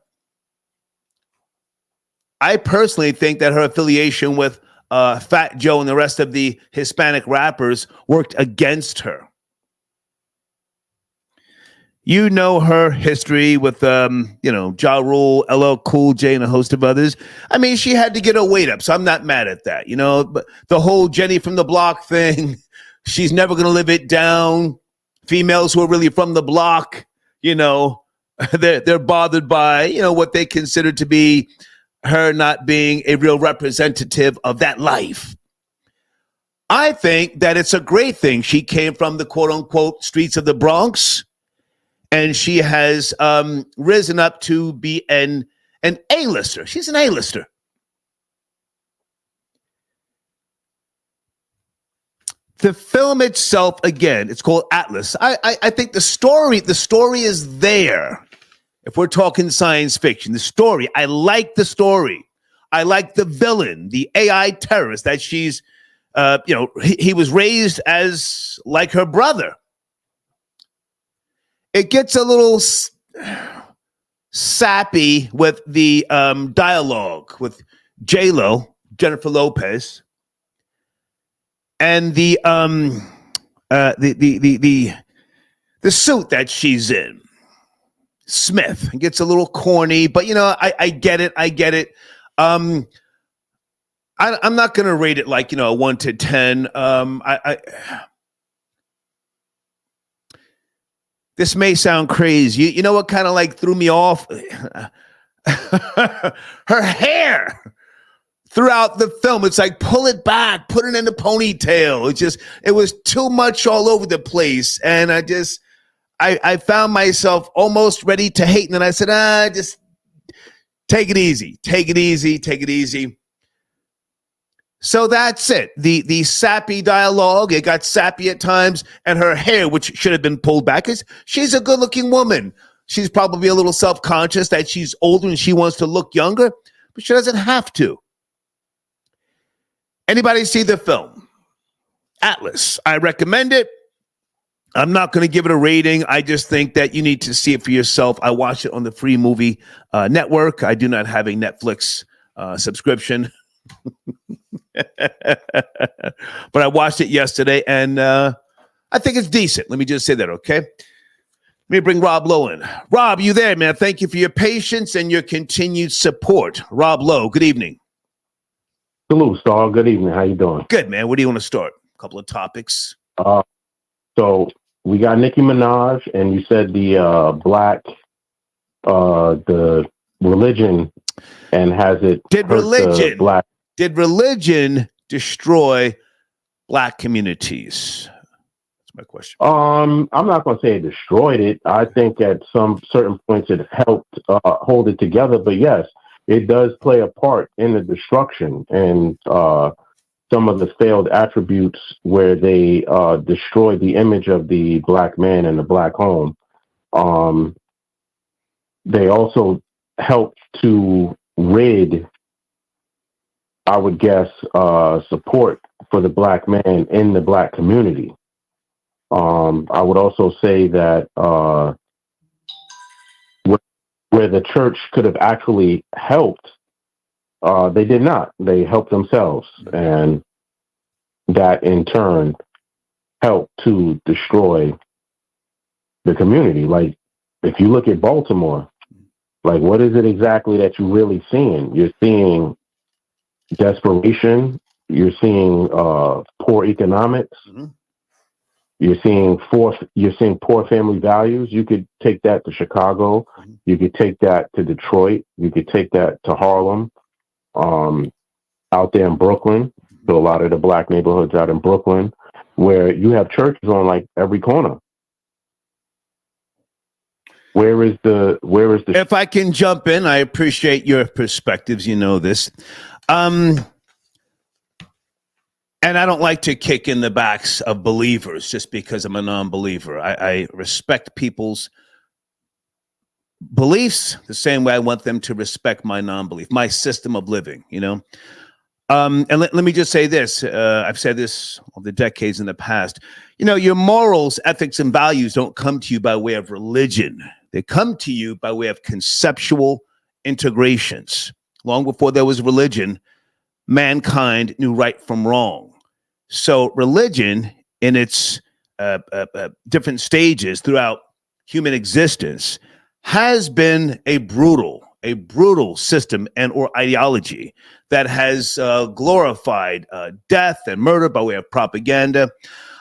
I personally think that her affiliation with Fat Joe and the rest of the Hispanic rappers worked against her. You know her history with, Ja Rule, LL Cool J, and a host of others. I mean, she had to get her weight up, so I'm not mad at that. But the whole Jenny from the block thing, she's never going to live it down. Females who are really from the block, they're bothered by, what they consider to be her not being a real representative of that life. I think that it's a great thing. She came from the quote-unquote streets of the Bronx, and she has risen up to be an A-lister. She's an A-lister. The film itself, again, it's called Atlas. I think the story is there. If we're talking science fiction, the story, I like the story. I like the villain, the AI terrorist that she's, he was raised as like her brother. It gets a little sappy with the dialogue with J-Lo, Jennifer Lopez, and the suit that she's in. Smith. It gets a little corny, but I get it. I'm not going to rate it like, 1 to 10. This may sound crazy. You know what kind of like threw me off? Her hair throughout the film. It's like, pull it back, put it in a ponytail. It was too much all over the place. And I found myself almost ready to hate. And then I said, just take it easy. So that's it. The sappy dialogue, it got sappy at times, and her hair, which should have been pulled back, because she's a good-looking woman. She's probably a little self-conscious that she's older and she wants to look younger, but she doesn't have to. Anybody see the film? Atlas. I recommend it. I'm not going to give it a rating. I just think that you need to see it for yourself. I watched it on the Free Movie Network. I do not have a Netflix subscription. But I watched it yesterday, and I think it's decent. Let me just say that, okay? Let me bring Rob Lowe in. Rob, you there, man? Thank you for your patience and your continued support. Rob Lowe, good evening.
Salute, Star. Good evening. How you doing?
Good, man. Where do you want to start? A couple of topics.
So we got Nicki Minaj, and you said the black, the religion, and has it
Did
hurt the black?
Did religion destroy black communities? My question.
I'm not going to say it destroyed it. I think at some certain points it helped hold it together. But yes, it does play a part in the destruction and some of the failed attributes where they destroyed the image of the black man and the black home. They also helped to rid, I would guess, support for the black man in the black community. I would also say that where the church could have actually helped, they did not. They helped themselves, and that in turn helped to destroy the community. Like, if you look at Baltimore, like, what is it exactly that you're really seeing? You're seeing desperation. You're seeing poor economics.
Mm-hmm.
You're seeing poor family values. You could take that to Chicago. You could take that to Detroit. You could take that to Harlem. Out there in Brooklyn, so a lot of the black neighborhoods out in Brooklyn, where you have churches on like every corner. Where is the?
If I can jump in, I appreciate your perspectives. You know this. And I don't like to kick in the backs of believers just because I'm a non-believer. I respect people's beliefs the same way I want them to respect my non-belief, my system of living, you know? And let me just say this. I've said this over the decades in the past. You know, your morals, ethics, and values don't come to you by way of religion. They come to you by way of conceptual integrations. Long before there was religion, mankind knew right from wrong. So religion, in its different stages throughout human existence, has been a brutal system and or ideology that has glorified death and murder by way of propaganda.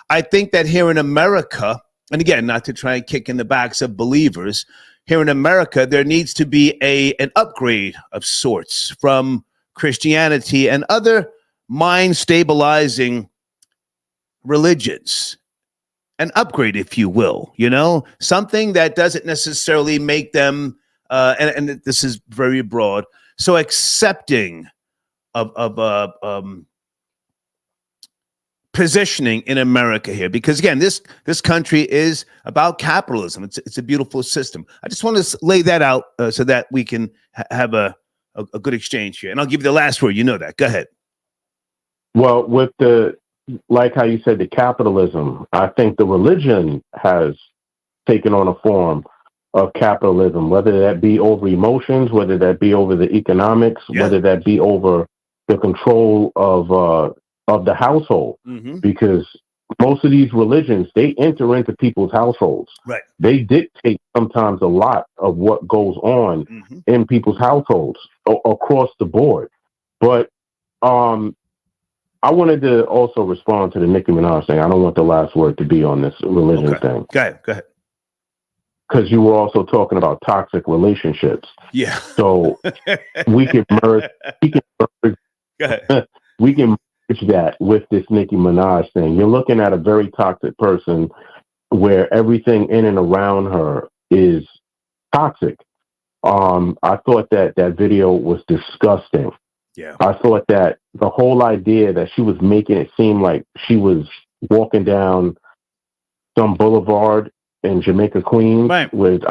I think that here in America, and again, not to try and kick in the backs of believers, here in America, there needs to be an upgrade of sorts from Christianity and other mind-stabilizing religions. An upgrade, if you will, you know, something that doesn't necessarily make them, and this is very broad, so accepting of positioning in America here, because again, this country is about capitalism. It's a beautiful system. I just want to lay that out so that we can have a good exchange here, and I'll give you the last word. You know that. Go ahead.
Well, with like how you said, the capitalism, I think the religion has taken on a form of capitalism, whether that be over emotions, whether that be over the economics, whether that be over the control of the household. Mm-hmm. Because most of these religions, they enter into people's households.
Right.
They dictate sometimes a lot of what goes on in people's households across the board. But I wanted to also respond to the Nicki Minaj thing. I don't want the last word to be on this religion thing.
Go ahead.
Because you were also talking about toxic relationships.
Yeah.
So we can merge.
Go ahead.
We can merge that with this Nicki Minaj thing. You're looking at a very toxic person where everything in and around her is toxic. I thought that video was disgusting.
Yeah.
I thought that the whole idea that she was making it seem like she was walking down some boulevard in Jamaica, Queens, with,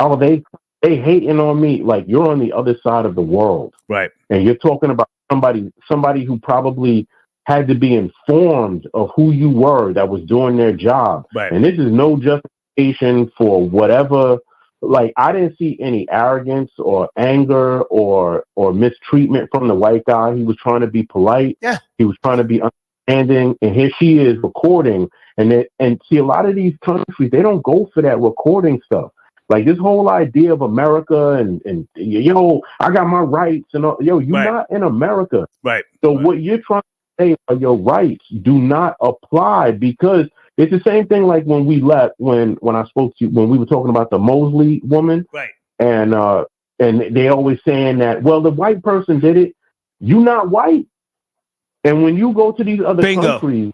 they hating on me. Like, you're on the other side of the world.
Right.
And you're talking about somebody who probably had to be informed of who you were that was doing their job.
Right.
And this is no justification for whatever. Like, I didn't see any arrogance or anger or mistreatment from the white guy. He was trying to be polite.
Yeah.
He was trying to be understanding. And here she is recording. And see, a lot of these countries, they don't go for that recording stuff. Like this whole idea of America and yo, I got my rights and all, yo, you're not in America.
Right.
So what you're trying to say are your rights do not apply, because it's the same thing like when we left, when I spoke to you, when we were talking about the Mosley woman.
Right.
And they always saying that, well, the white person did it. You're not white. And when you go to these other countries,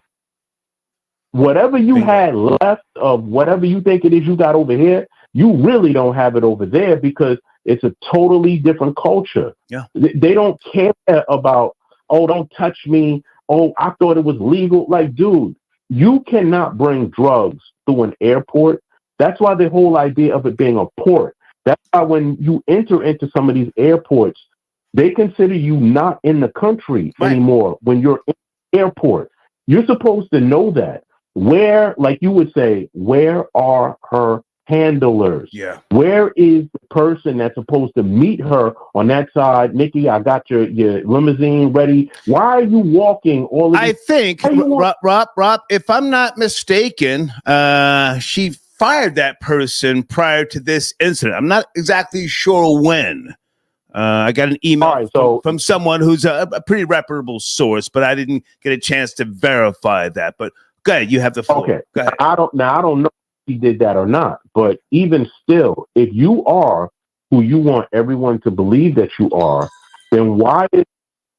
whatever you had left of whatever you think it is you got over here, you really don't have it over there, because it's a totally different culture.
Yeah.
They don't care about, oh, don't touch me. Oh, I thought it was legal. Like, dude, you cannot bring drugs through an airport. That's why the whole idea of it being a port. That's why when you enter into some of these airports, they consider you not in the country anymore when you're in the airport. You're supposed to know that. Where, like you would say, where are her handlers?
Yeah.
Where is the person that's supposed to meet her on that side? Nikki, I got your limousine ready. Why are you walking all of
I think, Rob, if I'm not mistaken, she fired that person prior to this incident. I'm not exactly sure when. I got an email from someone who's a pretty reputable source, but I didn't get a chance to verify that. But go ahead, you have the floor.
Okay.
Go ahead.
I don't know if he did that or not, but even still, if you are who you want everyone to believe that you are, then why is,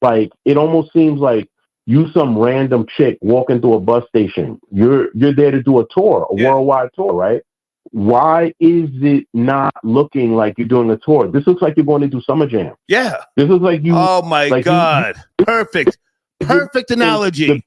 like, it almost seems like you some random chick walking through a bus station. You're there to do a tour, a worldwide tour, right? Why is it not looking like you're doing a tour? This looks like you're going to do Summer Jam.
Yeah.
This looks like you.
Oh my God. Perfect analogy.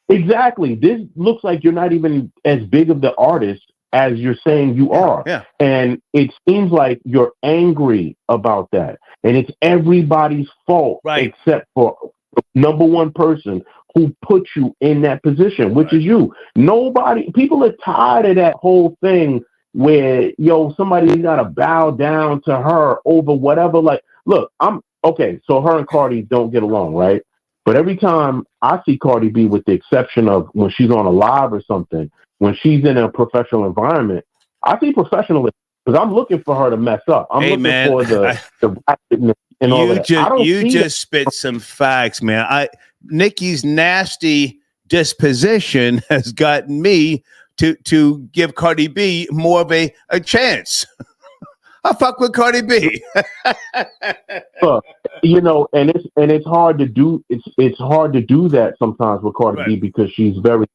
Exactly. This looks like you're not even as big of the artist as you're saying you are.
Yeah.
And it seems like you're angry about that. And it's everybody's fault except for the number one person who put you in that position, which is you. People are tired of that whole thing where, yo, somebody's got to bow down to her over whatever. Like, look, so her and Cardi don't get along, right? But every time I see Cardi B, with the exception of when she's on a live or something, when she's in a professional environment, I see professionalism, because I'm looking for her to mess up. I'm looking for the rapidness and all of that.
You just spit some facts, man. Nikki's nasty disposition has gotten me to give Cardi B more of a chance. I fuck with Cardi B.
And it's hard to do. It's hard to do that sometimes with Cardi B, because she's very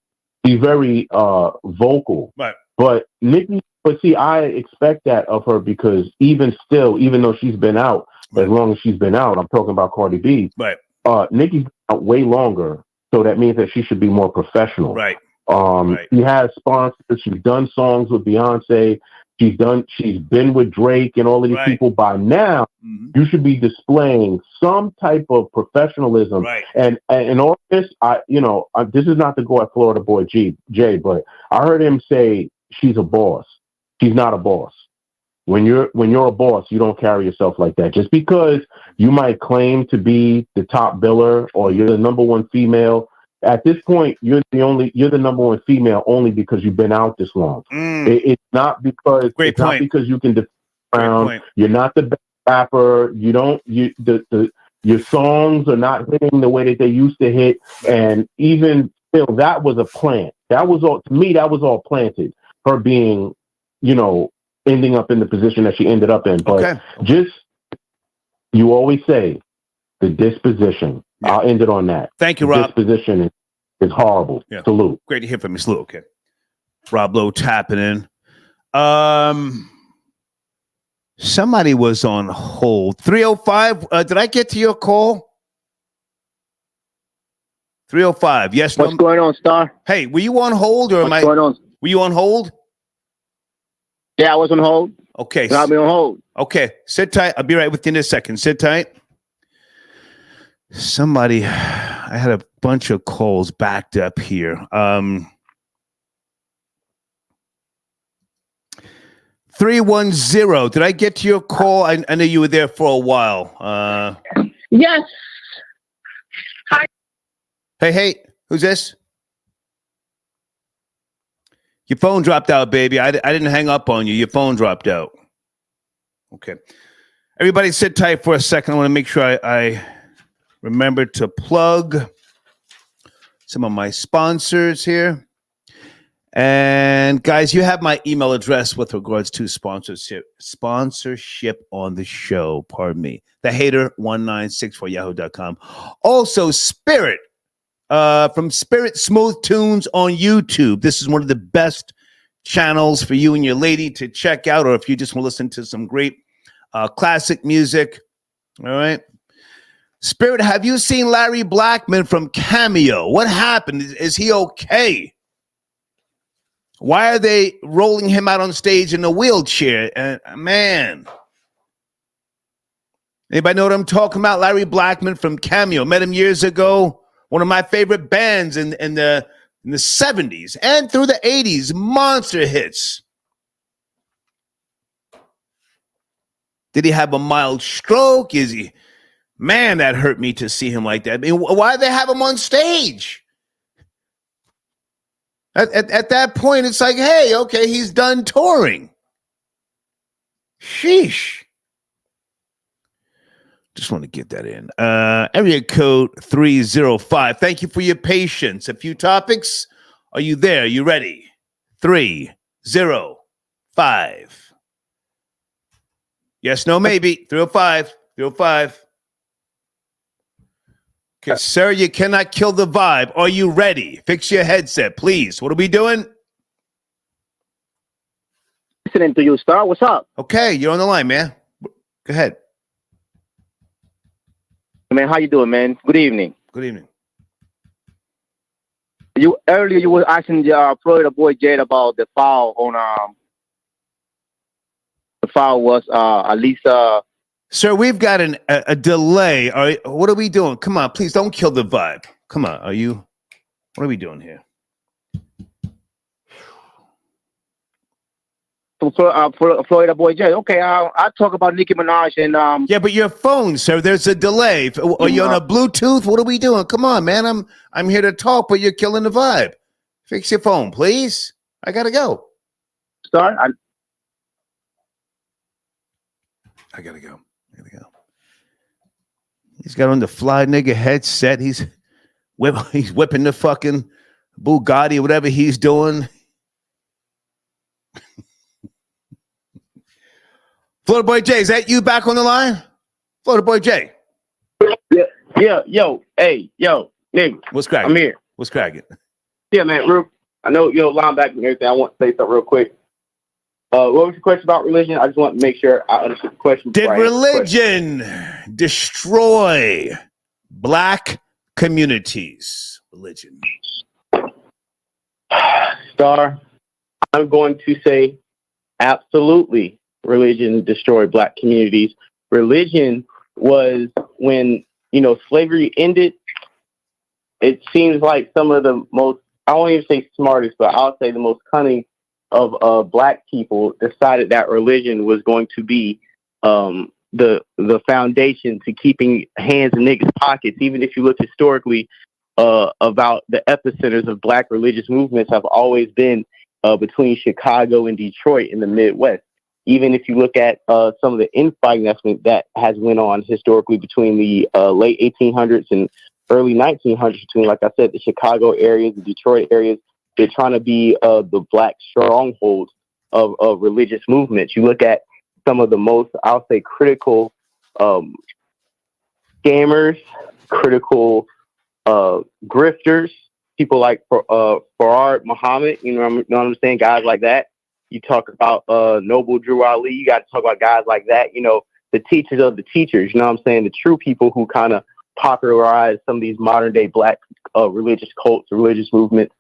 vocal.
Right.
But Nikki, I expect that of her, because even though she's been out as long as she's been out, I'm talking about Cardi B.
Right.
Nikki's been out way longer, so that means that she should be more professional.
Right.
She has sponsors. She's done songs with Beyonce. She's been with Drake and all of these people. By now, you should be displaying some type of professionalism.
Right.
And all this, this is not to go at Florida boy Jay, but I heard him say she's a boss. She's not a boss. When you're a boss, you don't carry yourself like that. Just because you might claim to be the top biller or you're the number one female, at this point, you're the number one female only because you've been out this long. It's not because not because you can defend around. You're not the best rapper. Your songs are not hitting the way that they used to hit. And even still, that was a plant. That was all, to me, that was all planted. Her being, ending up in the position that she ended up in. But you always say the disposition. Yeah. I'll end it on that.
Thank you, Rob.
Disposition is horrible. Yeah. Salute.
Great to hear from you. Salute. Okay. Rob Lowe tapping in. Somebody was on hold. 305. Did I get to your call? 305. Yes.
What's going on, Star?
Hey, were you on hold or
What's going on?
Were you on hold?
Yeah, I was on hold.
Okay.
I'll be on hold.
Okay. Sit tight. I'll be right with you in a second. Sit tight. I had a bunch of calls backed up here. 310. Did I get to your call? I know you were there for a while.
Yes. Hi.
Hey, who's this? Your phone dropped out, baby. I didn't hang up on you. Your phone dropped out. Okay. Everybody sit tight for a second. I want to make sure I remember to plug some of my sponsors here. And guys, you have my email address with regards to sponsorship on the show. Pardon me. thehater1964yahoo.com. Also, Spirit from Spirit Smooth Tunes on YouTube. This is one of the best channels for you and your lady to check out, or if you just want to listen to some great classic music. All right. Spirit, have you seen Larry Blackman from Cameo? What happened? Is he okay? Why are they rolling him out on stage in a wheelchair? Man. Anybody know what I'm talking about? Larry Blackman from Cameo. Met him years ago. One of my favorite bands in the 70s and through the 80s. Monster hits. Did he have a mild stroke? Is he? Man, that hurt me to see him like that. I mean, why do they have him on stage? At that point, it's like, hey, okay, he's done touring. Sheesh. Just want to get that in. Area code 305. Thank you for your patience. A few topics. Are you there? You ready? 305. Yes, no, maybe. 305. 305. Okay, sir, you cannot kill the vibe. Are you ready? Fix your headset, please. What are we doing?
Listening to you, Star. What's up?
Okay, you're on the line, man. Go ahead.
Man, how you doing, man? Good evening.
Good evening.
Earlier you were asking Florida boy Jade about the foul on the foul was at least
Sir, we've got a delay. What are we doing? Come on, please don't kill the vibe. Come on, what are we doing here?
Florida boy Jay. Okay, I'll talk about Nicki Minaj and
Yeah, but your phone, sir, there's a delay. Are you on a Bluetooth? What are we doing? Come on, man. I'm here to talk, but you're killing the vibe. Fix your phone, please. I gotta go.
Sorry,
I gotta go. He's got on the fly nigga headset. He's whipping the fucking Bugatti, whatever he's doing. Florida Boy Jay, is that you back on the line? Florida Boy Jay.
Yeah, yo, hey, yo, nigga.
What's cracking?
I'm here.
What's cracking?
Yeah, man. I know you're linebacker and everything. I want to say something real quick. What was your question about religion? I just want to make sure I understood the question.
Did religion destroy black communities? Religion.
Star, I'm going to say absolutely religion destroyed black communities. Religion was when, slavery ended. It seems like some of the most, I won't even say smartest, but I'll say the most cunning of black people decided that religion was going to be the foundation to keeping hands in niggas' pockets. Even if you look historically about the epicenters of black religious movements have always been between Chicago and Detroit in the Midwest. Even if you look at some of the infighting that has went on historically between the late 1800s and early 1900s between, like I said, the Chicago areas, the Detroit areas. They're trying to be the black strongholds of religious movements. You look at some of the most, I'll say, critical scammers, critical grifters, people like Farad Muhammad, you know what I'm saying? Guys like that. You talk about Noble Drew Ali. You got to talk about guys like that. The teachers of the teachers. You know what I'm saying? The true people who kind of popularized some of these modern day black religious cults, religious movements.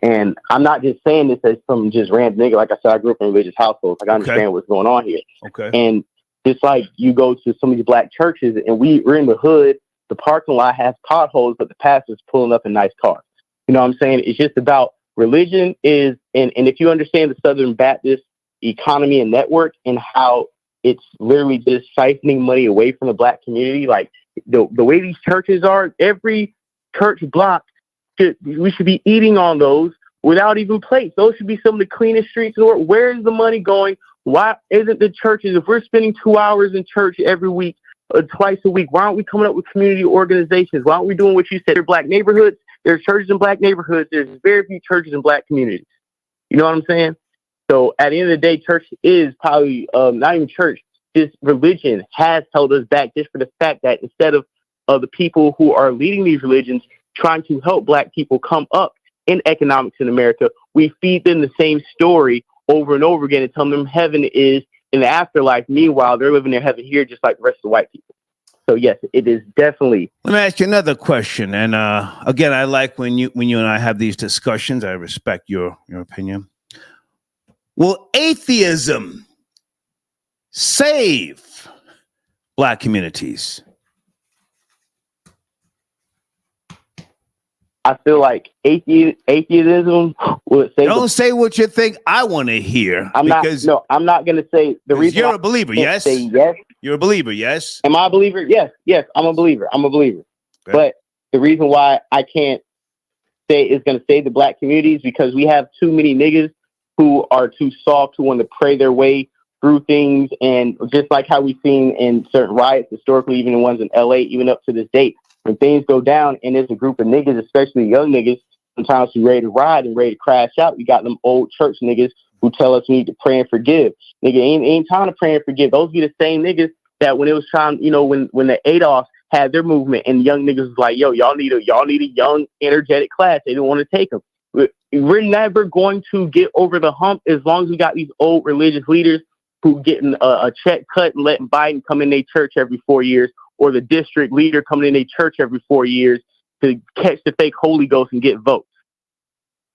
And I'm not just saying this as some just random nigga. Like I said, I grew up in a religious households. Like I understand what's going on here.
Okay.
And just like you go to some of these black churches and we're in the hood, the parking lot has potholes, but the pastor's pulling up in nice cars. You know what I'm saying? It's just about religion is, and if you understand the Southern Baptist economy and network and how it's literally just siphoning money away from the black community, like the way these churches are, every church block, we should be eating on those without even plates. Those should be some of the cleanest streets in the world. Where is the money going? Why isn't the churches, if we're spending 2 hours in church every week, twice a week, why aren't we coming up with community organizations? Why aren't we doing what you said? There are black neighborhoods. There's churches in black neighborhoods. There's very few churches in black communities. You know what I'm saying? So at the end of the day, church is probably not even church. This religion has held us back just for the fact that instead of the people who are leading these religions trying to help black people come up in economics in America, we feed them the same story over and over again and tell them heaven is in the afterlife. Meanwhile, they're living their heaven here just like the rest of the white people. So yes, it is definitely.
Let me ask you another question. And again, I like when you and I have these discussions. I respect your opinion. Will atheism save black communities?
I feel like atheism would say.
Don't say what you think. I want to hear.
I'm not going to say the reason.
You're a believer, yes?
Say yes.
You're a believer, yes?
Am I a believer? Yes. Yes, I'm a believer. Okay. But the reason why I can't say it's going to save the black community is because we have too many niggas who are too soft, who want to pray their way through things. And just like how we've seen in certain riots historically, even the ones in LA, even up to this date, when things go down and there's a group of niggas, especially young niggas, sometimes who ready to ride and ready to crash out, we got them old church niggas who tell us we need to pray and forgive. Nigga, ain't time to pray and forgive. Those be the same niggas that when it was time, you know, when the ADOS had their movement and young niggas was like, yo, y'all need a young, energetic class. They didn't want to take them. We're never going to get over the hump as long as we got these old religious leaders who getting a check cut and letting Biden come in their church every 4 years, or the district leader coming in their church every 4 years to catch the fake Holy Ghost and get votes.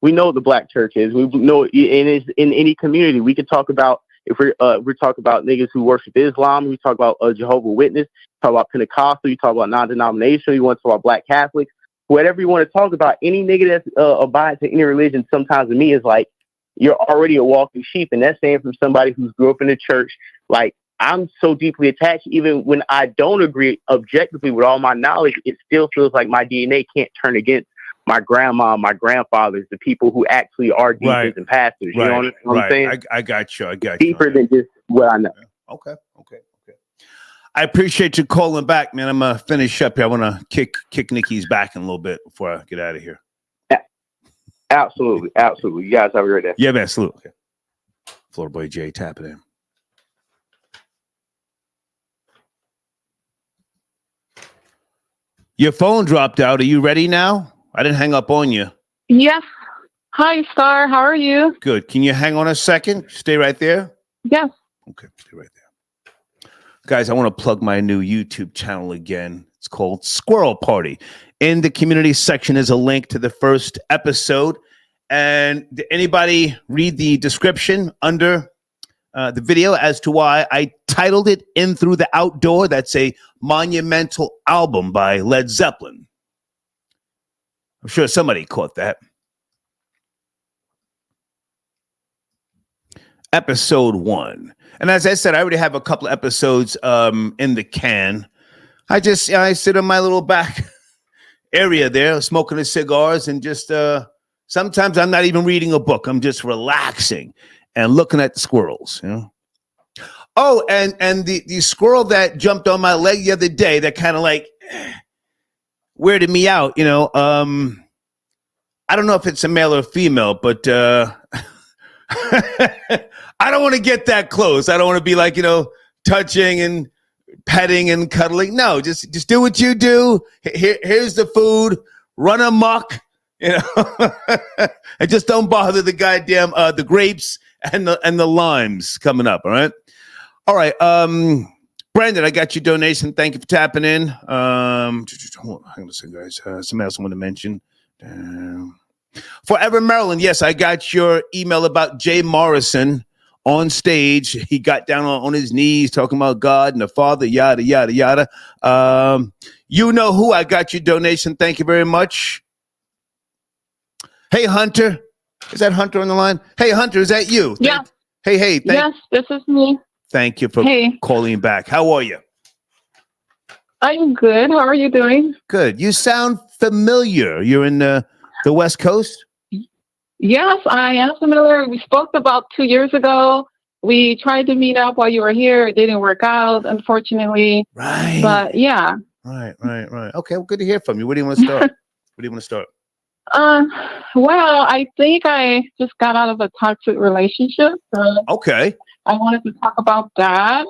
We know the black church is. We know, and it's in any community. We could talk about, if we're talking about niggas who worship Islam, we talk about Jehovah's Witness, talk about Pentecostal, you talk about non-denominational, you want to talk about black Catholics, whatever you want to talk about. Any nigga that's abides to any religion, sometimes to me is like, you're already a walking sheep. And that's saying from somebody who's grew up in the church. Like, I'm so deeply attached, even when I don't agree objectively with all my knowledge, it still feels like my DNA can't turn against my grandma, my grandfathers, the people who actually are deacons and pastors. You know what I'm saying?
I got you.
Deeper than just what I know.
Okay. I appreciate you calling back, man. I'm going to finish up here. I want to kick Nikki's back in a little bit before I get out of here.
Absolutely. You guys have a great day.
Yeah, man. Salute. Okay. Florida Boy Jay, tap it in. Your phone dropped out. Are you ready now? I didn't hang up on you.
Yes. Hi, Star. How are you?
Good. Can you hang on a second? Stay right there.
Yes.
Okay. Stay right there. Guys, I want to plug my new YouTube channel again. It's called Squirrel Party. In the community section is a link to the first episode. And did anybody read the description under the video as to why I titled it In Through the Outdoor? That's a monumental album by Led Zeppelin. I'm sure somebody caught that. Episode 1. And as I said, I already have a couple of episodes in the can. I sit in my little back area there, smoking the cigars, and just sometimes I'm not even reading a book. I'm just relaxing and looking at the squirrels, you know. Oh, and the squirrel that jumped on my leg the other day, that kind of like weirded me out, you know. I don't know if it's a male or female, but I don't want to get that close. I don't want to be like, you know, touching and petting and cuddling. No, just do what you do. Here's the food. Run amok, you know, and just don't bother the goddamn the grapes and the limes coming up. All right. Brandon, I got your donation. Thank you for tapping in. Hang on a second, guys. Somebody else I want to mention. Forever Maryland. Yes, I got your email about Jay Morrison on stage. He got down on his knees talking about God and the Father, yada, yada, yada. You know who. I got your donation. Thank you very much. Hey, Hunter. Is that Hunter on the line? Hey, Hunter, is that you?
Yeah.
Hey.
Yes, this is me.
Thank you for calling back. How are you?
I'm good. How are you doing?
Good. You sound familiar. You're in the West Coast?
Yes, I am familiar. We spoke about 2 years ago. We tried to meet up while you were here. It didn't work out, unfortunately.
Right.
But yeah.
Right. Okay, well, good to hear from you. Where do you want to start? Where do you want to start?
Well, I think I just got out of a toxic relationship. So
okay.
I wanted to talk about that.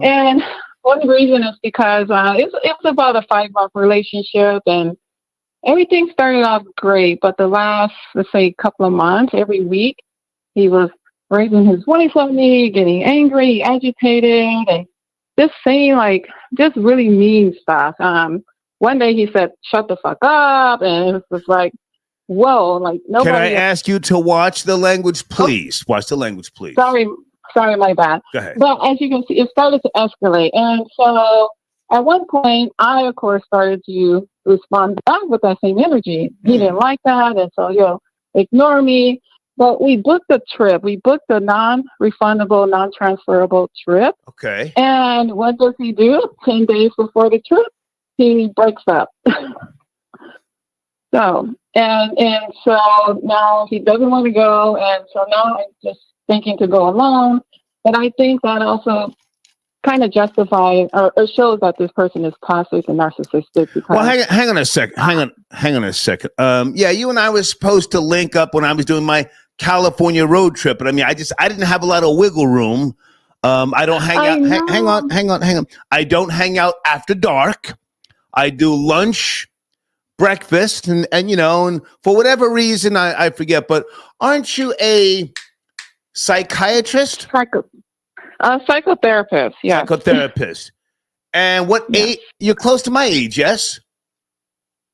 And one reason is because it's about a 5-month relationship, and everything started off great. But the last, let's say, couple of months, every week, he was raising his voice on me, getting angry, agitated, and just saying just really mean stuff. One day he said, "Shut the fuck up," and it was like, whoa, like nobody.
Can I ask you to watch the language, please? Watch the language, please.
Sorry, my bad.
Go ahead.
But as you can see, it started to escalate. And so at one point, I, of course, started to respond back with that same energy. He didn't like that. And so he'll ignore me. But we booked a trip. We booked a non-refundable, non-transferable trip.
Okay.
And what does he do? 10 days before the trip, he breaks up. So, and so now he doesn't want to go. And so now I'm just thinking to go alone. But I think that also kind of justifies or shows that this person is toxic and narcissistic. Because
well, hang on a second. Hang on a second. Yeah, you and I were supposed to link up when I was doing my California road trip, but I mean, I didn't have a lot of wiggle room. I don't hang out. Hang on. I don't hang out after dark. I do lunch, breakfast, and for whatever reason I forget. But aren't you a psychiatrist?
Psychotherapist, yeah.
Psychotherapist. And what age? You're close to my age, yes?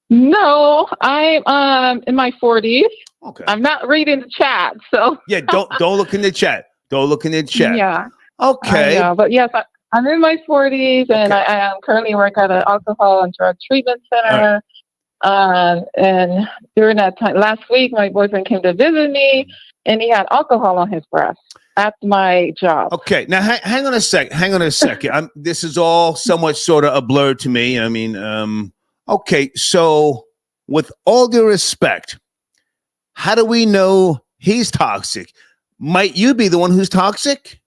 No, I'm in my 40s.
Okay.
I'm not reading the chat, so
yeah. Don't look in the chat. Don't look in the chat.
Yeah.
Okay.
But yes, I'm in my 40s, and I am currently work at an alcohol and drug treatment center. Right. And during that time, last week, my boyfriend came to visit me, and he had alcohol on his breath at my job.
Okay, now hang on a second. This is all somewhat sort of a blur to me. I mean, okay, so with all due respect, how do we know he's toxic? Might you be the one who's toxic?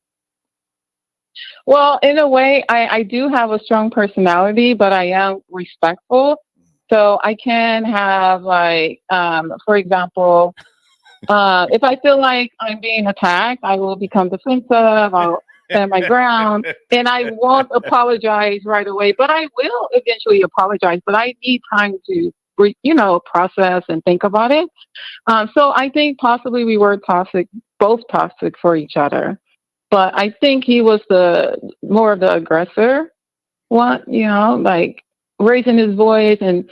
Well, in a way, I do have a strong personality, but I am respectful. So I can have for example, if I feel like I'm being attacked, I will become defensive. I'll stand my ground, and I won't apologize right away. But I will eventually apologize. But I need time to, process and think about it. So I think possibly we were both toxic for each other. But I think he was more of the aggressor one. Raising his voice and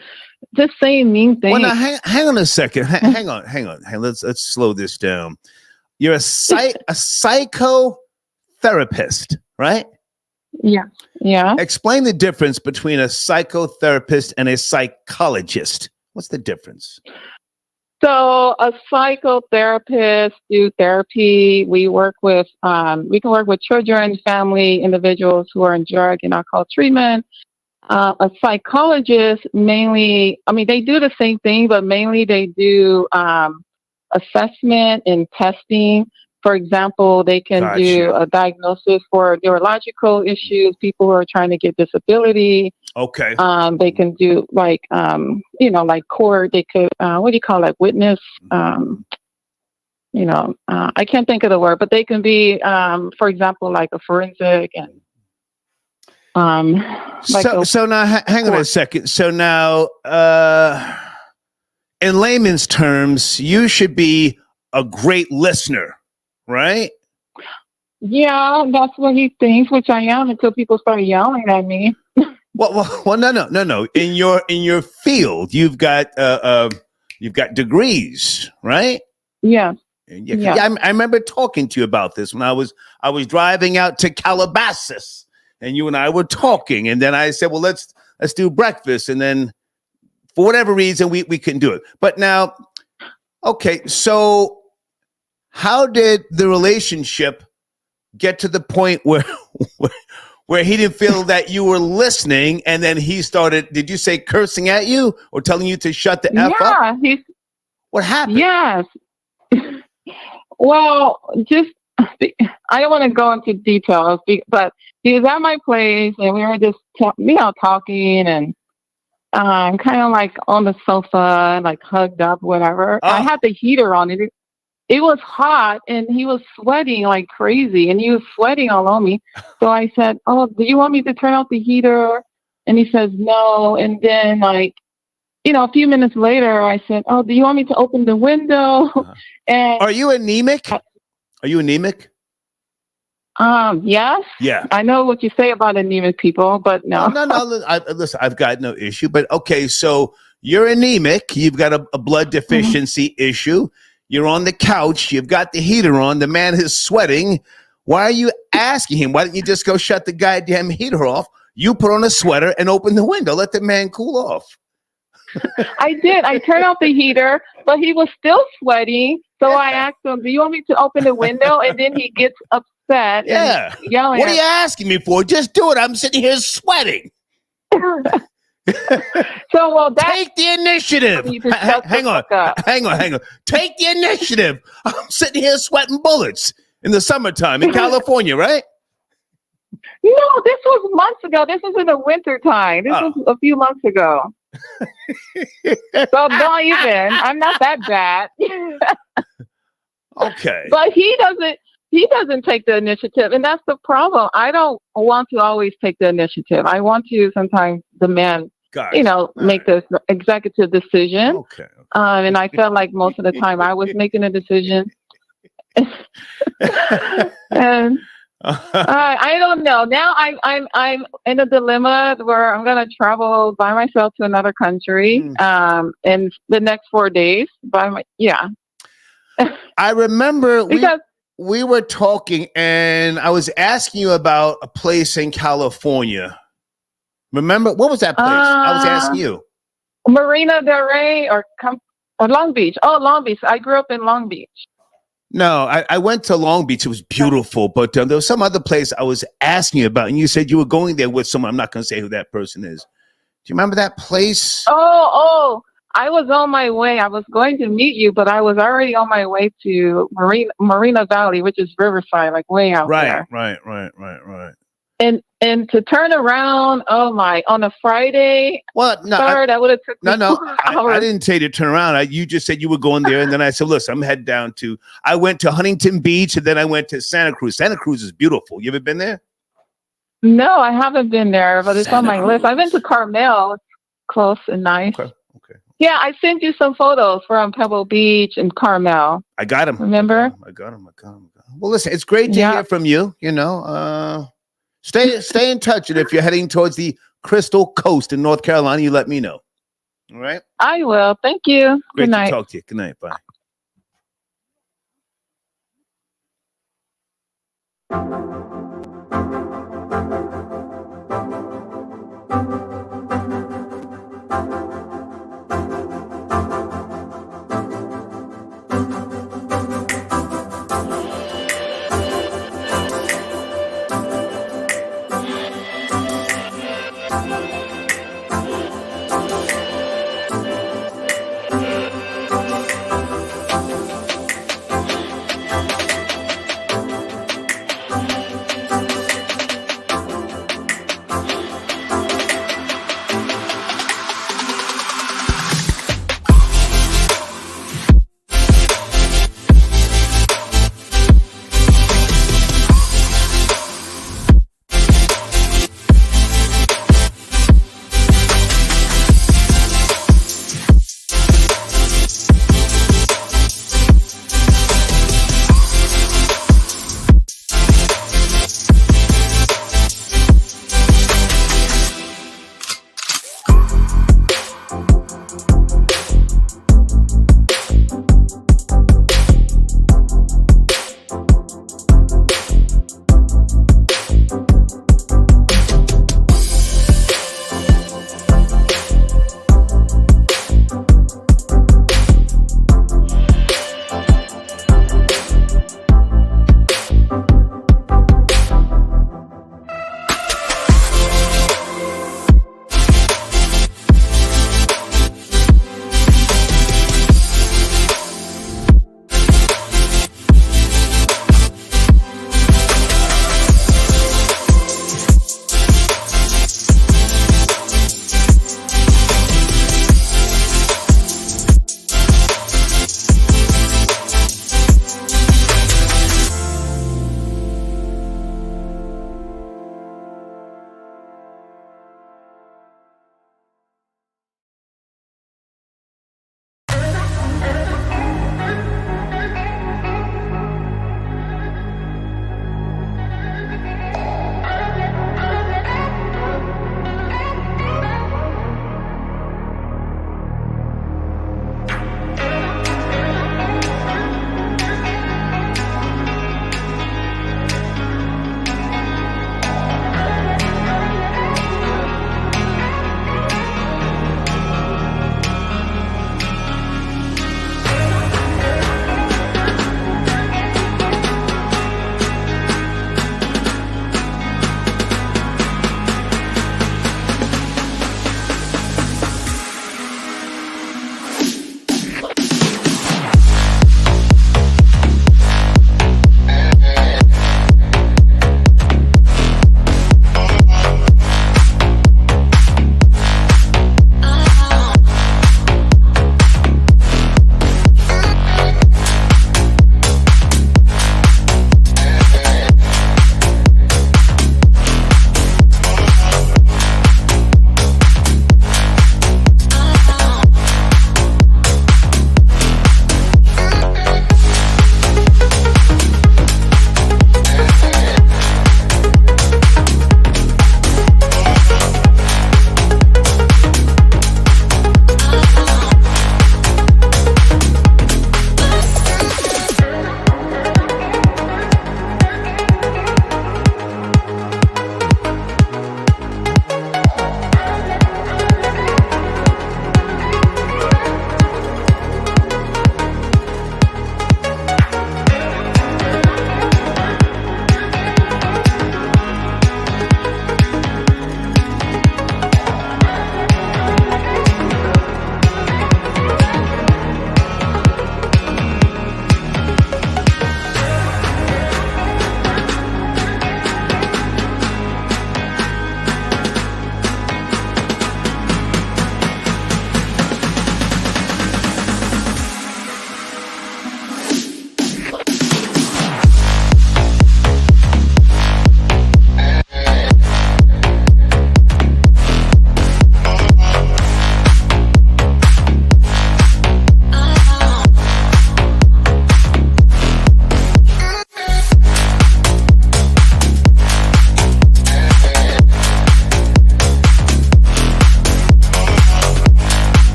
just saying mean things.
Well, now, hang on a second. Hang on. Let's slow this down. You're a psychotherapist, right?
Yeah.
Explain the difference between a psychotherapist and a psychologist. What's the difference?
So a psychotherapist do therapy. We work with, we can work with children, family, individuals who are in drug and alcohol treatment. A psychologist mainly, they do the same thing, but mainly they do assessment and testing. For example, they can do a diagnosis for neurological issues, people who are trying to get disability.
Okay.
They can do like court. They could, what do you call it? Witness. I can't think of the word, but they can be, for example, like a forensic and.
So now, hang on a second. So now, in layman's terms, you should be a great listener, right?
Yeah, that's what he thinks, which I am until people start yelling at me.
Well, no. In your field, you've got degrees, right?
Yeah.
Yeah. I remember talking to you about this when I was driving out to Calabasas. And you and I were talking, and then I said, well, let's do breakfast. And then for whatever reason, we couldn't do it. But now, okay, so how did the relationship get to the point where he didn't feel that you were listening, and then he started, did you say cursing at you or telling you to shut the F up?
Yeah,
What happened?
Yes. Well, just I don't want to go into details, but he was at my place and we were just talking and kind of like on the sofa, like hugged up, whatever. I had the heater on. It was hot and he was sweating like crazy and he was sweating all on me. So I said, "Oh, do you want me to turn off the heater?" And he says, "No." And then a few minutes later, I said, "Oh, do you want me to open the window?" And
are you anemic? Are you anemic?
Yes.
Yeah.
I know what you say about anemic people, but no.
No. Listen, I've got no issue. But okay, so you're anemic. You've got a blood deficiency issue. You're on the couch. You've got the heater on. The man is sweating. Why are you asking him? Why don't you just go shut the goddamn heater off? You put on a sweater and open the window. Let the man cool off.
I did. I turned off the heater, but he was still sweating. So I asked him, "Do you want me to open the window?" And then he gets upset and yelling.
What are you asking me for? Just do it. I'm sitting here sweating. Take the initiative. Hang on. Take the initiative. I'm sitting here sweating bullets in the summertime in California, right?
No, this was months ago. This was in the winter time. This was a few months ago. So don't even. I'm not that bad.
Okay.
But he doesn't take the initiative, and that's the problem. I don't want to always take the initiative. I want to sometimes demand, make the executive decision. Okay. And I felt like most of the time I was making a decision. And I don't know. Now I'm in a dilemma where I'm gonna travel by myself to another country in the next 4 days.
I remember we were talking and I was asking you about a place in California. Remember, what was that place? I was asking you.
Marina Del Rey or Long Beach. Oh, Long Beach. I grew up in Long Beach.
No, I went to Long Beach. It was beautiful, but there was some other place I was asking you about, and you said you were going there with someone. I'm not going to say who that person is. Do you remember that place?
Oh, I was on my way. I was going to meet you, but I was already on my way to Marina Valley, which is Riverside, like way out there.
Right.
And to turn around, on a Friday.
Well, no,
that would have took me 4 hours.
I didn't say to turn around. You just said you were going there, and then I said, "Listen, I'm heading down to." I went to Huntington Beach, and then I went to Santa Cruz. Santa Cruz is beautiful. You ever been there?
No, I haven't been there, but it's on my list. I've been to Carmel. It's close and nice.
Okay.
Yeah, I sent you some photos from Pebble Beach and Carmel.
I got them.
Remember?
I got them. Well, listen, it's great to hear from you. Stay in touch, and if you're heading towards the Crystal Coast in North Carolina, you let me know. All right?
I will. Thank you.
Great
Good night.
to talk to you. Good night. Bye.